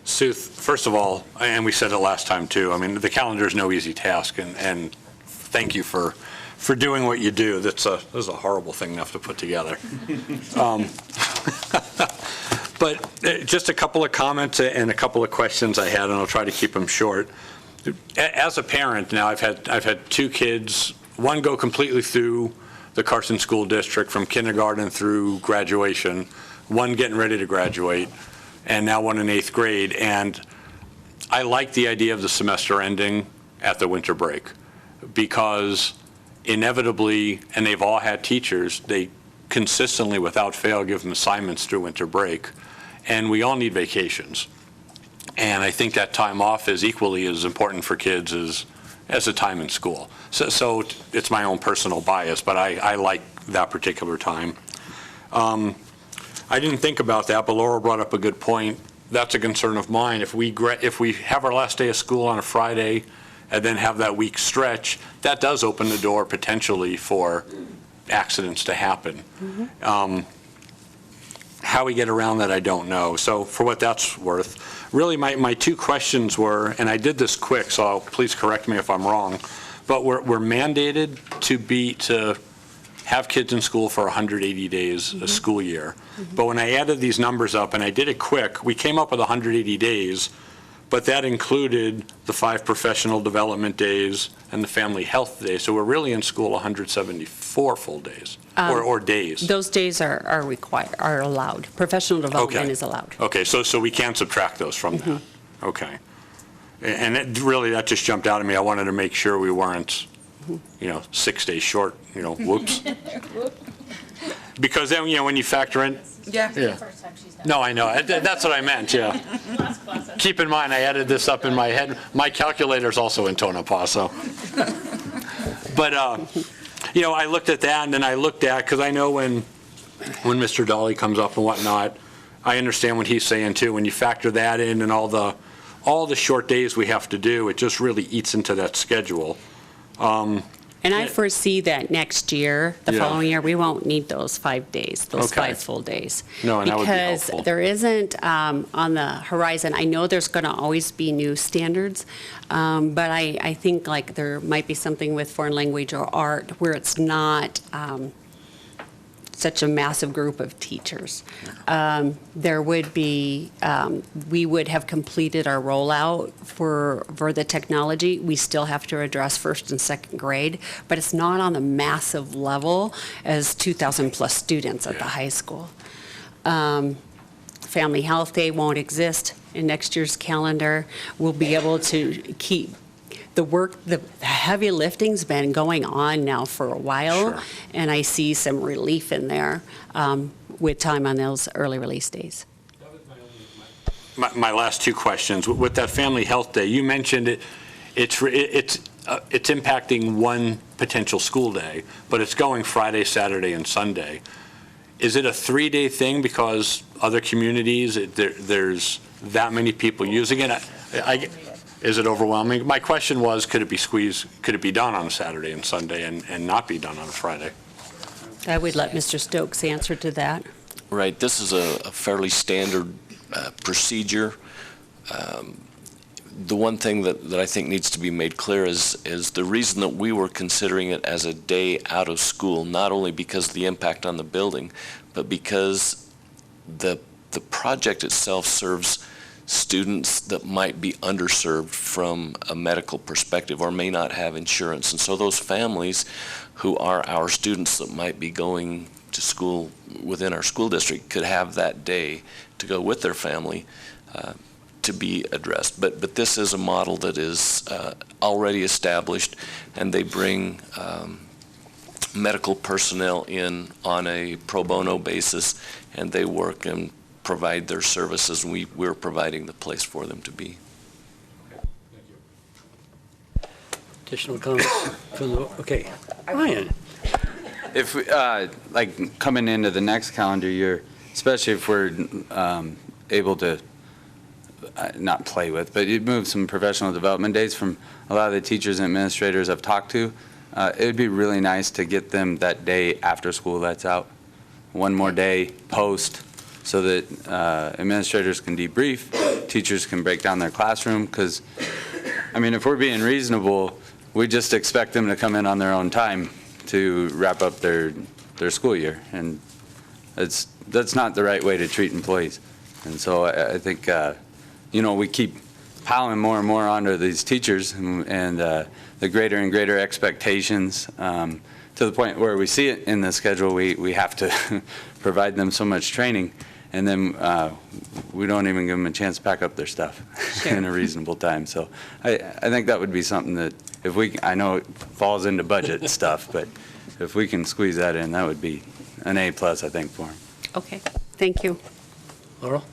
L: Sue, first of all, and we said it last time too, I mean, the calendar is no easy task, and thank you for doing what you do. This is a horrible thing to have to put together. But just a couple of comments and a couple of questions I had, and I'll try to keep them short. As a parent now, I've had two kids, one go completely through the Carson School District from kindergarten through graduation, one getting ready to graduate, and now one in 8th grade. And I like the idea of the semester ending at the winter break, because inevitably, and they've all had teachers, they consistently, without fail, give them assignments through winter break, and we all need vacations. And I think that time off is equally as important for kids as the time in school. So it's my own personal bias, but I like that particular time. I didn't think about that, but Laura brought up a good point. That's a concern of mine. If we have our last day of school on a Friday and then have that week stretch, that does open the door potentially for accidents to happen. Mm-hmm. How we get around that, I don't know. So for what that's worth, really my two questions were, and I did this quick, so please correct me if I'm wrong, but we're mandated to have kids in school for 180 days a school year. Mm-hmm. But when I added these numbers up, and I did it quick, we came up with 180 days, but that included the 5 professional development days and the family health days. So we're really in school 174 full days, or days.
P: Those days are allowed. Professional development is allowed.
L: Okay, so we can subtract those from that. Okay. And that just jumped out at me. I wanted to make sure we weren't, 6 days short, whoops. Because then, when you factor in. Yeah. No, I know. That's what I meant, yeah. Keep in mind, I added this up in my head. My calculator's also in Tonopah, so. But, I looked at that, and then I looked at, because I know when Mr. Dolly comes up and whatnot, I understand what he's saying too. When you factor that in and all the short days we have to do, it just really eats into that schedule.
P: And I foresee that next year, the following year, we won't need those 5 days, those 5 full days.
L: No, and that would be helpful.
P: Because there isn't on the horizon, I know there's going to always be new standards, but I think like there might be something with foreign language or art where it's not such a massive group of teachers. There would be, we would have completed our rollout for the technology. We still have to address 1st and 2nd grade, but it's not on the massive level as 2,000 plus students at the high school. Family Health Day won't exist in next year's calendar. We'll be able to keep the heavy lifting's been going on now for a while, and I see some relief in there with time on those early release days.
L: My last 2 questions. With that Family Health Day, you mentioned it's impacting one potential school day, but it's going Friday, Saturday, and Sunday. Is it a 3-day thing because other communities, there's that many people using it? Is it overwhelming? My question was, could it be squeezed, could it be done on a Saturday and Sunday and not be done on a Friday?
P: I would let Mr. Stokes answer to that.
D: Right, this is a fairly standard procedure. The one thing that I think needs to be made clear is the reason that we were considering it as a day out of school, not only because of the impact on the building, but because the project itself serves students that might be underserved from a medical perspective or may not have insurance. And so those families who are our students that might be going to school within our school district could have that day to go with their family to be addressed. But this is a model that is already established, and they bring medical personnel in on a pro bono basis, and they work and provide their services, and we're providing the place for them to be.
A: Additional comments from the, okay. Ryan.
J: if, like, coming into the next calendar year, especially if we're able to not play with, but you'd move some professional development days from a lot of the teachers and administrators I've talked to. It would be really nice to get them that day after school lets out. One more day post so that administrators can debrief, teachers can break down their classroom, because, I mean, if we're being reasonable, we just expect them to come in on their own time to wrap up their school year, and that's not the right way to treat employees. And so I think, we keep piling more and more onto these teachers, and the greater and greater expectations, to the point where we see it in the schedule, we have to provide them so much training, and then we don't even give them a chance to pack up their stuff in a reasonable time. So I think that would be something that, if I know it falls into budget stuff, but if we can squeeze that in, that would be an A+, I think, for them.
P: Okay, thank you.
A: Laurel,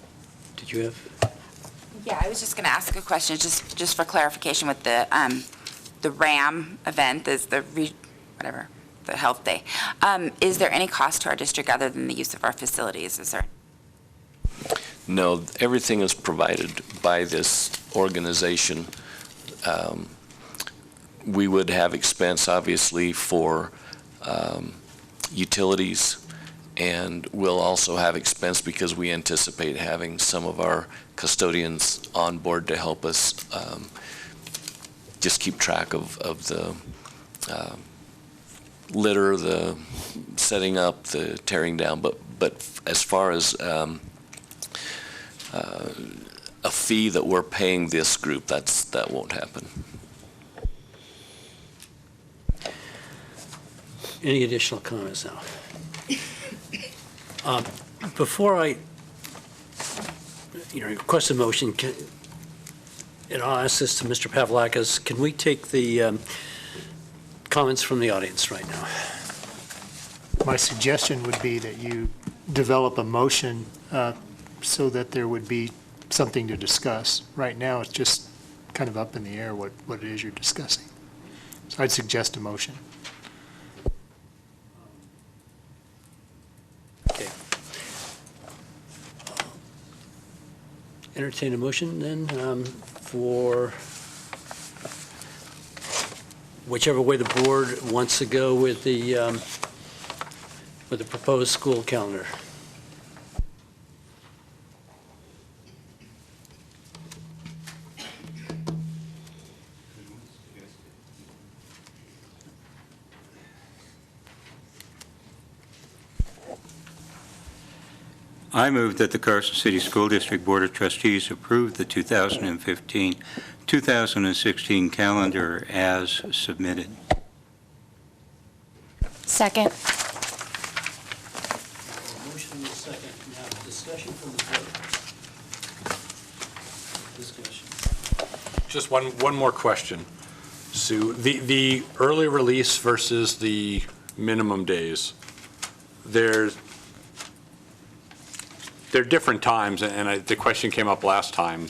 A: did you have?
K: Yeah, I was just going to ask a question, just for clarification with the RAM event, the health day. Is there any cost to our district other than the use of our facilities? Is there?
D: No, everything is provided by this organization. We would have expense, obviously, for utilities, and we'll also have expense because we anticipate having some of our custodians on board to help us just keep track of the litter, the setting up, the tearing down. But as far as a fee that we're paying this group, that won't happen.
A: Any additional comments now? Before I request a motion, and I'll ask this to Mr. Pavlakis, can we take the comments from the audience right now?
T: My suggestion would be that you develop a motion so that there would be something to discuss. Right now, it's just kind of up in the air what it is you're discussing. So I'd suggest a motion.
A: Okay. Entertain a motion then for whichever way the board wants to go with the proposed school calendar.
Q: I move that the Carson City School District Board of Trustees approve the 2015-2016 calendar as submitted.
F: Second.
A: Motion and a second. Now, discussion from the board. Discussion.
L: Just one more question, Sue. The early release versus the minimum days, they're different times, and the question came up last time.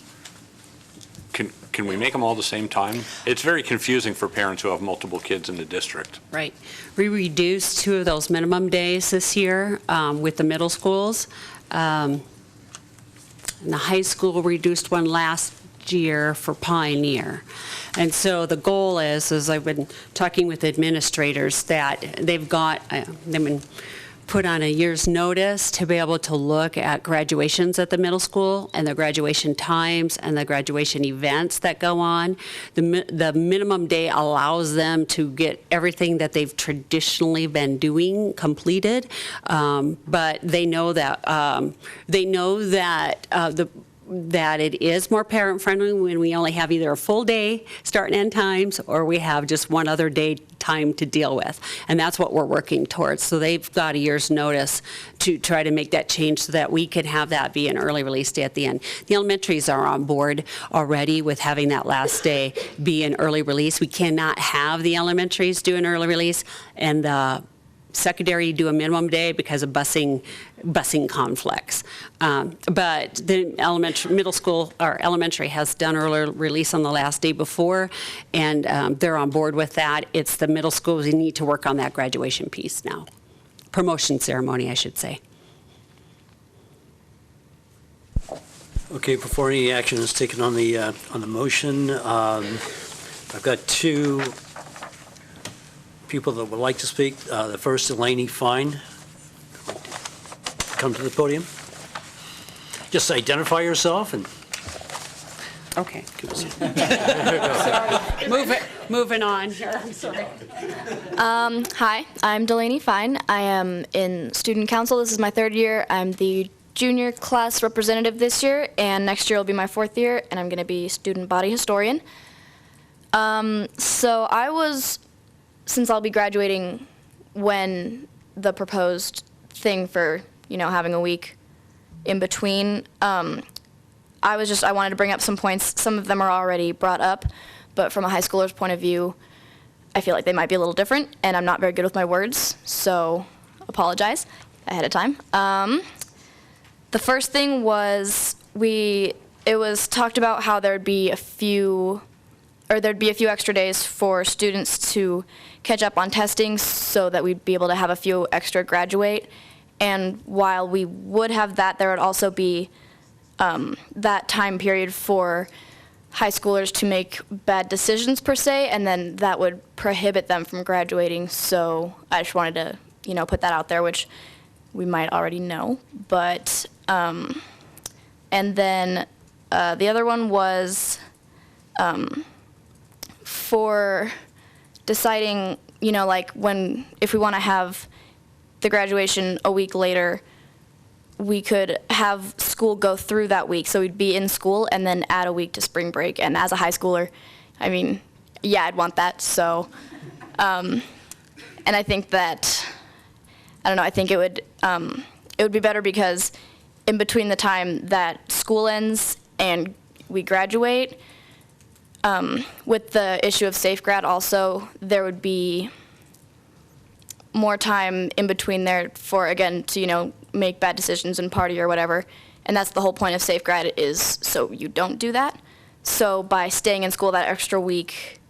L: Can we make them all the same time? It's very confusing for parents who have multiple kids in the district.
P: Right. We reduced 2 of those minimum days this year with the middle schools. And the high school reduced one last year for Pioneer. And so the goal is, as I've been talking with administrators, that they've been put on a year's notice to be able to look at graduations at the middle school and the graduation times and the graduation events that go on. The minimum day allows them to get everything that they've traditionally been doing completed, but they know that that it is more parent-friendly when we only have either a full day start and end times or we have just one other day time to deal with. And that's what we're working towards. So they've got a year's notice to try to make that change so that we can have that be an early release day at the end. The elementaries are on board already with having that last day be an early release. We cannot have the elementaries do an early release and the secondary do a minimum day because of busing conflicts. But the elementary has done early release on the last day before, and they're on board with that. It's the middle schools who need to work on that graduation piece now. promotion ceremony, I should say.
A: Okay, before any action is taken on the motion, I've got two people that would like to speak. The first, Eleni Fine. Come to the podium. Just identify yourself and.
S: Okay.
A: Give us
S: Moving on here, I'm sorry.
B: Hi, I'm Delaney Fine. I am in student council. This is my 3rd year. I'm the junior class representative this year, and next year will be my 4th year, and I'm going to be student body historian. So since I'll be graduating when the proposed thing for, having a week in between, I wanted to bring up some points. Some of them are already brought up, but from a high schooler's point of view, I feel like they might be a little different, and I'm not very good with my words, so apologize ahead of time. The first thing was it was talked about how there'd be a few extra days for students to catch up on testing so that we'd be able to have a few extra graduate. And while we would have that, there would also be that time period for high schoolers to make bad decisions per se, and then that would prohibit them from graduating. So I just wanted to, put that out there, which we might already know. But, and then the other one was for deciding, if we want to have the graduation a week later, we could have school go through that week. So we'd be in school and then add a week to spring break. And as a high schooler, I'd want that. So, and I think that, I think it would be better because in between the time that school ends and we graduate, with the issue of SafeGrad also, there would be more time in between there for, again, to, make bad decisions and party or whatever. And that's the whole point of SafeGrad, is so you don't do that. So by staying in school that extra week,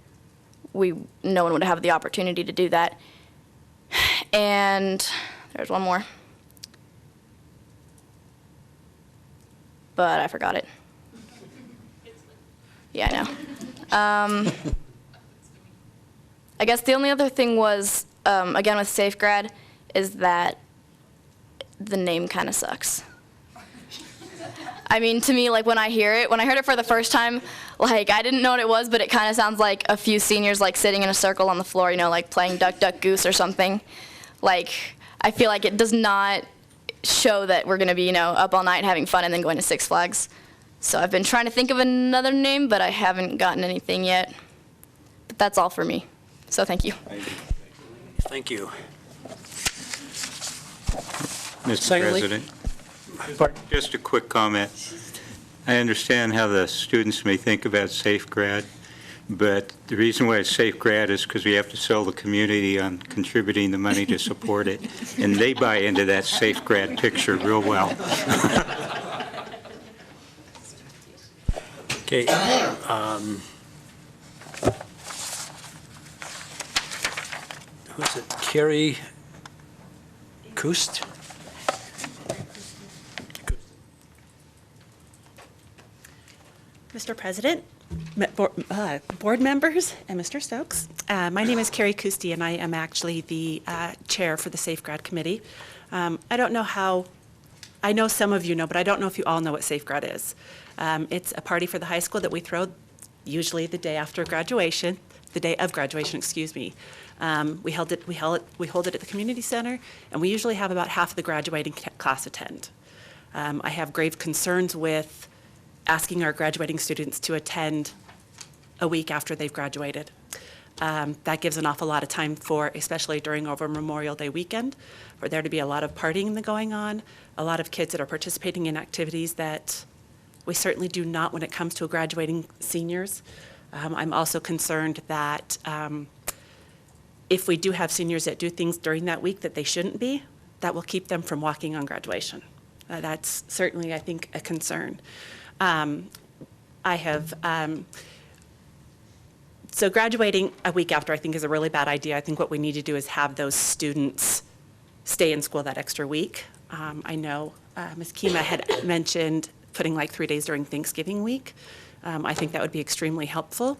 B: no one would have the opportunity to do that. And there's one more. But I forgot it. Yeah, I know. I guess the only other thing was, again with SafeGrad, is that the name kind of sucks. To me, when I heard it for the first time, I didn't know what it was, but it kind of sounds like a few seniors sitting in a circle on the floor, playing Duck, Duck, Goose or something. I feel like it does not show that we're going to be, up all night having fun and then going to Six Flags. So I've been trying to think of another name, but I haven't gotten anything yet. But that's all for me. So thank you.
A: Thank you.
Q: Mr. President, just a quick comment. I understand how the students may think about SafeGrad, but the reason why it's SafeGrad is because we have to sell the community on contributing the money to support it, and they buy into that SafeGrad picture real well.
A: Okay. Who's it? Carrie Kust?
U: Mr. President, board members, and Mr. Stokes. My name is Carrie Kusti, and I am actually the chair for the SafeGrad Committee. I don't know how, I know some of you know, but I don't know if you all know what SafeGrad is. It's a party for the high school that we throw usually the day after graduation, the day of graduation, excuse me. We hold it at the community center, and we usually have about half of the graduating class attend. I have grave concerns with asking our graduating students to attend a week after they've graduated. That gives an awful lot of time for, especially during over Memorial Day weekend, for there to be a lot of partying going on, a lot of kids that are participating in activities that we certainly do not when it comes to graduating seniors. I'm also concerned that if we do have seniors that do things during that week that they shouldn't be, that will keep them from walking on graduation. That's certainly, I think, a concern. So graduating a week after, I think, is a really bad idea. I think what we need to do is have those students stay in school that extra week. I know Ms. Kima had mentioned putting like 3 days during Thanksgiving week. I think that would be extremely helpful.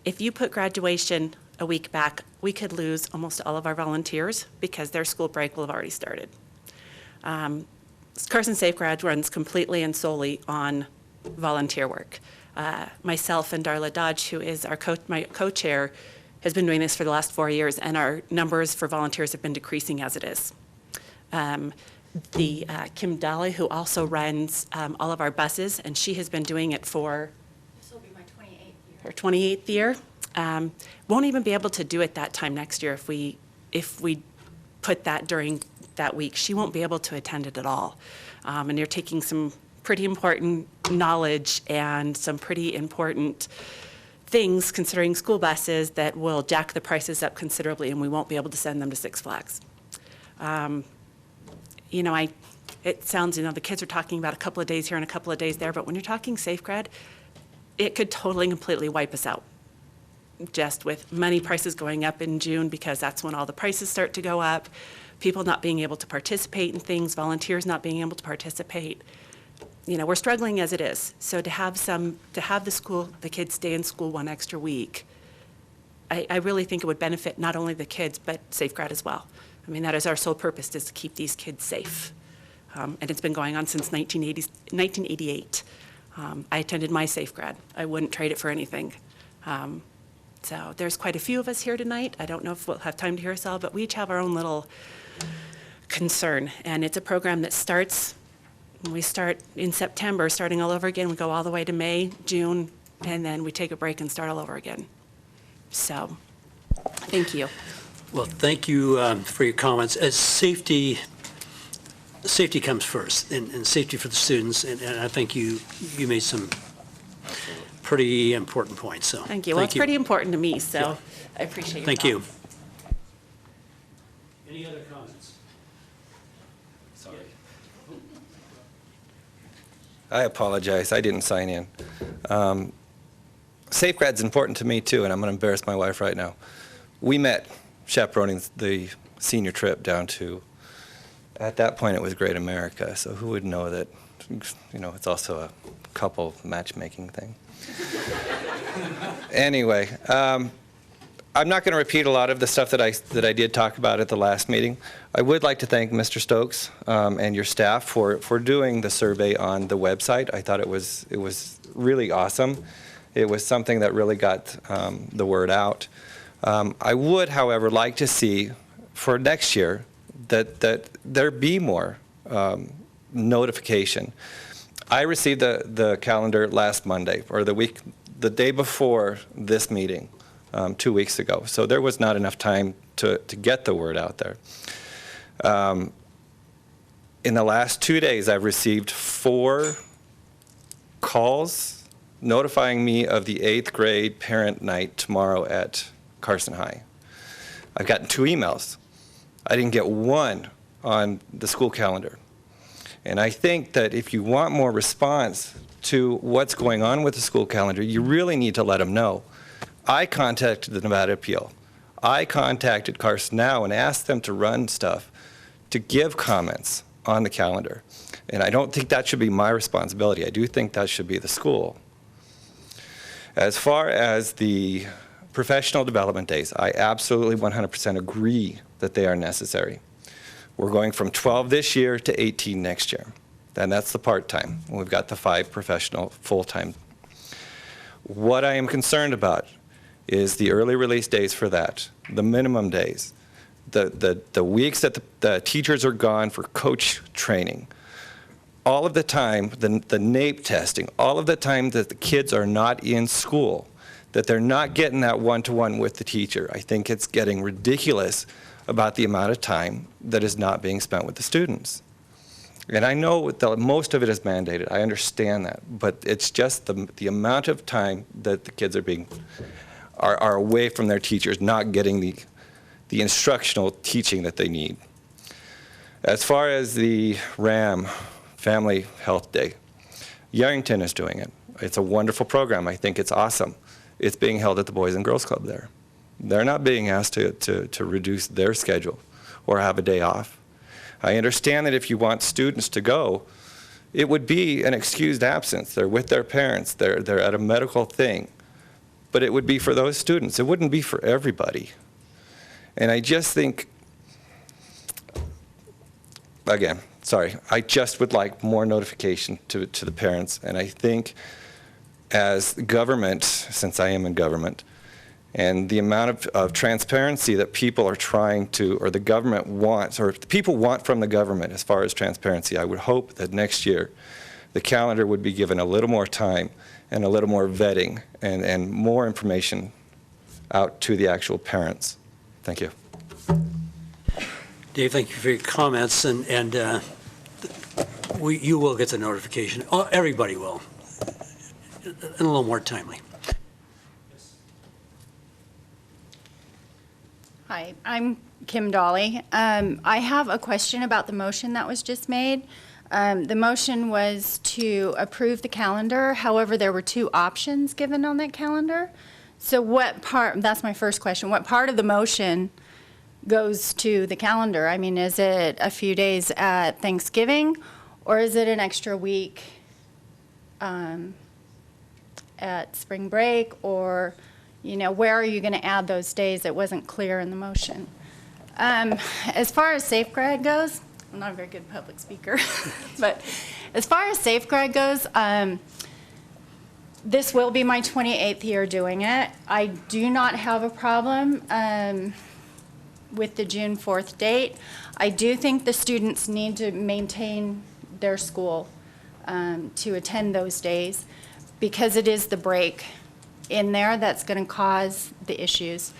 U: If you put graduation a week back, we could lose almost all of our volunteers because their school break will have already started. Carson Safe Grad runs completely and solely on volunteer work. Myself and Darla Dodge, who is my co-chair, has been doing this for the last 4 years, and our numbers for volunteers have been decreasing as it is. Kim Dolly, who also runs all of our buses, and she has been doing it for
F: This will be my 28th year.
U: her 28th year, won't even be able to do it that time next year if we put that during that week. She won't be able to attend it at all. And you're taking some pretty important knowledge and some pretty important things considering school buses that will jack the prices up considerably, and we won't be able to send them to Six Flags. You know, it sounds, you know, the kids are talking about a couple of days here and a couple of days there, but when you're talking Safe Grad, it could totally completely wipe us out. Just with money prices going up in June, because that's when all the prices start to go up, people not being able to participate in things, volunteers not being able to participate. You know, we're struggling as it is. So to have the kids stay in school one extra week, I really think it would benefit not only the kids, but Safe Grad as well. I mean, that is our sole purpose, is to keep these kids safe. And it's been going on since 1988. I attended my Safe Grad. I wouldn't trade it for anything. So there's quite a few of us here tonight. I don't know if we'll have time to hear us all, but we each have our own little concern. And it's a program that starts, we start in September, starting all over again. We go all the way to May, June, and then we take a break and start all over again. So, thank you.
A: Well, thank you for your comments. As safety comes first, and safety for the students, and I think you made some pretty important points, so.
U: Thank you. Well, it's pretty important to me, so
A: Yeah.
U: I appreciate your
A: Thank you.
U: thoughts.
A: Any other comments?
M: Sorry. I apologize, I didn't sign in. Safe Grad's important to me too, and I'm going to embarrass my wife right now. We met chaperoning the senior trip down to, at that point it was Great America, so who would know that, you know, it's also a couple matchmaking thing. Anyway, I'm not going to repeat a lot of the stuff that I did talk about at the last meeting. I would like to thank Mr. Stokes and your staff for doing the survey on the website. I thought it was really awesome. It was something that really got the word out. I would, however, like to see for next year that there be more notification. I received the calendar last Monday, or the day before this meeting, 2 weeks ago. So there was not enough time to get the word out there. In the last 2 days, I've received 4 calls notifying me of the 8th grade parent night tomorrow at Carson High. I've gotten 2 emails. I didn't get one on the school calendar. And I think that if you want more response to what's going on with the school calendar, you really need to let them know. I contacted the Nevada Appeal. I contacted Carson Now and asked them to run stuff to give comments on the calendar. And I don't think that should be my responsibility. I do think that should be the school. As far as the professional development days, I absolutely 100% agree that they are necessary. We're going from 12 this year to 18 next year. And that's the part-time. We've got the 5 professional full-time. What I am concerned about is the early release days for that, the minimum days, the weeks that the teachers are gone for coach training, all of the time, the NAEP testing, all of the time that the kids are not in school, that they're not getting that one-to-one with the teacher. I think it's getting ridiculous about the amount of time that is not being spent with the students. And I know that most of it is mandated. I understand that. But it's just the amount of time that the kids are away from their teachers, not getting the instructional teaching that they need. As far as the RAM, Family Health Day, Yarrington is doing it. It's a wonderful program. I think it's awesome. It's being held at the Boys and Girls Club there. They're not being asked to reduce their schedule or have a day off. I understand that if you want students to go, it would be an excused absence. They're with their parents, they're at a medical thing. But it would be for those students. It wouldn't be for everybody. And I just think, again, sorry, I just would like more notification to the parents. And I think as government, since I am in government, and the amount of transparency that people are trying to, or the government wants, or the people want from the government as far as transparency, I would hope that next year the calendar would be given a little more time and a little more vetting and more information out to the actual parents. Thank you.
A: Dave, thank you for your comments, and you will get the notification. Oh, everybody will, and a little more timely.
R: Hi, I'm Kim Dolly. I have a question about the motion that was just made. The motion was to approve the calendar. However, there were two options given on that calendar. So what part, that's my first question, what part of the motion goes to the calendar? I mean, is it a few days at Thanksgiving, or is it an extra week at spring break, or where are you going to add those days? It wasn't clear in the motion. As far as Safe Grad goes, I'm not a very good public speaker, but as far as Safe Grad goes, this will be my 28th year doing it. I do not have a problem with the June 4th date. I do think the students need to maintain their school to attend those days, because it is the break in there that's going to cause the issues.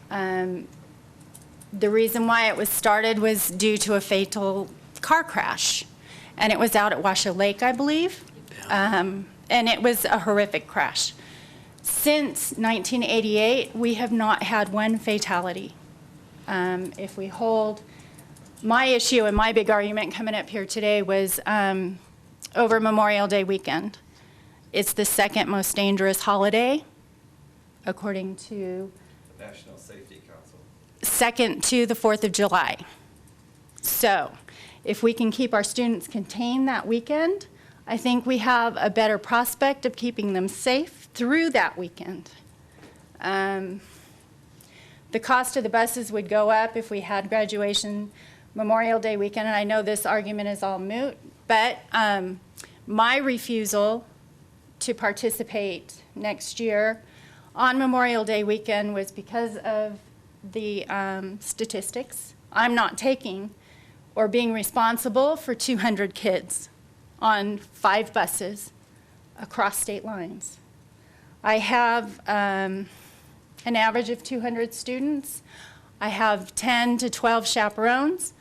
R: The reason why it was started was due to a fatal car crash, and it was out at Washoe Lake, I believe, and it was a horrific crash. Since 1988, we have not had one fatality. If we hold, my issue and my big argument coming up here today was over Memorial Day weekend. It's the second most dangerous holiday, according to
M: the National Safety Council.
R: Second to the 4th of July. So if we can keep our students contained that weekend, I think we have a better prospect of keeping them safe through that weekend. The cost of the buses would go up if we had graduation Memorial Day weekend, and I know this argument is all moot, but my refusal to participate next year on Memorial Day weekend was because of the statistics. I'm not taking or being responsible for 200 kids on 5 buses across state lines. I have an average of 200 students. I have 10 to 12 chaperones.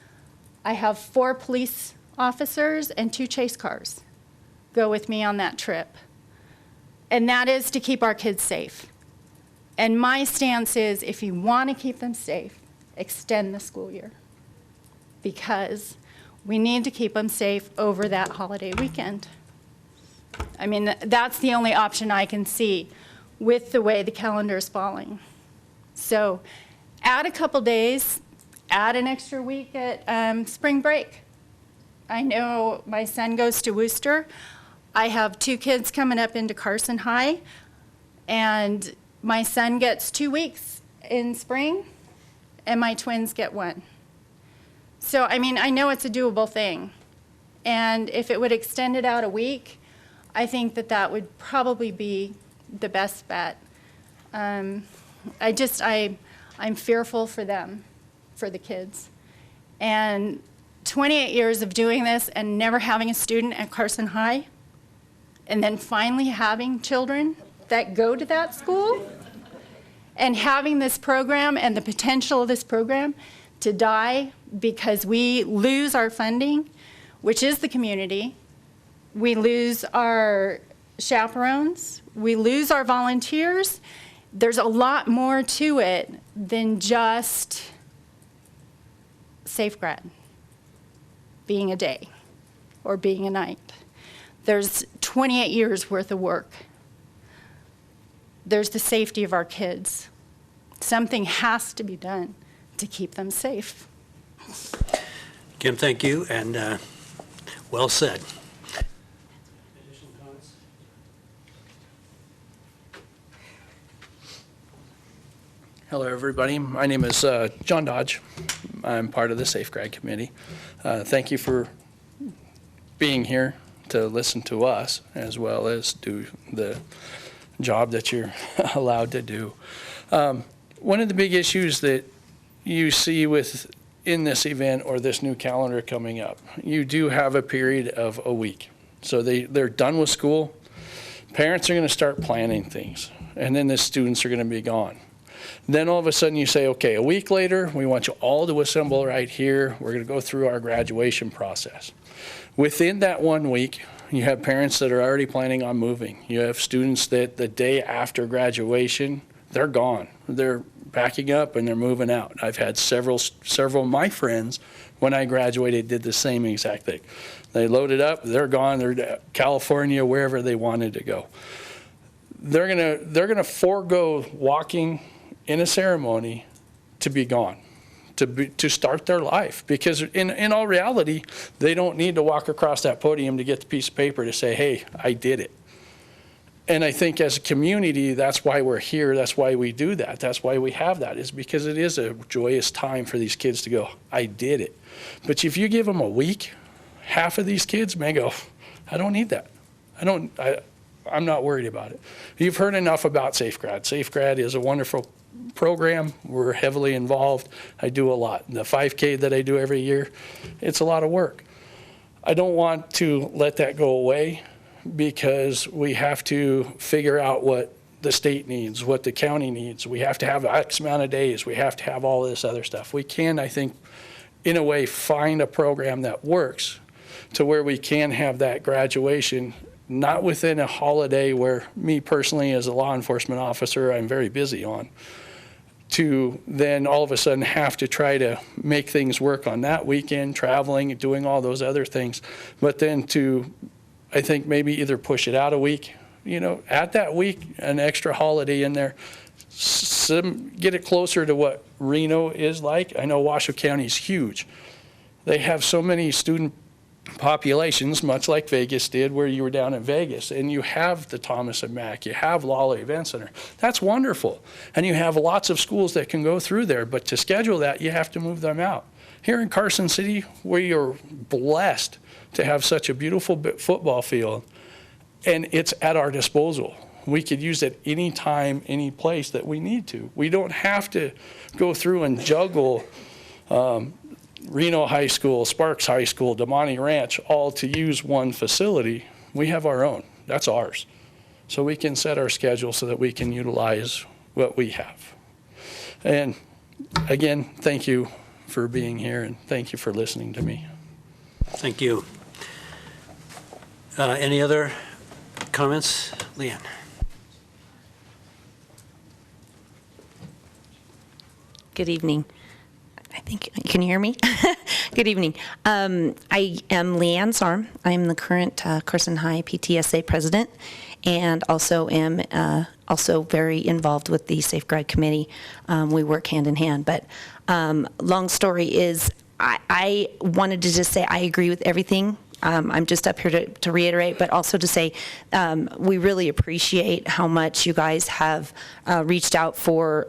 R: I have 4 police officers and 2 chase cars go with me on that trip. And that is to keep our kids safe. And my stance is, if you want to keep them safe, extend the school year, because we need to keep them safe over that holiday weekend. I mean, that's the only option I can see with the way the calendar is falling. So add a couple days, add an extra week at spring break. I know my son goes to Worcester. I have 2 kids coming up into Carson High, and my son gets 2 weeks in spring, and my twins get 1. So, I mean, I know it's a doable thing. And if it would extend it out a week, I think that that would probably be the best bet. I'm fearful for them, for the kids. And 28 years of doing this and never having a student at Carson High, and then finally having children that go to that school, and having this program and the potential of this program to die because we lose our funding, which is the community, we lose our chaperones, we lose our volunteers. There's a lot more to it than just Safe Grad being a day or being a night. There's 28 years worth of work. There's the safety of our kids. Something has to be done to keep them safe.
A: Kim, thank you, and well said.
C: Hello, everybody. My name is John Dodge. I'm part of the Safe Grad Committee. Thank you for being here to listen to us, as well as do the job that you're allowed to do. One of the big issues that you see in this event or this new calendar coming up, you do have a period of a week. So they're done with school. Parents are going to start planning things, and then the students are going to be gone. Then all of a sudden you say, okay, a week later, we want you all to assemble right here. We're going to go through our graduation process. Within that 1 week, you have parents that are already planning on moving. You have students that the day after graduation, they're gone. They're backing up and they're moving out. I've had several of my friends, when I graduated, did the same exact thing. They loaded up, they're gone, they're to California, wherever they wanted to go. They're gonna forego walking in a ceremony to be gone, to start their life. Because in all reality, they don't need to walk across that podium to get the piece of paper to say, hey, I did it. And I think as a community, that's why we're here, that's why we do that, that's why we have that, is because it is a joyous time for these kids to go, I did it. But if you give them a week, half of these kids may go, I don't need that. I'm not worried about it. You've heard enough about SafeGrad. SafeGrad is a wonderful program. We're heavily involved. I do a lot. The 5K that I do every year, it's a lot of work. I don't want to let that go away because we have to figure out what the state needs, what the county needs. We have to have X amount of days. We have to have all this other stuff. We can, I think, in a way, find a program that works to where we can have that graduation, not within a holiday where me personally as a law enforcement officer, I'm very busy on, to then all of a sudden have to try to make things work on that weekend, traveling and doing all those other things. But then to, I think, maybe either push it out a week, add that week, an extra holiday in there, get it closer to what Reno is like. I know Washoe County is huge. They have so many student populations, much like Vegas did, where you were down in Vegas, and you have the Thomas and Mack, you have Lala Event Center. That's wonderful. And you have lots of schools that can go through there, but to schedule that, you have to move them out. Here in Carson City, we are blessed to have such a beautiful football field, and it's at our disposal. We could use it any time, any place that we need to. We don't have to go through and juggle Reno High School, Sparks High School, Damani Ranch, all to use one facility. We have our own. That's ours. So we can set our schedule so that we can utilize what we have. And again, thank you for being here, and thank you for listening to me.
A: Thank you. Any other comments? Leanne?
V: Good evening. I think, can you hear me? Good evening. I am Leanne Sarm. I am the current Carson High PTSA president, and also am also very involved with the SafeGrad Committee. We work hand in hand. But long story is, I wanted to just say I agree with everything. I'm just up here to reiterate, but also to say we really appreciate how much you guys have reached out for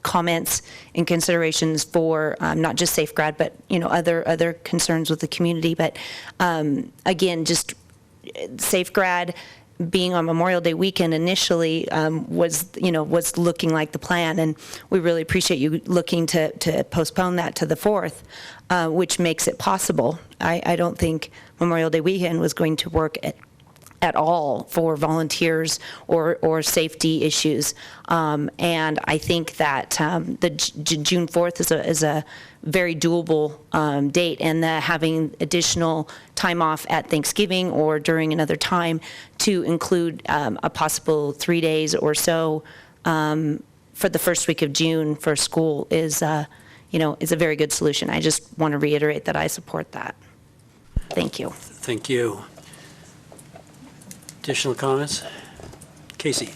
V: comments and considerations for not just SafeGrad, but other concerns with the community. But again, just SafeGrad being on Memorial Day weekend initially was looking like the plan, and we really appreciate you looking to postpone that to the 4th, which makes it possible. I don't think Memorial Day weekend was going to work at all for volunteers or safety issues. And I think that the June 4th is a very doable date, and having additional time off at Thanksgiving or during another time to include a possible 3 days or so for the first week of June for school is a very good solution. I just want to reiterate that I support that. Thank you.
A: Thank you. Additional comments? Casey.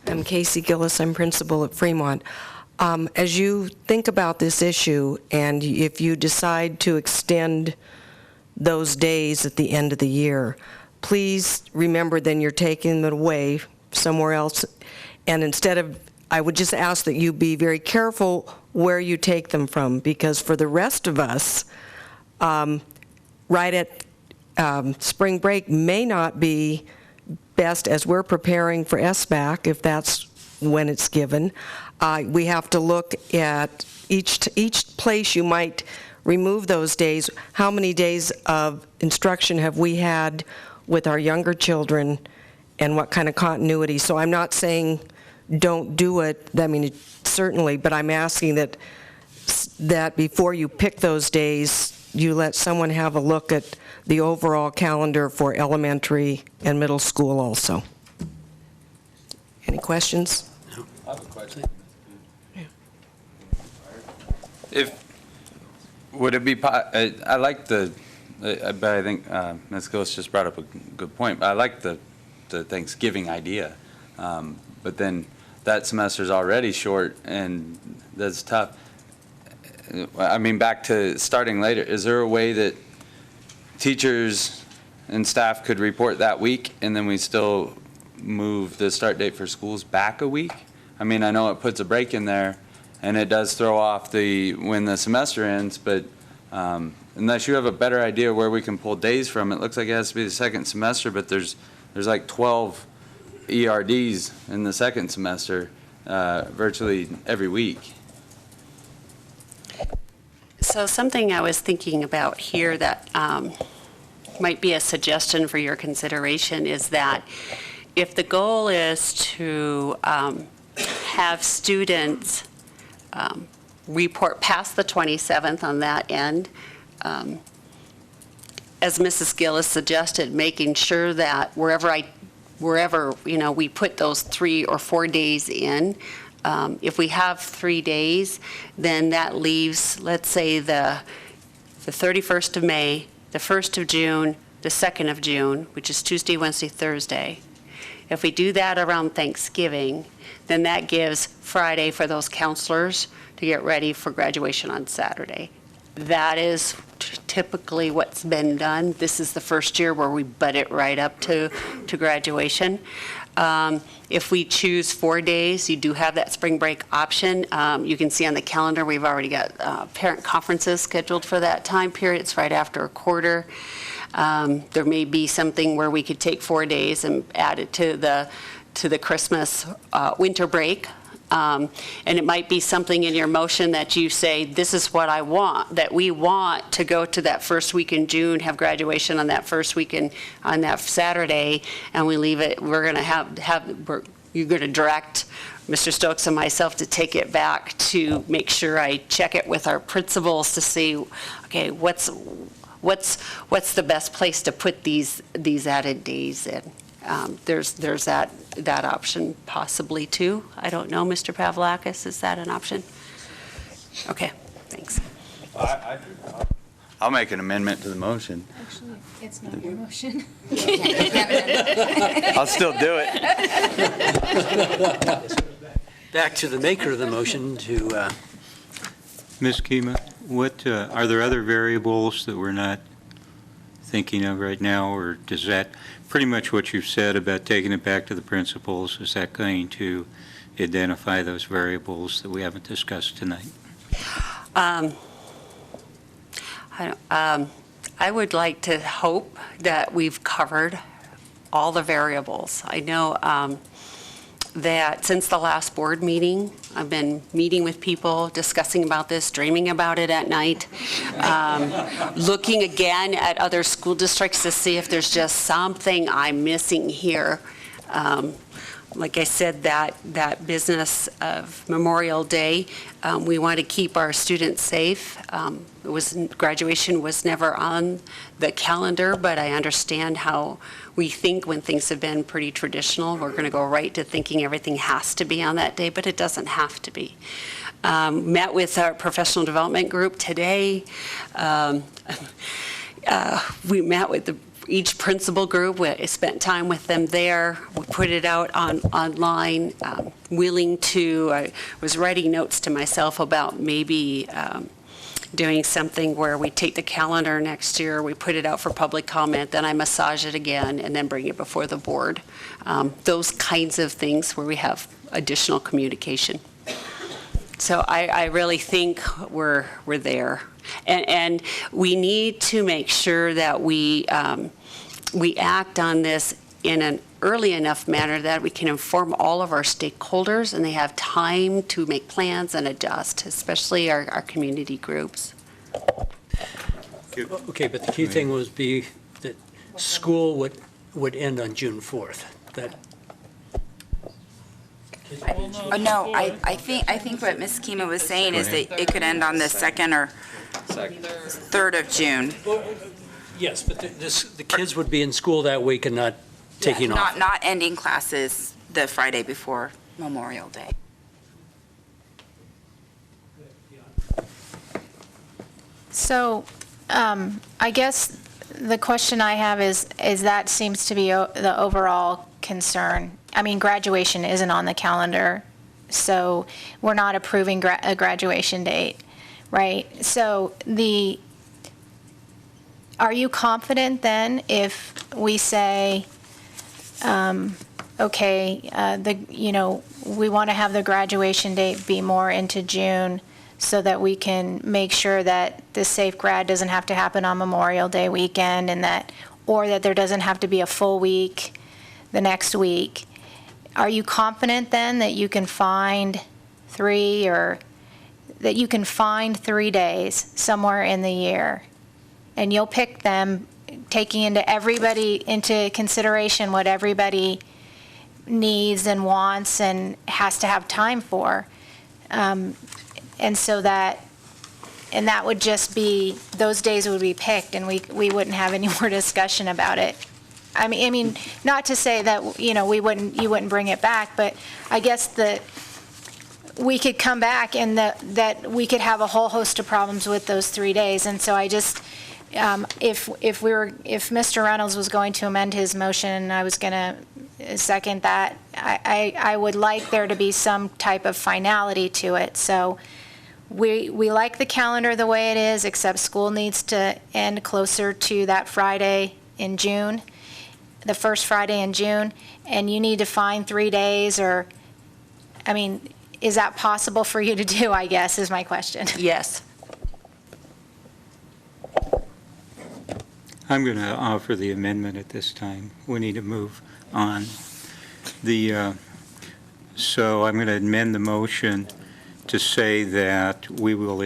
W: I'm Casey Gillis. I'm principal at Fremont.
E: As you think about this issue, and if you decide to extend those days at the end of the year, please remember then you're taking them away somewhere else. And instead of, I would just ask that you be very careful where you take them from, because for the rest of us, right at spring break may not be best as we're preparing for SBAC, if that's when it's given. We have to look at each place you might remove those days. How many days of instruction have we had with our younger children, and what kind of continuity? So I'm not saying don't do it, I mean, certainly, but I'm asking that before you pick those days, you let someone have a look at the overall calendar for elementary and middle school also. Any questions?
J: I have a question. Would it be, I like but I think Ms. Gillis just brought up a good point. I like the Thanksgiving idea, but then that semester's already short, and that's tough. I mean, back to starting later, is there a way that teachers and staff could report that week, and then we still move the start date for schools back a week? I mean, I know it puts a break in there, and it does throw off when the semester ends, but unless you have a better idea where we can pull days from, it looks like it has to be the second semester, but there's like 12 ERDs in the second semester virtually every week.
S: So something I was thinking about here that might be a suggestion for your consideration is that if the goal is to have students report past the 27th on that end, as Mrs. Gillis suggested, making sure that wherever we put those 3 or 4 days in, if we have 3 days, then that leaves, let's say, the 31st of May, the 1st of June, the 2nd of June, which is Tuesday, Wednesday, Thursday. If we do that around Thanksgiving, then that gives Friday for those counselors to get ready for graduation on Saturday. That is typically what's been done. This is the first year where we butt it right up to graduation. If we choose 4 days, you do have that spring break option. You can see on the calendar, we've already got parent conferences scheduled for that time period. It's right after a quarter. There may be something where we could take 4 days and add it to the Christmas winter break. And it might be something in your motion that you say, this is what I want, that we want to go to that first week in June, have graduation on that first weekend, on that Saturday, and we leave it, we're going to you're going to direct Mr. Stokes and myself to take it back to make sure I check it with our principals to see, okay, what's the best place to put these added days in. There's that option possibly too. I don't know, Mr. Pavlakis, is that an option? Okay, thanks.
J: I'll make an amendment to the motion.
B: Actually, it's not your motion.
J: I'll still do it.
A: Back to the maker of the motion to...
Q: Ms. Kima, what, are there other variables that we're not thinking of right now, or does that, pretty much what you've said about taking it back to the principals, is that going to identify those variables that we haven't discussed tonight?
S: I would like to hope that we've covered all the variables. I know that since the last board meeting, I've been meeting with people, discussing about this, dreaming about it at night, looking again at other school districts to see if there's just something I'm missing here. Like I said, that business of Memorial Day, we want to keep our students safe. Graduation was never on the calendar, but I understand how we think when things have been pretty traditional. We're going to go right to thinking everything has to be on that day, but it doesn't have to be. Met with our professional development group today. We met with each principal group. We spent time with them there. We put it out online. I was writing notes to myself about maybe doing something where we take the calendar next year, we put it out for public comment, then I massage it again, and then bring it before the board. Those kinds of things where we have additional communication. So I really think we're there. And we need to make sure that we act on this in an early enough manner that we can inform all of our stakeholders and they have time to make plans and adjust, especially our community groups.
A: Okay, but the key thing would be that school would end on June 4th.
K: No, I think what Ms. Kima was saying is that it could end on the 2nd or 3rd of June.
A: Yes, but the kids would be in school that week and not taking off.
K: Not ending classes the Friday before Memorial Day.
F: So I guess the question I have is that seems to be the overall concern. I mean, graduation isn't on the calendar, so we're not approving a graduation date, right? So are you confident then if we say, okay, we want to have the graduation date be more into June so that we can make sure that the safe grad doesn't have to happen on Memorial Day weekend or that there doesn't have to be a full week the next week. Are you confident then that you can find 3 days somewhere in the year? And you'll pick them taking into consideration what everybody needs and wants and has to have time for. And that would just be, those days would be picked and we wouldn't have any more discussion about it. I mean, not to say that, you wouldn't bring it back, but I guess that we could come back and that we could have a whole host of problems with those 3 days. And so I just, if Mr. Reynolds was going to amend his motion, I was going to second that. I would like there to be some type of finality to it. So we like the calendar the way it is, except school needs to end closer to that Friday in June, the first Friday in June, and you need to find 3 days is that possible for you to do, I guess, is my question.
S: Yes.
Q: I'm going to offer the amendment at this time. We need to move on. So I'm going to amend the motion to say that we will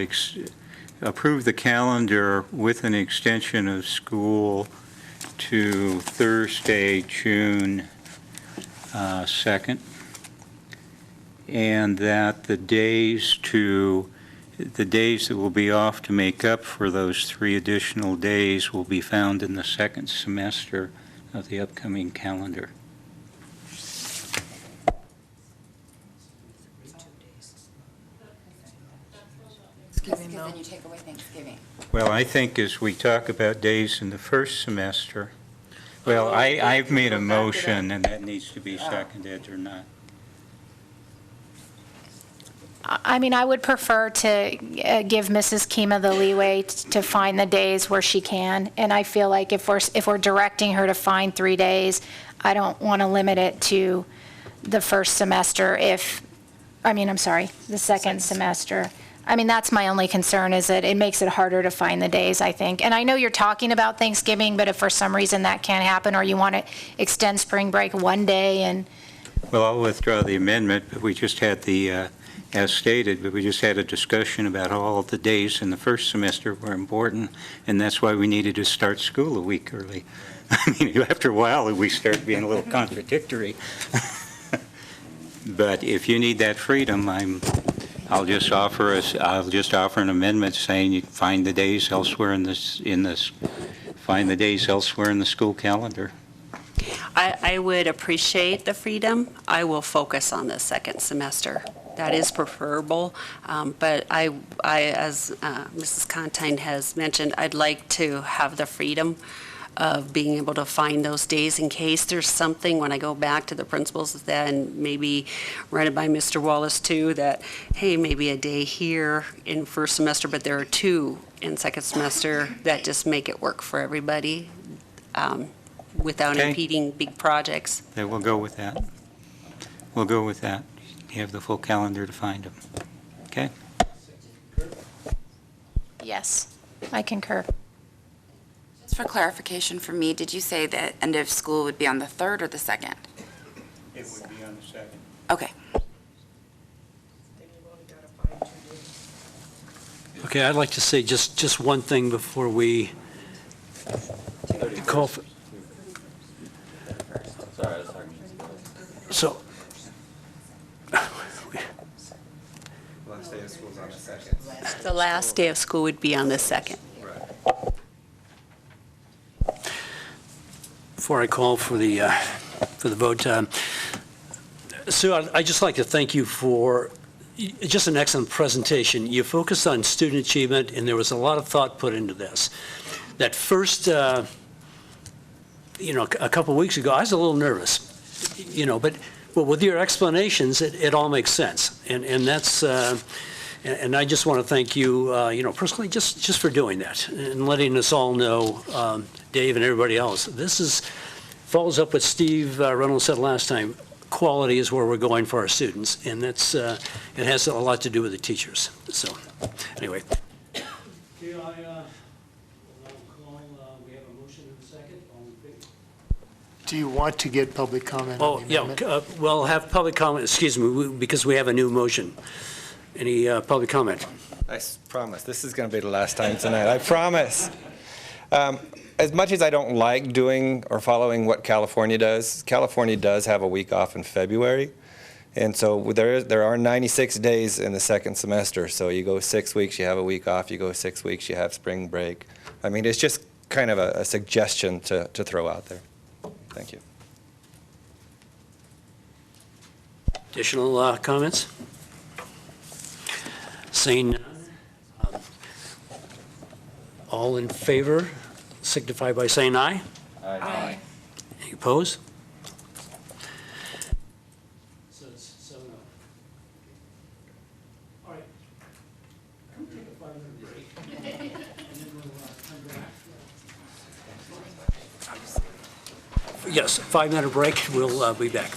Q: approve the calendar with an extension of school to Thursday, June 2nd, and that the days that will be off to make up for those 3 additional days will be found in the second semester of the upcoming calendar.
K: Because then you take away Thanksgiving.
Q: Well, I think as we talk about days in the first semester, I've made a motion and that needs to be seconded or not.
F: I would prefer to give Mrs. Kima the leeway to find the days where she can, and I feel like if we're directing her to find 3 days, I don't want to limit it to the first semester the second semester. That's my only concern, is that it makes it harder to find the days, I think. And I know you're talking about Thanksgiving, but if for some reason that can't happen, or you want to extend spring break 1 day and...
Q: Well, I'll withdraw the amendment, but we just had as stated, but we just had a discussion about how all the days in the first semester were important, and that's why we needed to start school a week early. After a while, we start being a little contradictory. But if you need that freedom, I'll just offer an amendment saying you find the days elsewhere in the school calendar.
S: I would appreciate the freedom. I will focus on the second semester. That is preferable, but I as Mrs. Contine has mentioned, I'd like to have the freedom of being able to find those days in case there's something, when I go back to the principals, that, and maybe run it by Mr. Wallace too, that, hey, maybe a day here in first semester, but there are 2 in second semester, that just make it work for everybody without
Q: Okay.
S: impeding big projects.
Q: Then we'll go with that. We'll go with that. You have the full calendar to find them. Okay?
F: Yes, I concur.
K: Just for clarification for me, did you say that end of school would be on the 3rd or the 2nd?
Q: It would be on the 2nd.
K: Okay.
A: Okay, I'd like to say just one thing before we call for, so,
M: Last day of school's on the 2nd.
S: The last day of school would be on the 2nd.
A: before I call for the vote, Sue, I'd just like to thank you for just an excellent presentation. You focused on student achievement, and there was a lot of thought put into this. That first, a couple weeks ago, I was a little nervous, but with your explanations, it all makes sense. And that's, and I just want to thank you, personally, just for doing that and letting us all know, Dave and everybody else. This follows up what Steve Reynolds said last time. Quality is where we're going for our students, and that's it has a lot to do with the teachers. So, anyway. Okay, we have a motion in a second.
T: Do you want to get public comment?
A: Oh, yeah, we'll have public comment, excuse me, because we have a new motion. Any public comment?
M: I promise, this is going to be the last time tonight, I promise. As much as I don't like doing or following what California does have a week off in February. And so there are 96 days in the second semester. So you go 6 weeks, you have a week off. You go 6 weeks, you have spring break. I mean, it's just kind of a suggestion to throw out there. Thank you.
A: Additional comments? Seeing none, all in favor signify by saying aye.
K: Aye.
A: Any opposed? So it's 7-0. All right. Can we take a 5-minute break? And then we'll come back. Yes, 5-minute break. We'll be back.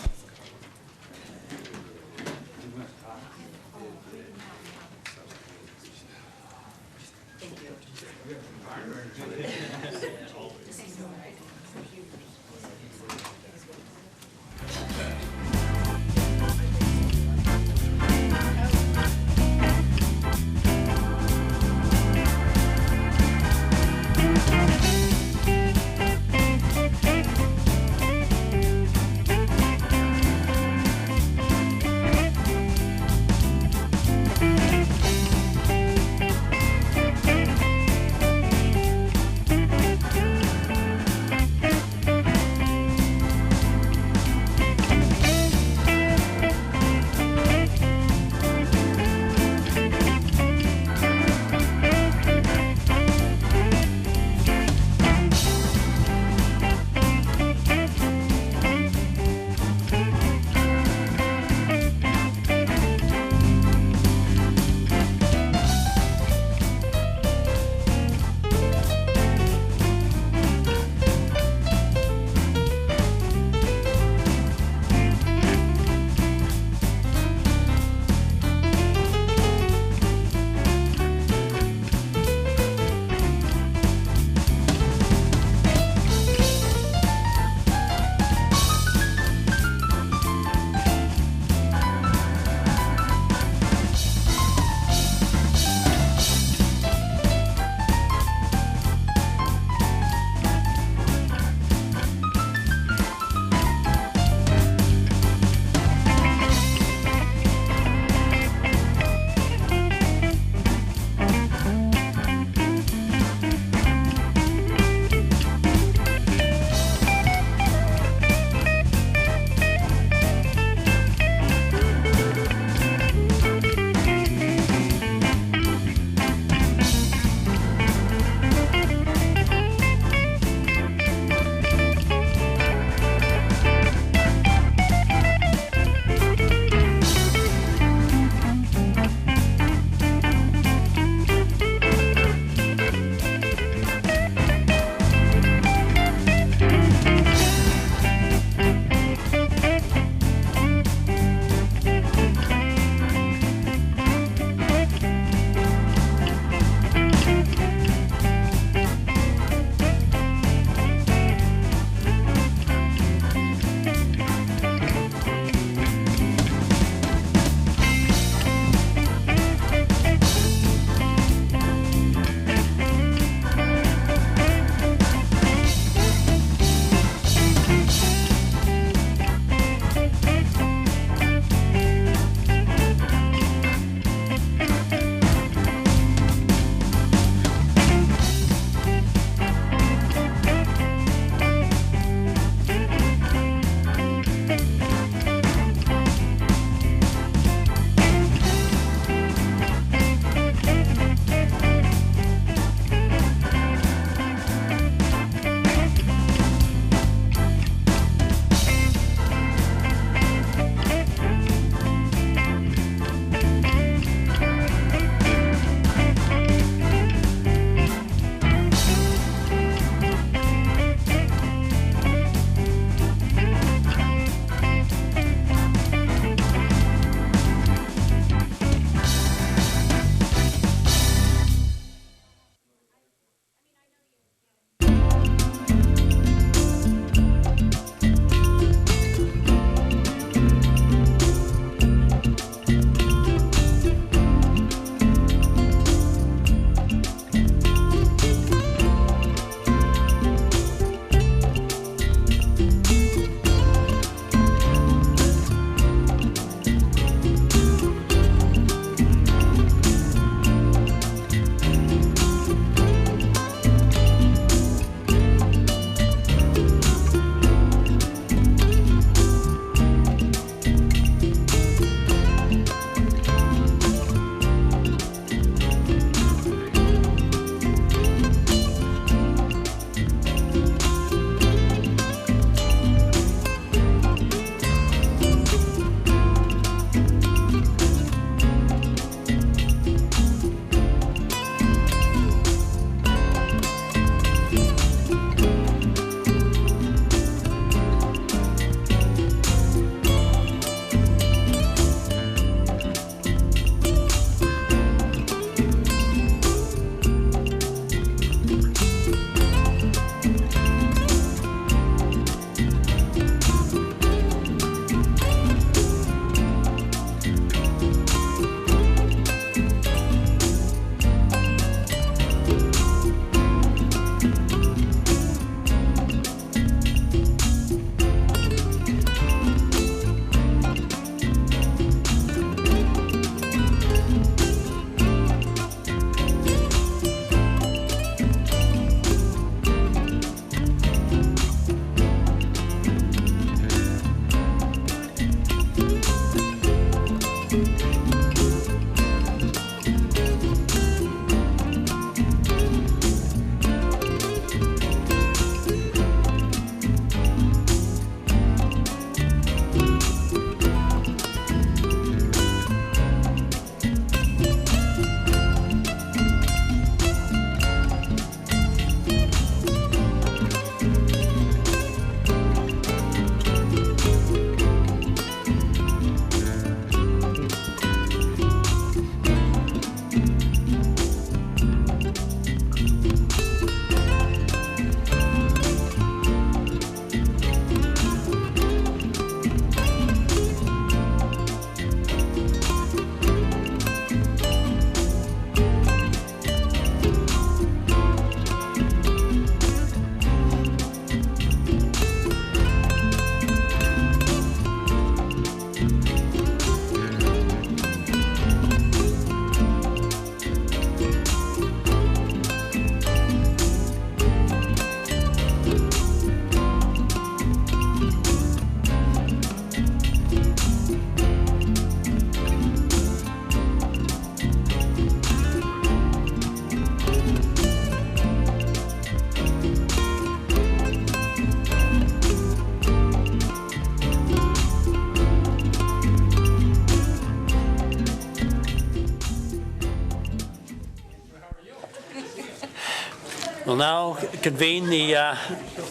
A: now convene the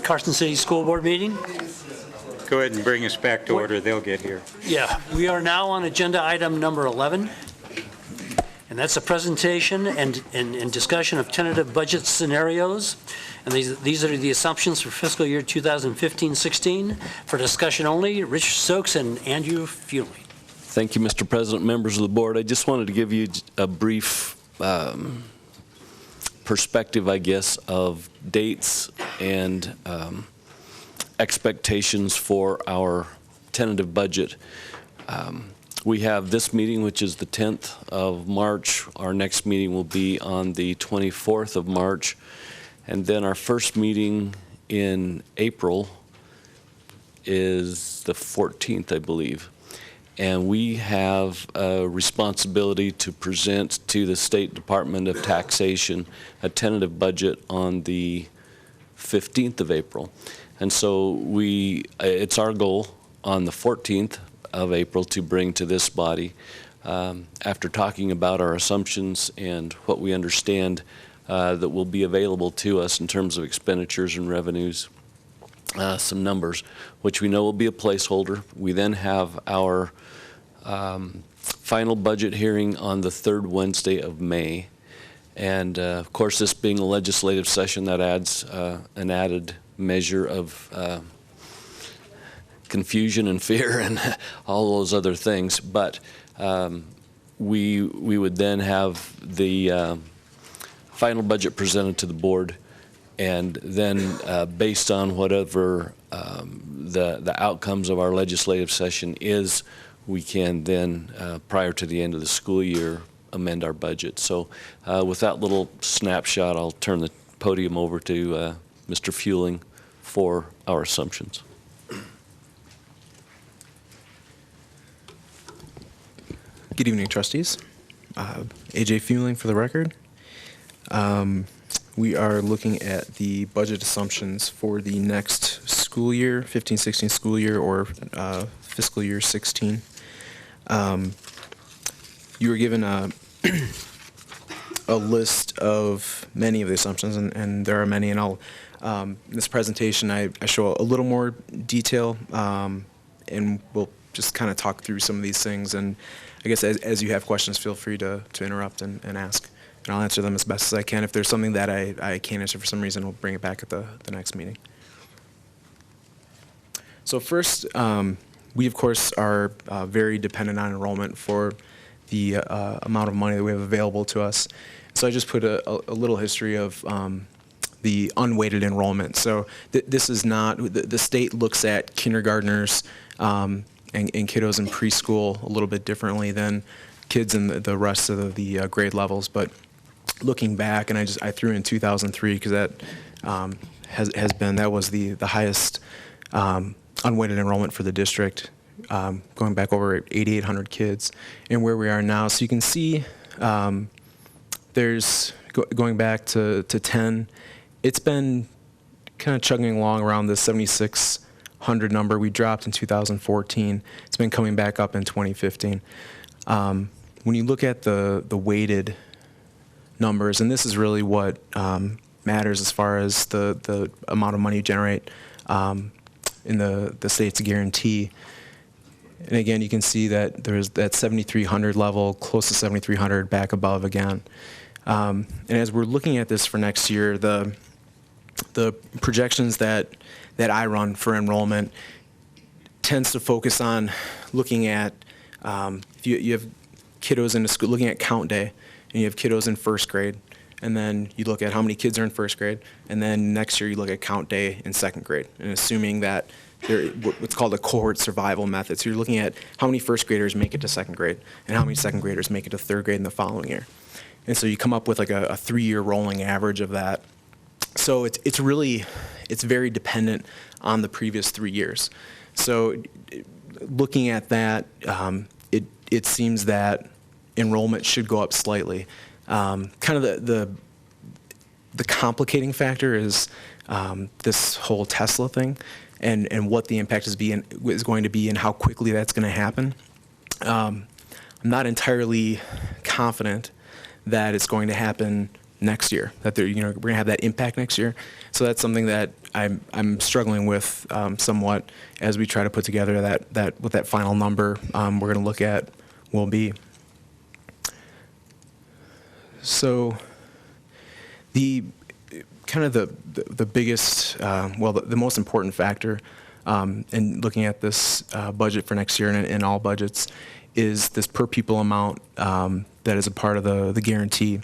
A: Carson City School Board meeting.
Q: Go ahead and bring us back to order. They'll get here.
A: Yeah, we are now on agenda item number 11, and that's a presentation and discussion of tentative budget scenarios. And these are the assumptions for fiscal year 2015-16. For discussion only, Rich Stokes and Andrew Fewley.
D: Thank you, Mr. President, members of the board. I just wanted to give you a brief perspective, I guess, of dates and expectations for our tentative budget. We have this meeting, which is the 10th of March. Our next meeting will be on the 24th of March. And then our first meeting in April is the 14th, I believe. And we have a responsibility to present to the State Department of Taxation a tentative budget on the 15th of April. And so it's our goal on the 14th of April to bring to this body, after talking about our assumptions and what we understand that will be available to us in terms of expenditures and revenues, some numbers, which we know will be a placeholder. We then have our final budget hearing on the third Wednesday of May. And of course, this being a legislative session, that adds an added measure of confusion and fear and all those other things. But we would then have the final budget presented to the board, and then based on whatever the outcomes of our legislative session is, we can then, prior to the end of the school year, amend our budget. So with that little snapshot, I'll turn the podium over to Mr. Fewling for our assumptions.
G: Good evening, trustees. AJ Fewling for the record. We are looking at the budget assumptions for the next school year, 15-16 school year, or fiscal year 16. You were given a list of many of the assumptions, and there are many, and I'll in this presentation I show a little more detail, and we'll just kind of talk through some of these things, and I guess as you have questions, feel free to interrupt and ask, and I'll answer them as best as I can. If there's something that I can't answer for some reason, we'll bring it back at the next meeting. So first, we of course are very dependent on enrollment for the amount of money that we have available to us. So I just put a little history of the unweighted enrollment. So this is not, the state looks at kindergartners and kiddos in preschool a little bit differently than kids in the rest of the grade levels. But looking back, and I threw in 2003 because that that was the highest unweighted enrollment for the district, going back over 8,800 kids, and where we are now. So you can see there's, going back to 10, it's been kind of chugging along around the 7,600 number. We dropped in 2014. It's been coming back up in 2015. When you look at the weighted numbers, and this is really what matters as far as the amount of money you generate in the state's guarantee. And again, you can see that there's that 7,300 level, close to 7,300, back above again. And as we're looking at this for next year, the projections that I run for enrollment tends to focus on looking at, if you have kiddos in the school, looking at count day, and you have kiddos in first grade, and then you look at how many kids are in first grade, and then next year you look at count day in second grade, and assuming that what's called a cohort survival method. So you're looking at how many first graders make it to second grade, and how many second graders make it to third grade in the following year. And so you come up with like a 3-year rolling average of that. So it's very dependent on the previous 3 years. So looking at that, it seems that enrollment should go up slightly. Kind of the complicating factor is this whole Tesla thing, and what the impact is going to be and how quickly that's going to happen. I'm not entirely confident that it's going to happen next year, that they're, we're going to have that impact next year. So that's something that I'm struggling with somewhat as we try to put together that what that final number we're going to look at will be. So the kind of the biggest, the most important factor in looking at this budget for next year and all budgets is this per pupil amount that is a part of the guarantee.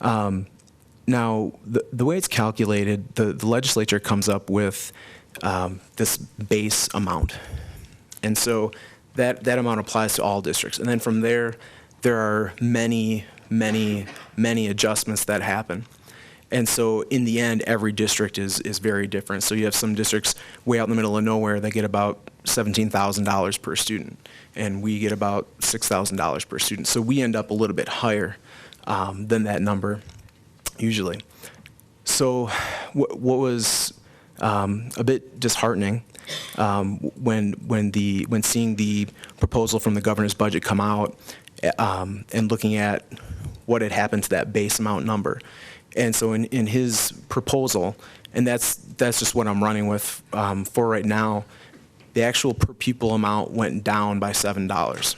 G: Now, the way it's calculated, the legislature comes up with this base amount. And so that amount applies to all districts. And then from there are many adjustments that happen. And so in the end, every district is very different. So you have some districts way out in the middle of nowhere that get about $17,000 per student, and we get about $6,000 per student. So we end up a little bit higher than that number usually. So what was a bit disheartening when seeing the proposal from the governor's budget come out and looking at what had happened to that base amount number. And so in his proposal, and that's just what I'm running with for right now, the actual per pupil amount went down by $7.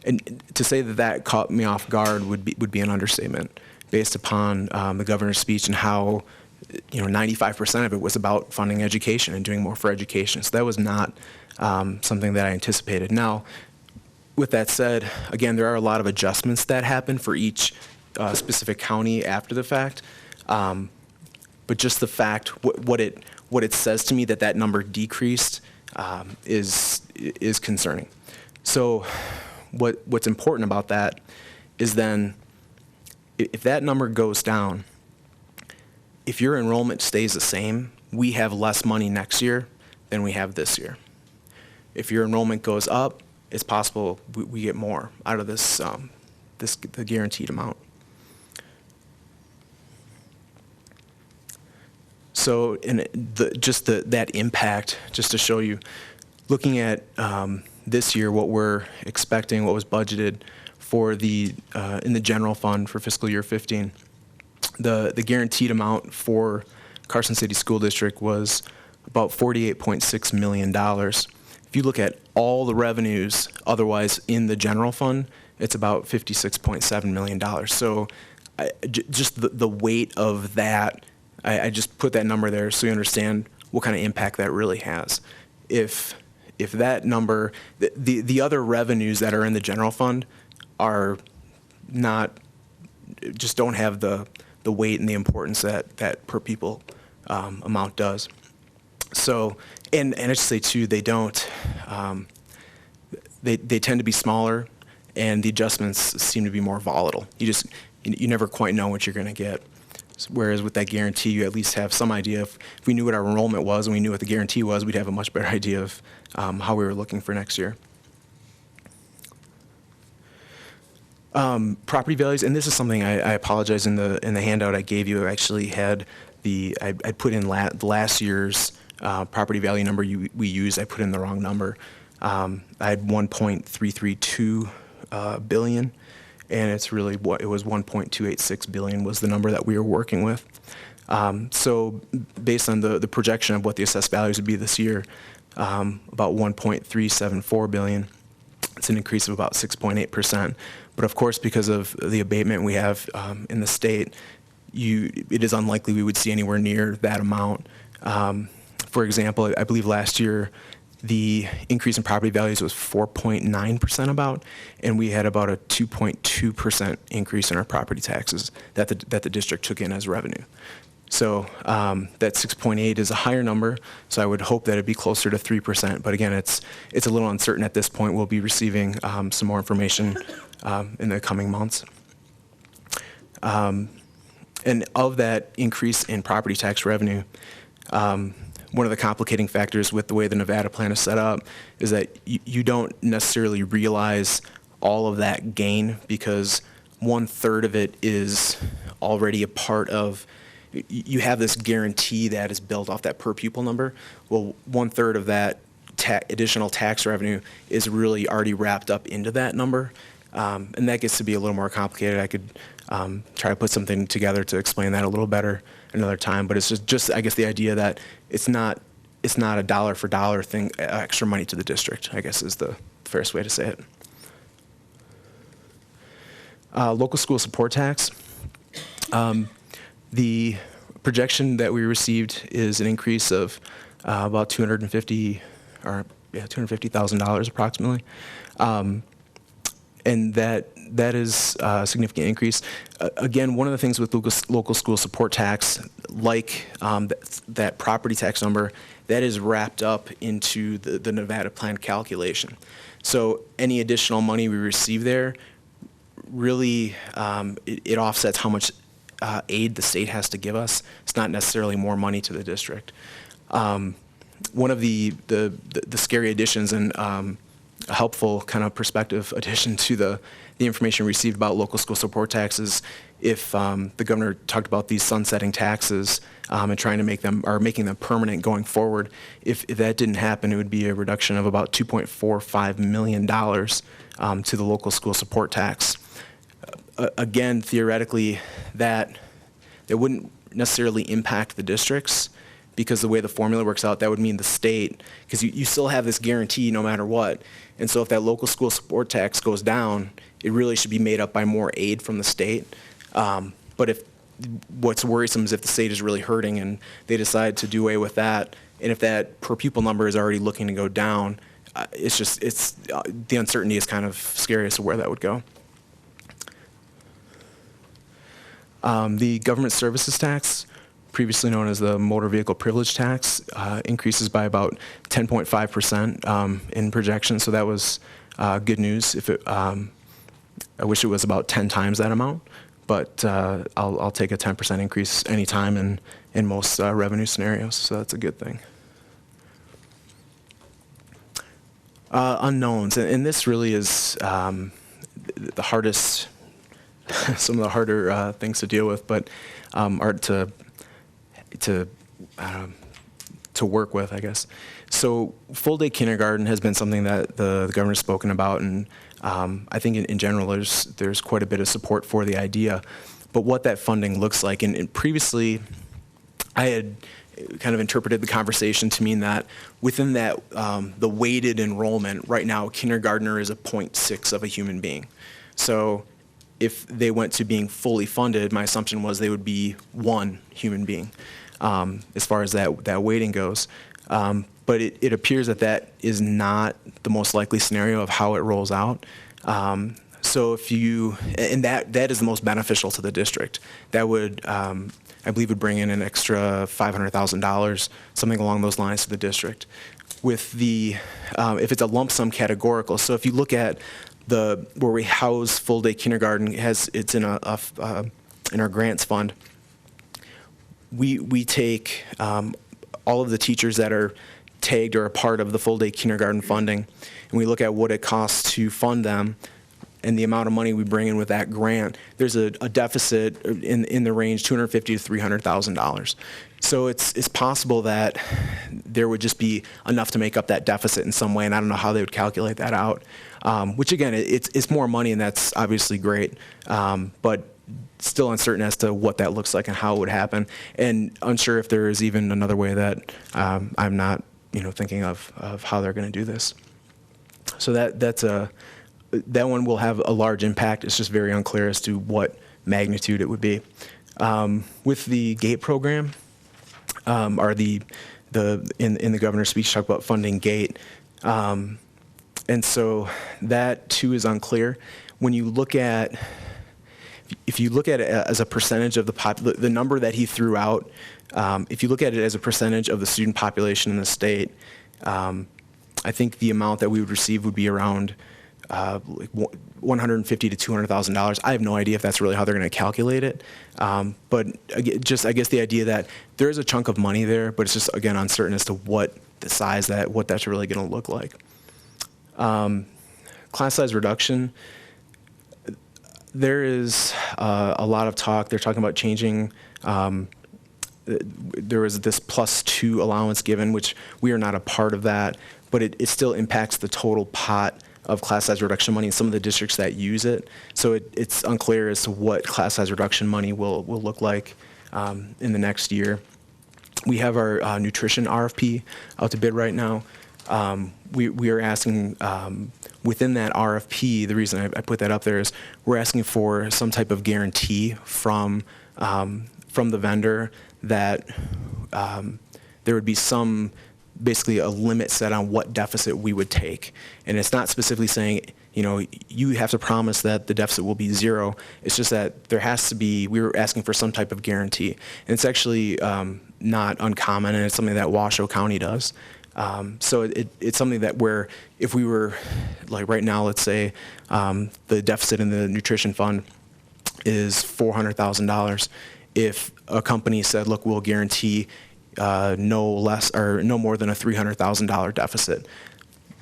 G: And to say that caught me off guard would be an understatement, based upon the governor's speech and how 95% of it was about funding education and doing more for education. So that was not something that I anticipated. Now, with that said, again, there are a lot of adjustments that happen for each specific county after the fact, but just the fact what it says to me that number decreased is concerning. So what's important about that is then if that number goes down, if your enrollment stays the same, we have less money next year than we have this year. If your enrollment goes up, it's possible we get more out of this the guaranteed amount. So that impact, just to show you, looking at this year, what we're expecting, what was budgeted for in the general fund for fiscal year 15, the guaranteed amount for Carson City School District was about $48.6 million. If you look at all the revenues otherwise in the general fund, it's about $56.7 million. So just the weight of that, I just put that number there so you understand what kind of impact that really has. If that number, the other revenues that are in the general fund are not, just don't have the weight and the importance that per pupil amount does. So, and I should say too, they don't, they tend to be smaller, and the adjustments seem to be more volatile. You never quite know what you're going to get. Whereas with that guarantee, you at least have some idea. If we knew what our enrollment was and we knew what the guarantee was, we'd have a much better idea of how we were looking for next year. Property values, and this is something I apologize, in the handout I gave you, I actually had I put in last year's property value number we used. I put in the wrong number. I had 1.332 billion. And it's really it was 1.286 billion was the number that we were working with. So based on the projection of what the assessed values would be this year, about 1.374 billion, it's an increase of about 6.8%. But of course, because of the abatement we have in the state, it is unlikely we would see anywhere near that amount. For example, I believe last year, the increase in property values was 4.9% about, and we had about a 2.2% increase in our property taxes that the district took in as revenue. So that 6.8 is a higher number, so I would hope that it'd be closer to 3%. But again, it's a little uncertain at this point. We'll be receiving some more information in the coming months. And of that increase in property tax revenue, one of the complicating factors with the way the Nevada plan is set up is that you don't necessarily realize all of that gain, because 1/3 of it is already a part of, you have this guarantee that is built off that per pupil number. Well, 1/3 of that additional tax revenue is really already wrapped up into that number. And that gets to be a little more complicated. I could try to put something together to explain that a little better another time, but it's just I guess the idea that it's not a dollar for dollar thing, extra money to the district, I guess is the fairest way to say it. Local school support tax. The projection that we received is an increase of about $250,000 approximately, and that is a significant increase. Again, one of the things with local school support tax, like that property tax number, that is wrapped up into the Nevada plan calculation. So any additional money we receive there, really, it offsets how much aid the state has to give us. It's not necessarily more money to the district. One of the scary additions and a helpful kind of perspective addition to the information received about local school support taxes, if the governor talked about these sunsetting taxes and trying to making them permanent going forward, if that didn't happen, it would be a reduction of about $2.45 million to the local school support tax. Again, theoretically, that wouldn't necessarily impact the districts, because the way the formula works out, that would mean the state, because you still have this guarantee no matter what. And so if that local school support tax goes down, it really should be made up by more aid from the state. But if what's worrisome is if the state is really hurting and they decide to do away with that, and if that per pupil number is already looking to go down, the uncertainty is kind of scary as to where that would go. The government services tax, previously known as the motor vehicle privilege tax, increases by about 10.5% in projection. So that was good news. I wish it was about 10 times that amount, but I'll take a 10% increase anytime in most revenue scenarios. So that's a good thing. Unknowns, and this really is the hardest. Some of the harder things to deal with, but are to work with, I guess. So full-day kindergarten has been something that the governor's spoken about, and I think in general there's quite a bit of support for the idea. But what that funding looks like, and previously I had kind of interpreted the conversation to mean that within that the weighted enrollment, right now a kindergartner is a 0.6 of a human being. So if they went to being fully funded, my assumption was they would be one human being as far as that weighting goes. But it appears that is not the most likely scenario of how it rolls out. So that is the most beneficial to the district. That would, I believe, would bring in an extra $500,000, something along those lines to the district. With if it's a lump sum categorical, so if you look at where we house full-day kindergarten, it's in our grants fund. We take all of the teachers that are tagged or a part of the full-day kindergarten funding, and we look at what it costs to fund them and the amount of money we bring in with that grant. There's a deficit in the range $250,000 to $300,000. So it's possible that there would just be enough to make up that deficit in some way, and I don't know how they would calculate that out. Which again, it's more money, and that's obviously great, but still uncertain as to what that looks like and how it would happen, and unsure if there is even another way that I'm not, thinking of how they're going to do this. So that one will have a large impact. It's just very unclear as to what magnitude it would be. With the GATE program, in the governor's speech, talk about funding GATE. And so that too is unclear. When you look at, if you look at it as a percentage of the number that he threw out, if you look at it as a percentage of the student population in the state, I think the amount that we would receive would be around like $150,000 to $200,000. I have no idea if that's really how they're going to calculate it. But just I guess the idea that there is a chunk of money there, but it's just again uncertain as to what that's really going to look like. Class size reduction. There is a lot of talk. They're talking about changing. There was this +2 allowance given, which we are not a part of that, but it still impacts the total pot of class size reduction money in some of the districts that use it. So it's unclear as to what class size reduction money will look like in the next year. We have our nutrition RFP out to bid right now. We are asking within that RFP, the reason I put that up there is we're asking for some type of guarantee from the vendor that there would be some, basically a limit set on what deficit we would take. And it's not specifically saying, you know, you have to promise that the deficit will be zero. It's just that there has to be, we were asking for some type of guarantee. And it's actually not uncommon, and it's something that Washoe County does. So it's something that where if we were, like right now, let's say the deficit in the nutrition fund is $400,000. If a company said, look, we'll guarantee no less or no more than a $300,000 deficit,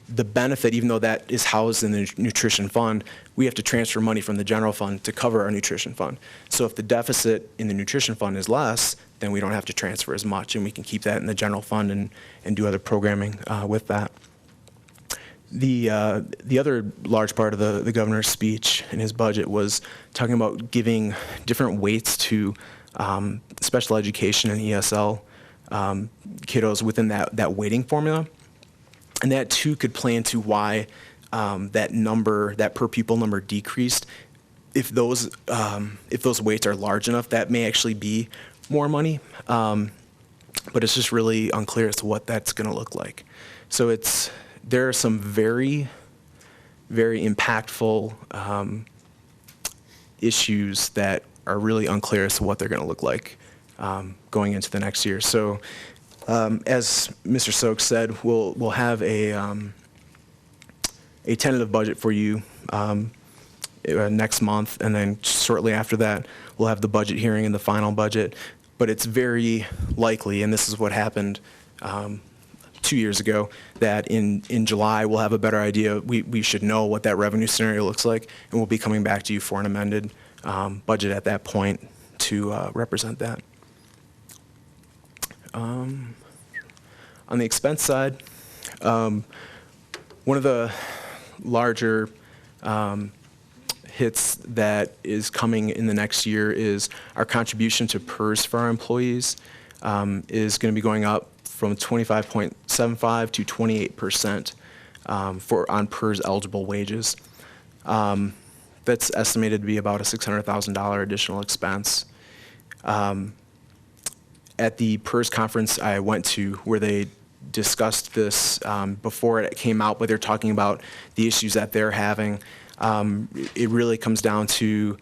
G: the benefit, even though that is housed in the nutrition fund, we have to transfer money from the general fund to cover our nutrition fund. So if the deficit in the nutrition fund is less, then we don't have to transfer as much, and we can keep that in the general fund and do other programming with that. The other large part of the governor's speech in his budget was talking about giving different weights to special education and ESL kiddos within that weighting formula. And that too could play into why that per pupil number decreased. If those weights are large enough, that may actually be more money, but it's just really unclear as to what that's going to look like. So there are some very, very impactful issues that are really unclear as to what they're going to look like going into the next year. So as Mr. Stokes said, we'll have a tentative budget for you next month, and then shortly after that, we'll have the budget hearing and the final budget. But it's very likely, and this is what happened 2 years ago, that in July we'll have a better idea. We should know what that revenue scenario looks like, and we'll be coming back to you for an amended budget at that point to represent that. On the expense side, one of the larger hits that is coming in the next year is our contribution to PERS for our employees is going to be going up from 25.75 to 28% on PERS eligible wages. That's estimated to be about a $600,000 additional expense. At the PERS conference I went to, where they discussed this before it came out, but they're talking about the issues that they're having. It really comes down to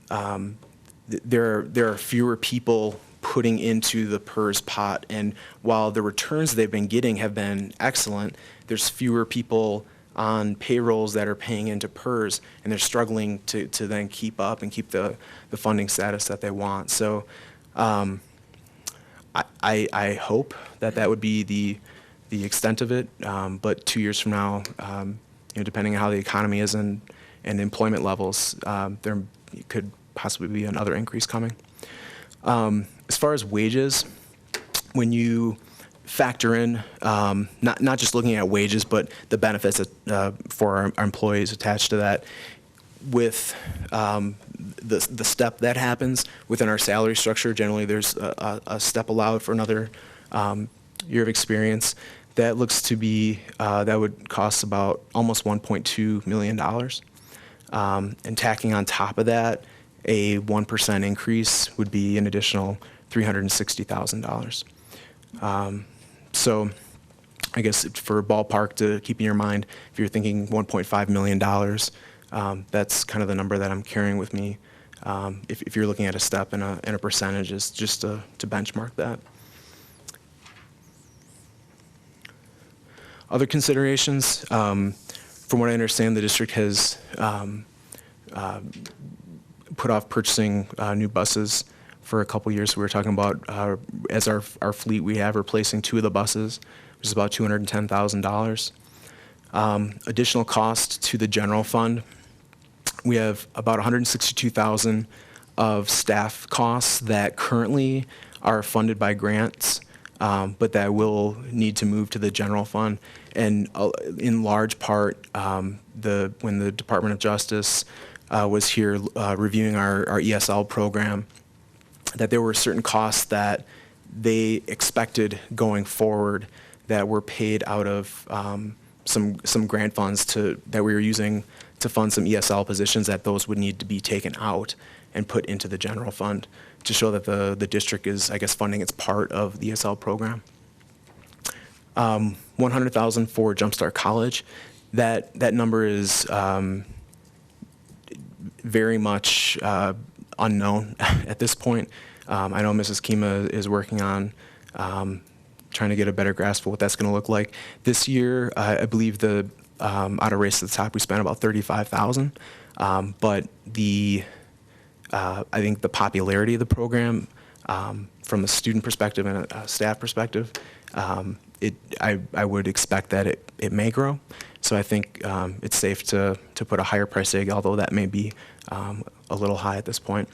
G: there are fewer people putting into the PERS pot, and while the returns they've been getting have been excellent, there's fewer people on payrolls that are paying into PERS, and they're struggling to then keep up and keep the funding status that they want. So I hope that would be the extent of it, but 2 years from now, depending on how the economy is and employment levels, there could possibly be another increase coming. As far as wages, when you factor in not just looking at wages, but the benefits for our employees attached to that, with the step that happens within our salary structure, generally there's a step allowed for another year of experience. That looks to be, that would cost about almost $1.2 million. And tacking on top of that, a 1% increase would be an additional $360,000. So I guess for a ballpark to keep in your mind, if you're thinking $1.5 million, that's kind of the number that I'm carrying with me. If you're looking at a step and a percentage, is just to benchmark that. Other considerations, from what I understand, the district has put off purchasing new buses for a couple years. We were talking about, as our fleet, we have replacing 2 of the buses, which is about $210,000. Additional cost to the general fund, we have about $162,000 of staff costs that currently are funded by grants. but that will need to move to the general fund. And in large part, when the Department of Justice was here reviewing our ESL program, that there were certain costs that they expected going forward that were paid out of some grant funds that we were using to fund some ESL positions, that those would need to be taken out and put into the general fund to show that the district is, I guess, funding its part of the ESL program. $100,000 for Jumpstart College. That number is very much unknown at this point. I know Mrs. Kima is working on trying to get a better grasp of what that's going to look like. This year, I believe out of Race to the Top, we spent about $35,000, but I think the popularity of the program, from a student perspective and a staff perspective, I would expect that it may grow. So I think it's safe to put a higher price tag, although that may be a little high at this point.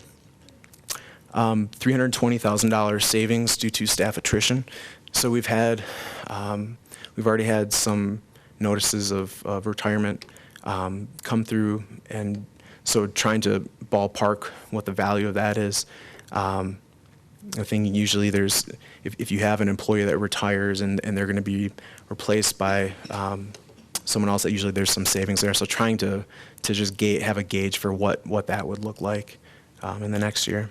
G: $320,000 savings due to staff attrition. So we've already had some notices of retirement come through, and so trying to ballpark what the value of that is. I think usually if you have an employee that retires and they're going to be replaced by someone else, that usually there's some savings there. So trying to just have a gauge for what that would look like in the next year.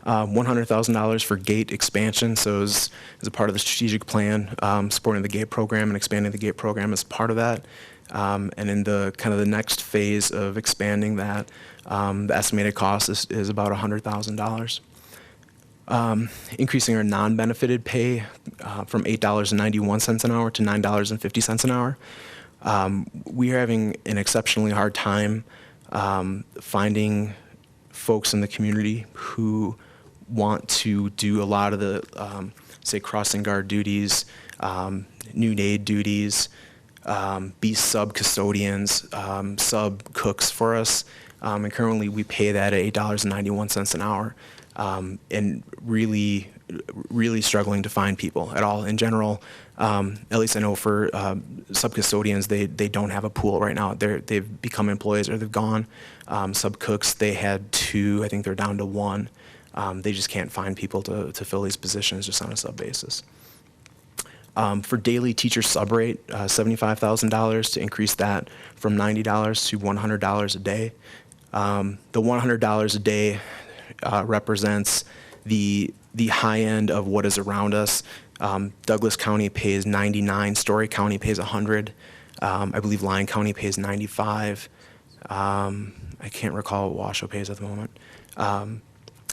G: $100,000 for GATE expansion. So as a part of the strategic plan, supporting the GATE program and expanding the GATE program as part of that. And in the next phase of expanding that, the estimated cost is about $100,000. Increasing our non-benefited pay from $8.91 an hour to $9.50 an hour. We are having an exceptionally hard time finding folks in the community who want to do a lot of the, say, crossing guard duties, noon aid duties, be sub-custodians, sub-cooks for us. And currently we pay that at $8.91 an hour, and really, really struggling to find people at all. In general, at least I know for sub-custodians, they don't have a pool right now. They've become employees or they've gone. Sub-cooks, they had 2, I think they're down to 1. They just can't find people to fill these positions just on a sub basis. For daily teacher sub rate, $75,000 to increase that from $90 to $100 a day. The $100 a day represents the high end of what is around us. Douglas County pays 99, Story County pays 100. I believe Lyon County pays 95. I can't recall what Washoe pays at the moment.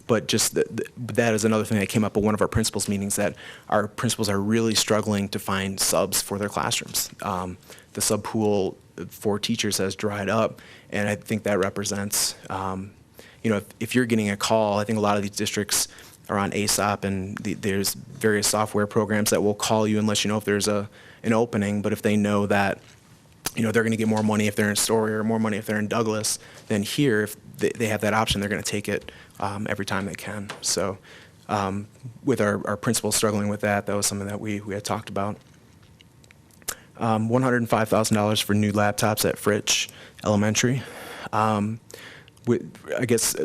G: But just that is another thing that came up at one of our principals meetings, that our principals are really struggling to find subs for their classrooms. The sub pool for teachers has dried up, and I think that represents, if you're getting a call, I think a lot of these districts are on ASAP, and there's various software programs that will call you unless you know if there's an opening. But if they know that, they're going to get more money if they're in Story or more money if they're in Douglas, then here, if they have that option, they're going to take it every time they can. So with our principals struggling with that was something that we had talked about. $105,000 for new laptops at Fritch Elementary. I guess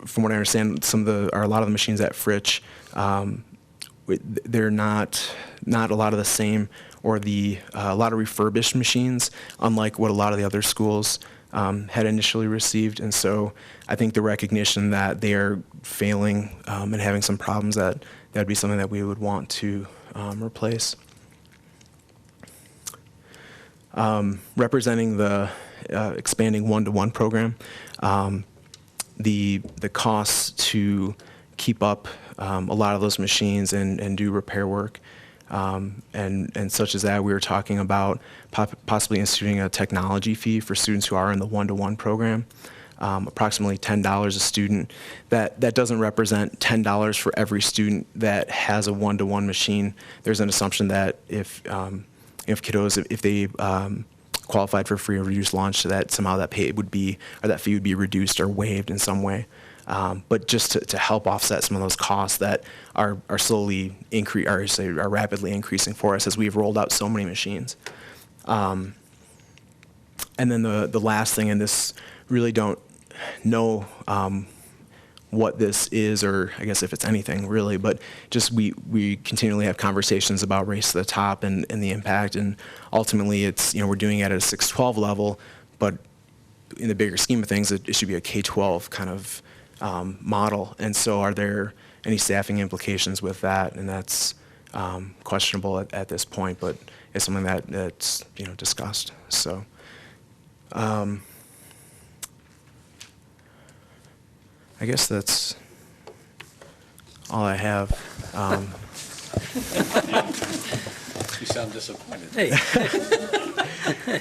G: from what I understand, a lot of the machines at Fritch, they're not a lot of the same, or a lot of refurbished machines, unlike what a lot of the other schools had initially received. And so I think the recognition that they are failing and having some problems, that'd be something that we would want to replace. Representing the expanding one-to-one program, the costs to keep up a lot of those machines and do repair work, and such as that, we were talking about possibly instituting a technology fee for students who are in the one-to-one program, approximately $10 a student. That doesn't represent $10 for every student that has a one-to-one machine. There's an assumption that if kiddos, if they qualified for free or reduced lunch, so that somehow that fee would be reduced or waived in some way. but just to help offset some of those costs that are slowly are rapidly increasing for us as we've rolled out so many machines. And then the last thing, and this really don't know what this is, or I guess if it's anything really, but just we continually have conversations about Race to the Top and the impact, and ultimately it's, we're doing it at a 6-12 level, but in the bigger scheme of things, it should be a K-12 kind of model. And so are there any staffing implications with that? And that's questionable at this point, but it's something that's discussed. So I guess that's all I have.
L: You sound disappointed.
A: Hey.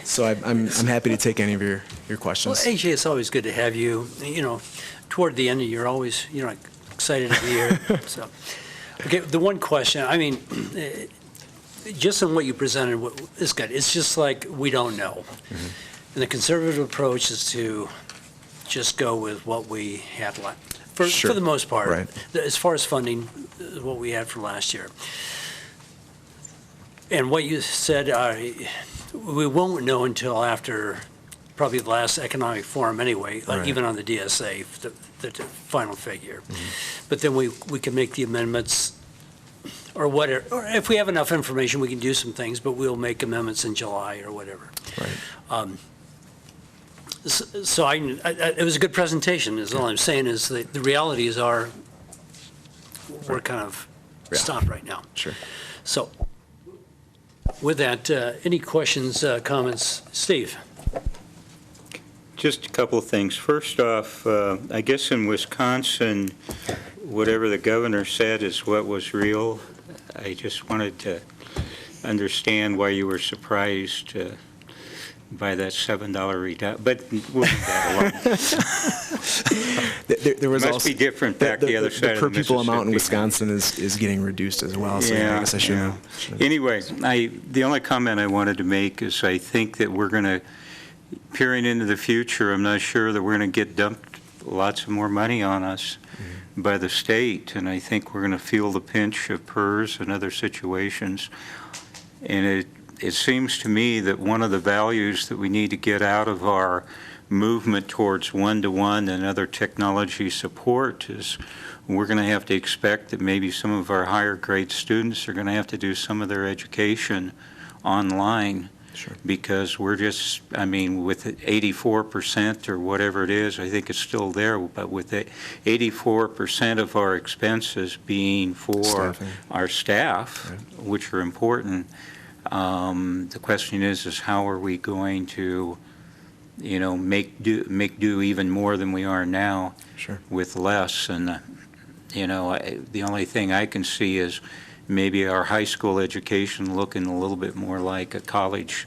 G: So I'm happy to take any of your questions.
A: Well, AJ, it's always good to have you. Toward the end, you're always, excited to be here. So, okay, the one question, just on what you presented is good. It's just like we don't know. Mm-hmm. And the conservative approach is to just go with what we had for the most part.
G: Right.
A: As far as funding, what we had for last year. And what you said, we won't know until after probably the last economic forum anyway,
G: Right.
A: even on the DSA, the final figure. Mm-hmm. But then we can make the amendments or whatever. Or if we have enough information, we can do some things, but we'll make amendments in July or whatever.
G: Right.
A: So it was a good presentation, is all I'm saying, is that the realities are we're kind of stopped right now.
G: Sure.
A: So with that, any questions, comments? Steve?
Q: Just a couple of things. First off, I guess in Wisconsin, whatever the governor said is what was real. I just wanted to understand why you were surprised by that $7 reduction, but we'll leave that alone.
G: There was
Q: Must
G: also
Q: be different back the other side of
G: per pupil amount in
Q: Mississippi.
G: Wisconsin is getting reduced as well. So I guess I should know.
Q: Anyway, the only comment I wanted to make is I think that we're going to, peering into the future, I'm not sure that we're going to get dumped lots of more money on us by the state, and I think we're going to feel the pinch of PERS and other situations. And it seems to me that one of the values that we need to get out of our movement towards one-to-one and other technology support is we're going to have to expect that maybe some of our higher grade students are going to have to do some of their education online.
G: Sure.
Q: Because we're just, with 84% or whatever it is, I think it's still there, but with 84% of our expenses being for
G: Staffing.
Q: our staff,
G: Right.
Q: which are important, the question is how are we going to, make do even more than we are now
G: Sure.
Q: with less? And, the only thing I can see is maybe our high school education looking a little bit more like a college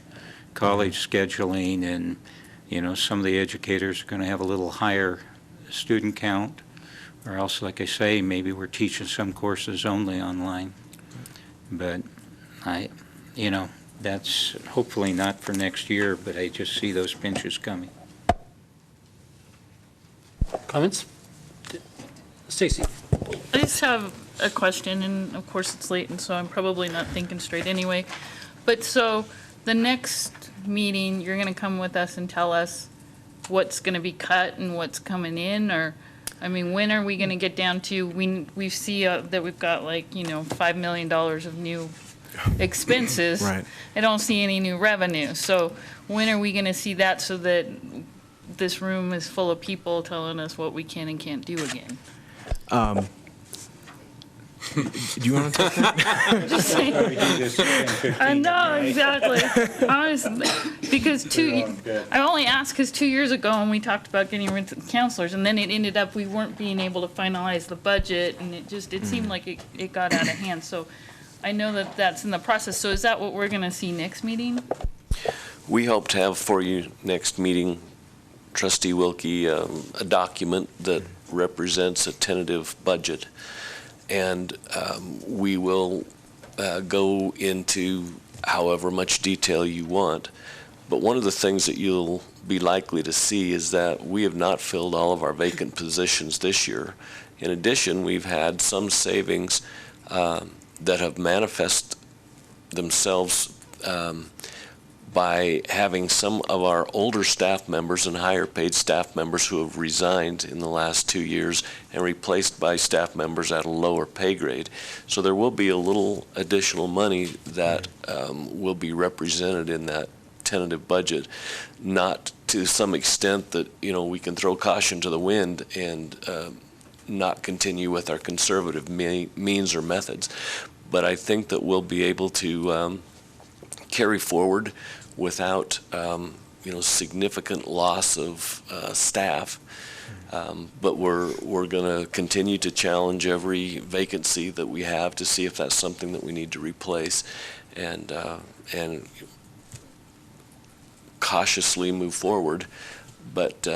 Q: scheduling, and, some of the educators are going to have a little higher student count, or else, like I say, maybe we're teaching some courses only online. But that's hopefully not for next year, but I just see those pinches coming.
A: Comments? Stacy?
N: I just have a question, and of course it's late, and so I'm probably not thinking straight anyway. But so the next meeting, you're going to come with us and tell us what's going to be cut and what's coming in, or, when are we going to get down to, we see that we've got $5 million of new expenses.
G: Right.
N: I don't see any new revenue. So when are we going to see that so that this room is full of people telling us what we can and can't do again?
G: Do you want to take that?
N: Just saying. I know, exactly. Honestly, because I only asked because 2 years ago when we talked about getting rid of counselors, and then it ended up we weren't being able to finalize the budget, and it seemed like it got out of hand. So I know that that's in the process. So is that what we're going to see next meeting?
D: We hope to have for you next meeting, Trustee Wilkie, a document that represents a tentative budget. And we will go into however much detail you want. But one of the things that you'll be likely to see is that we have not filled all of our vacant positions this year. In addition, we've had some savings that have manifest themselves by having some of our older staff members and higher paid staff members who have resigned in the last 2 years and replaced by staff members at a lower pay grade. So there will be a little additional money that will be represented in that tentative budget, not to some extent that, you know, we can throw caution to the wind and not continue with our conservative means or methods. But I think that we'll be able to carry forward without significant loss of staff. But we're going to continue to challenge every vacancy that we have to see if that's something that we need to replace, and cautiously move forward. But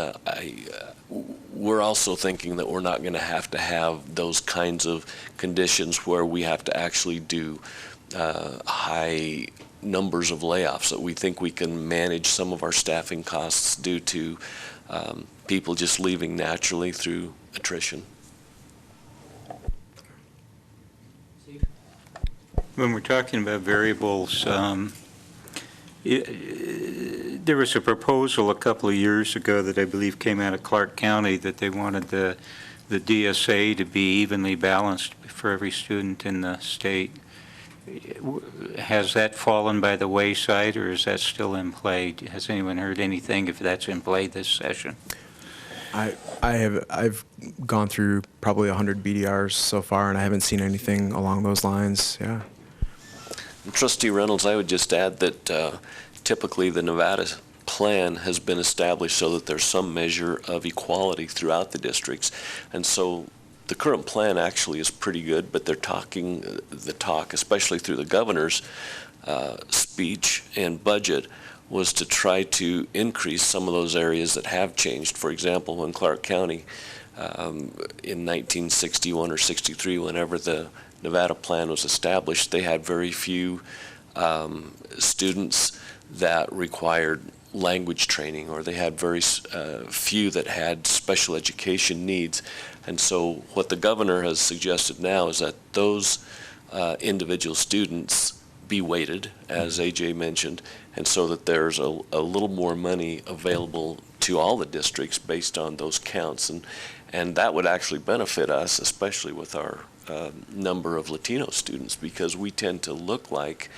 D: we're also thinking that we're not going to have those kinds of conditions where we have to actually do high numbers of layoffs. That we think we can manage some of our staffing costs due to people just leaving naturally through attrition.
Q: When we're talking about variables, there was a proposal a couple of years ago that I believe came out of Clark County that they wanted the DSA to be evenly balanced for every student in the state. Has that fallen by the wayside, or is that still in play? Has anyone heard anything if that's in play this session?
G: I've gone through probably 100 BDRs so far, and I haven't seen anything along those lines. Yeah.
D: Trustee Reynolds, I would just add that typically the Nevada plan has been established so that there's some measure of equality throughout the districts, and so the current plan actually is pretty good, but they're talking the talk, especially through the governor's speech and budget, was to try to increase some of those areas that have changed. For example, in Clark County in 1961 or 63, whenever the Nevada plan was established, they had very few students that required language training, or they had very few that had special education needs. And so what the governor has suggested now is that those individual students be weighted, as AJ mentioned, and so that there's a little more money available to all the districts based on those counts. And that would actually benefit us, especially with our number of Latino students, because we tend to look like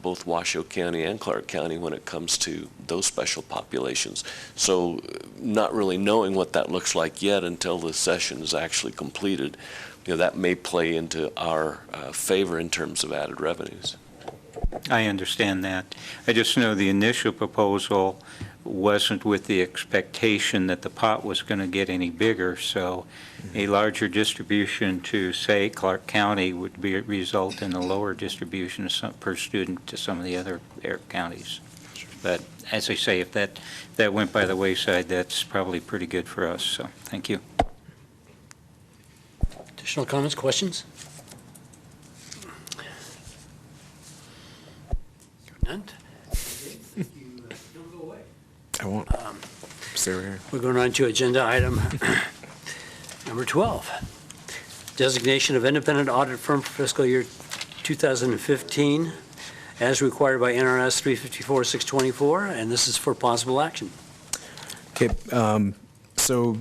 D: both Washoe County and Clark County when it comes to those special populations. So not really knowing what that looks like yet until the session is actually completed, that may play into our favor in terms of added revenues.
Q: I understand that. I just know the initial proposal wasn't with the expectation that the pot was going to get any bigger, so a larger distribution to, say, Clark County would result in a lower distribution per student to some of the other counties. But as I say, if that went by the wayside, that's probably pretty good for us, so thank you.
A: Additional comments, questions? None? Don't go away.
G: I won't. Stay right here.
A: We're going on to agenda item number 12. Designation of independent audit firm for fiscal year 2015 as required by NRS 354-624, and this is for possible action.
G: Okay, so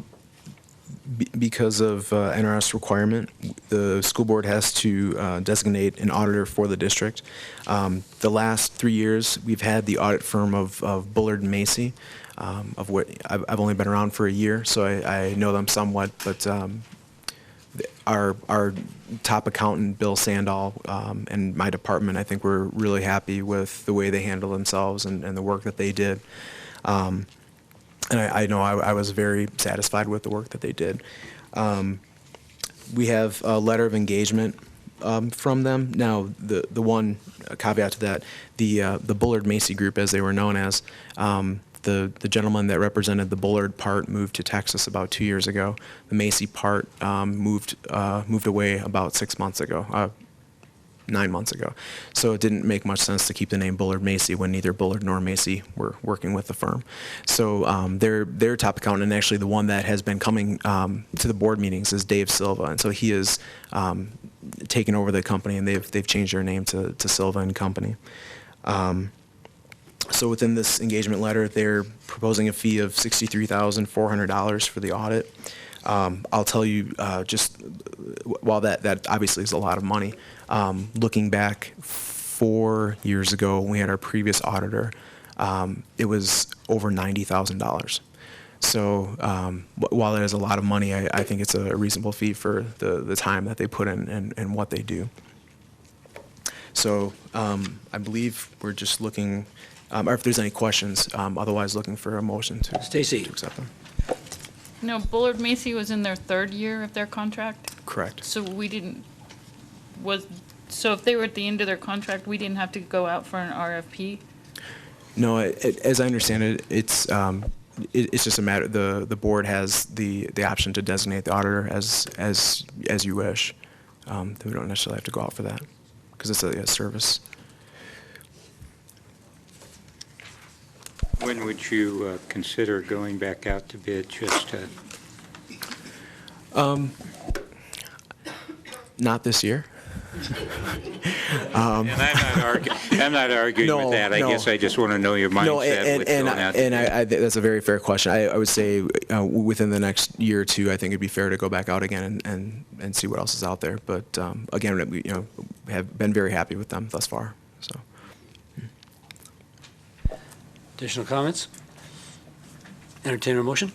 G: because of NRS requirement, the school board has to designate an auditor for the district. The last 3 years, we've had the audit firm of Bullard & Macy, of what I've only been around for a year, so I know them somewhat, but our top accountant, Bill Sandahl, and my department, I think we're really happy with the way they handle themselves and the work that they did. And I know I was very satisfied with the work that they did. We have a letter of engagement from them. Now, the one caveat to that, the Bullard Macy group, as they were known as, the gentleman that represented the Bullard part moved to Texas about 2 years ago. The Macy part moved away about 6 months ago, 9 months ago. So it didn't make much sense to keep the name Bullard Macy when neither Bullard nor Macy were working with the firm. So their top accountant, and actually the one that has been coming to the board meetings, is Dave Silva. And so he is taken over the company, and they've changed their name to Silva and Company. So within this engagement letter, they're proposing a fee of $63,400 for the audit. I'll tell you, just while that obviously is a lot of money, looking back 4 years ago when we had our previous auditor, it was over $90,000. So while that is a lot of money, I think it's a reasonable fee for the time that they put in and what they do. So I believe we're just looking, or if there's any questions, otherwise looking for a motion to accept them.
N: No, Bullard Macy was in their 3rd year of their contract?
G: Correct.
N: So we didn't, so if they were at the end of their contract, we didn't have to go out for an RFP?
G: No, as I understand it, it's just a matter, the board has the option to designate the auditor as you wish. We don't necessarily have to go out for that, because it's a service.
Q: When would you consider going back out to bid just to?
G: Not this year.
Q: And I'm not arguing with that. I guess I just want to know your mindset with going out to bid.
G: That's a very fair question. I would say within the next year or two, I think it'd be fair to go back out again and see what else is out there. But again, we have been very happy with them thus far. So.
A: Additional comments? Entertain a motion?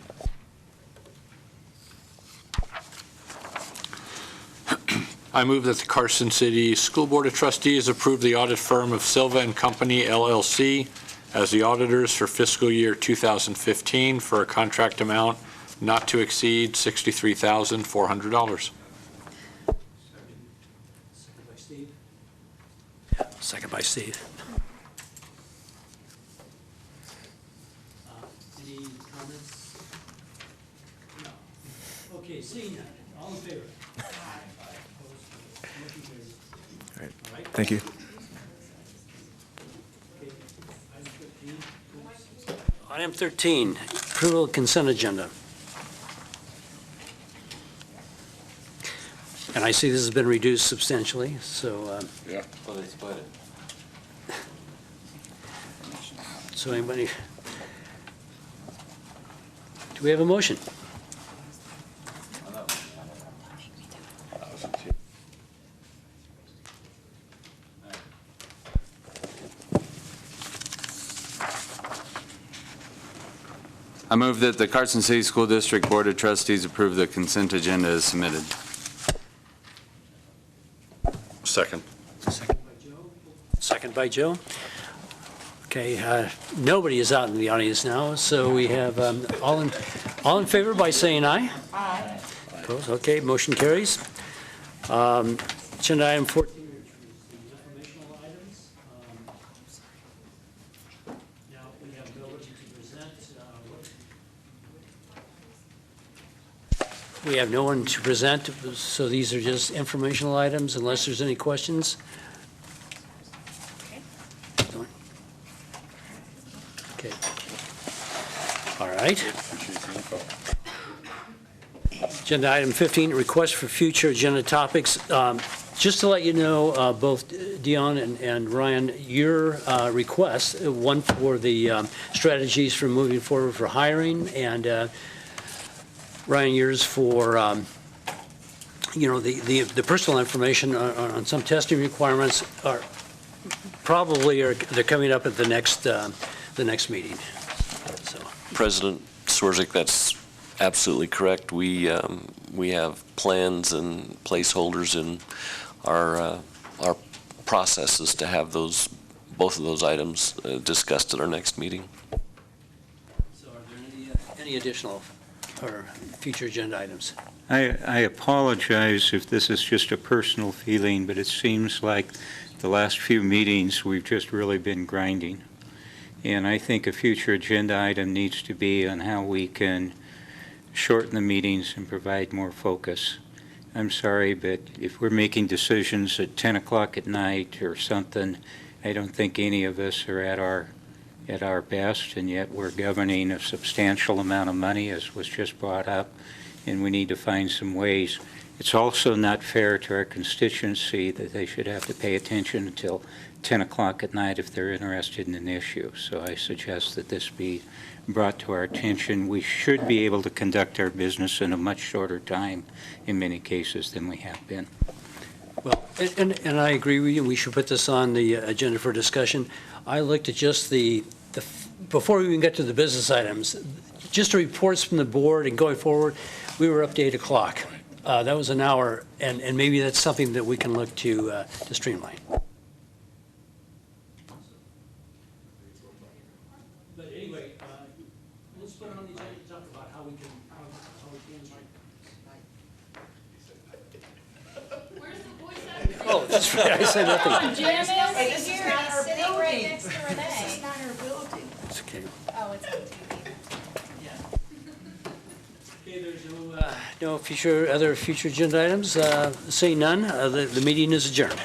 L: I move that the Carson City School Board of Trustees approve the audit firm of Silva and Company, LLC, as the auditors for fiscal year 2015 for a contract amount not to exceed $63,400.
A: Second by Steve. Any comments? No. Okay, seeing none. All in favor?
G: All right. Thank you.
A: Item 13, approval of consent agenda. And I see this has been reduced substantially, so.
L: Yeah.
J: Well, they split it.
A: So anybody? Do we have a motion?
J: I move that the Carson City School District Board of Trustees approve the consent agenda as submitted.
L: Second.
A: Second by Joe. Okay, nobody is out in the audience now, so we have all in favor by saying aye. Aye. Opposed? Okay, motion carries. Agenda item 14. Informational items. Now we have the ability to present. We have no one to present, so these are just informational items unless there's any questions. Okay. All right. Agenda item 15, request for future agenda topics. Just to let you know, both Dion and Ryan, your requests, one for the strategies for moving forward for hiring, and Ryan, yours for the personal information on some testing requirements are probably they're coming up at the next meeting. So.
D: President Swerzik, that's absolutely correct. We have plans and placeholders in our processes to have both of those items discussed at our next meeting.
A: So are there any additional or future agenda items?
Q: I apologize if this is just a personal feeling, but it seems like the last few meetings we've just really been grinding. And I think a future agenda item needs to be on how we can shorten the meetings and provide more focus. I'm sorry, but if we're making decisions at 10 o'clock at night or something, I don't think any of us are at our best, and yet we're governing a substantial amount of money, as was just brought up, and we need to find some ways. It's also not fair to our constituency that they should have to pay attention until 10 o'clock at night if they're interested in an issue. So I suggest that this be brought to our attention. We should be able to conduct our business in a much shorter time in many cases than we have been.
A: Well, and I agree with you, we should put this on the agenda for discussion. I looked at just before we even get to the business items, just the reports from the board and going forward, we were up to 8 o'clock. That was an hour, and maybe that's something that we can look to streamline. But anyway, let's put it on the agenda to talk about how we can, Oh, that's right, I said nothing.
B: Sitting right next to Renee. This is not her building.
A: It's okay.
B: Oh, it's on TV.
A: Okay, there's no other future agenda items. Seeing none, the meeting is adjourned.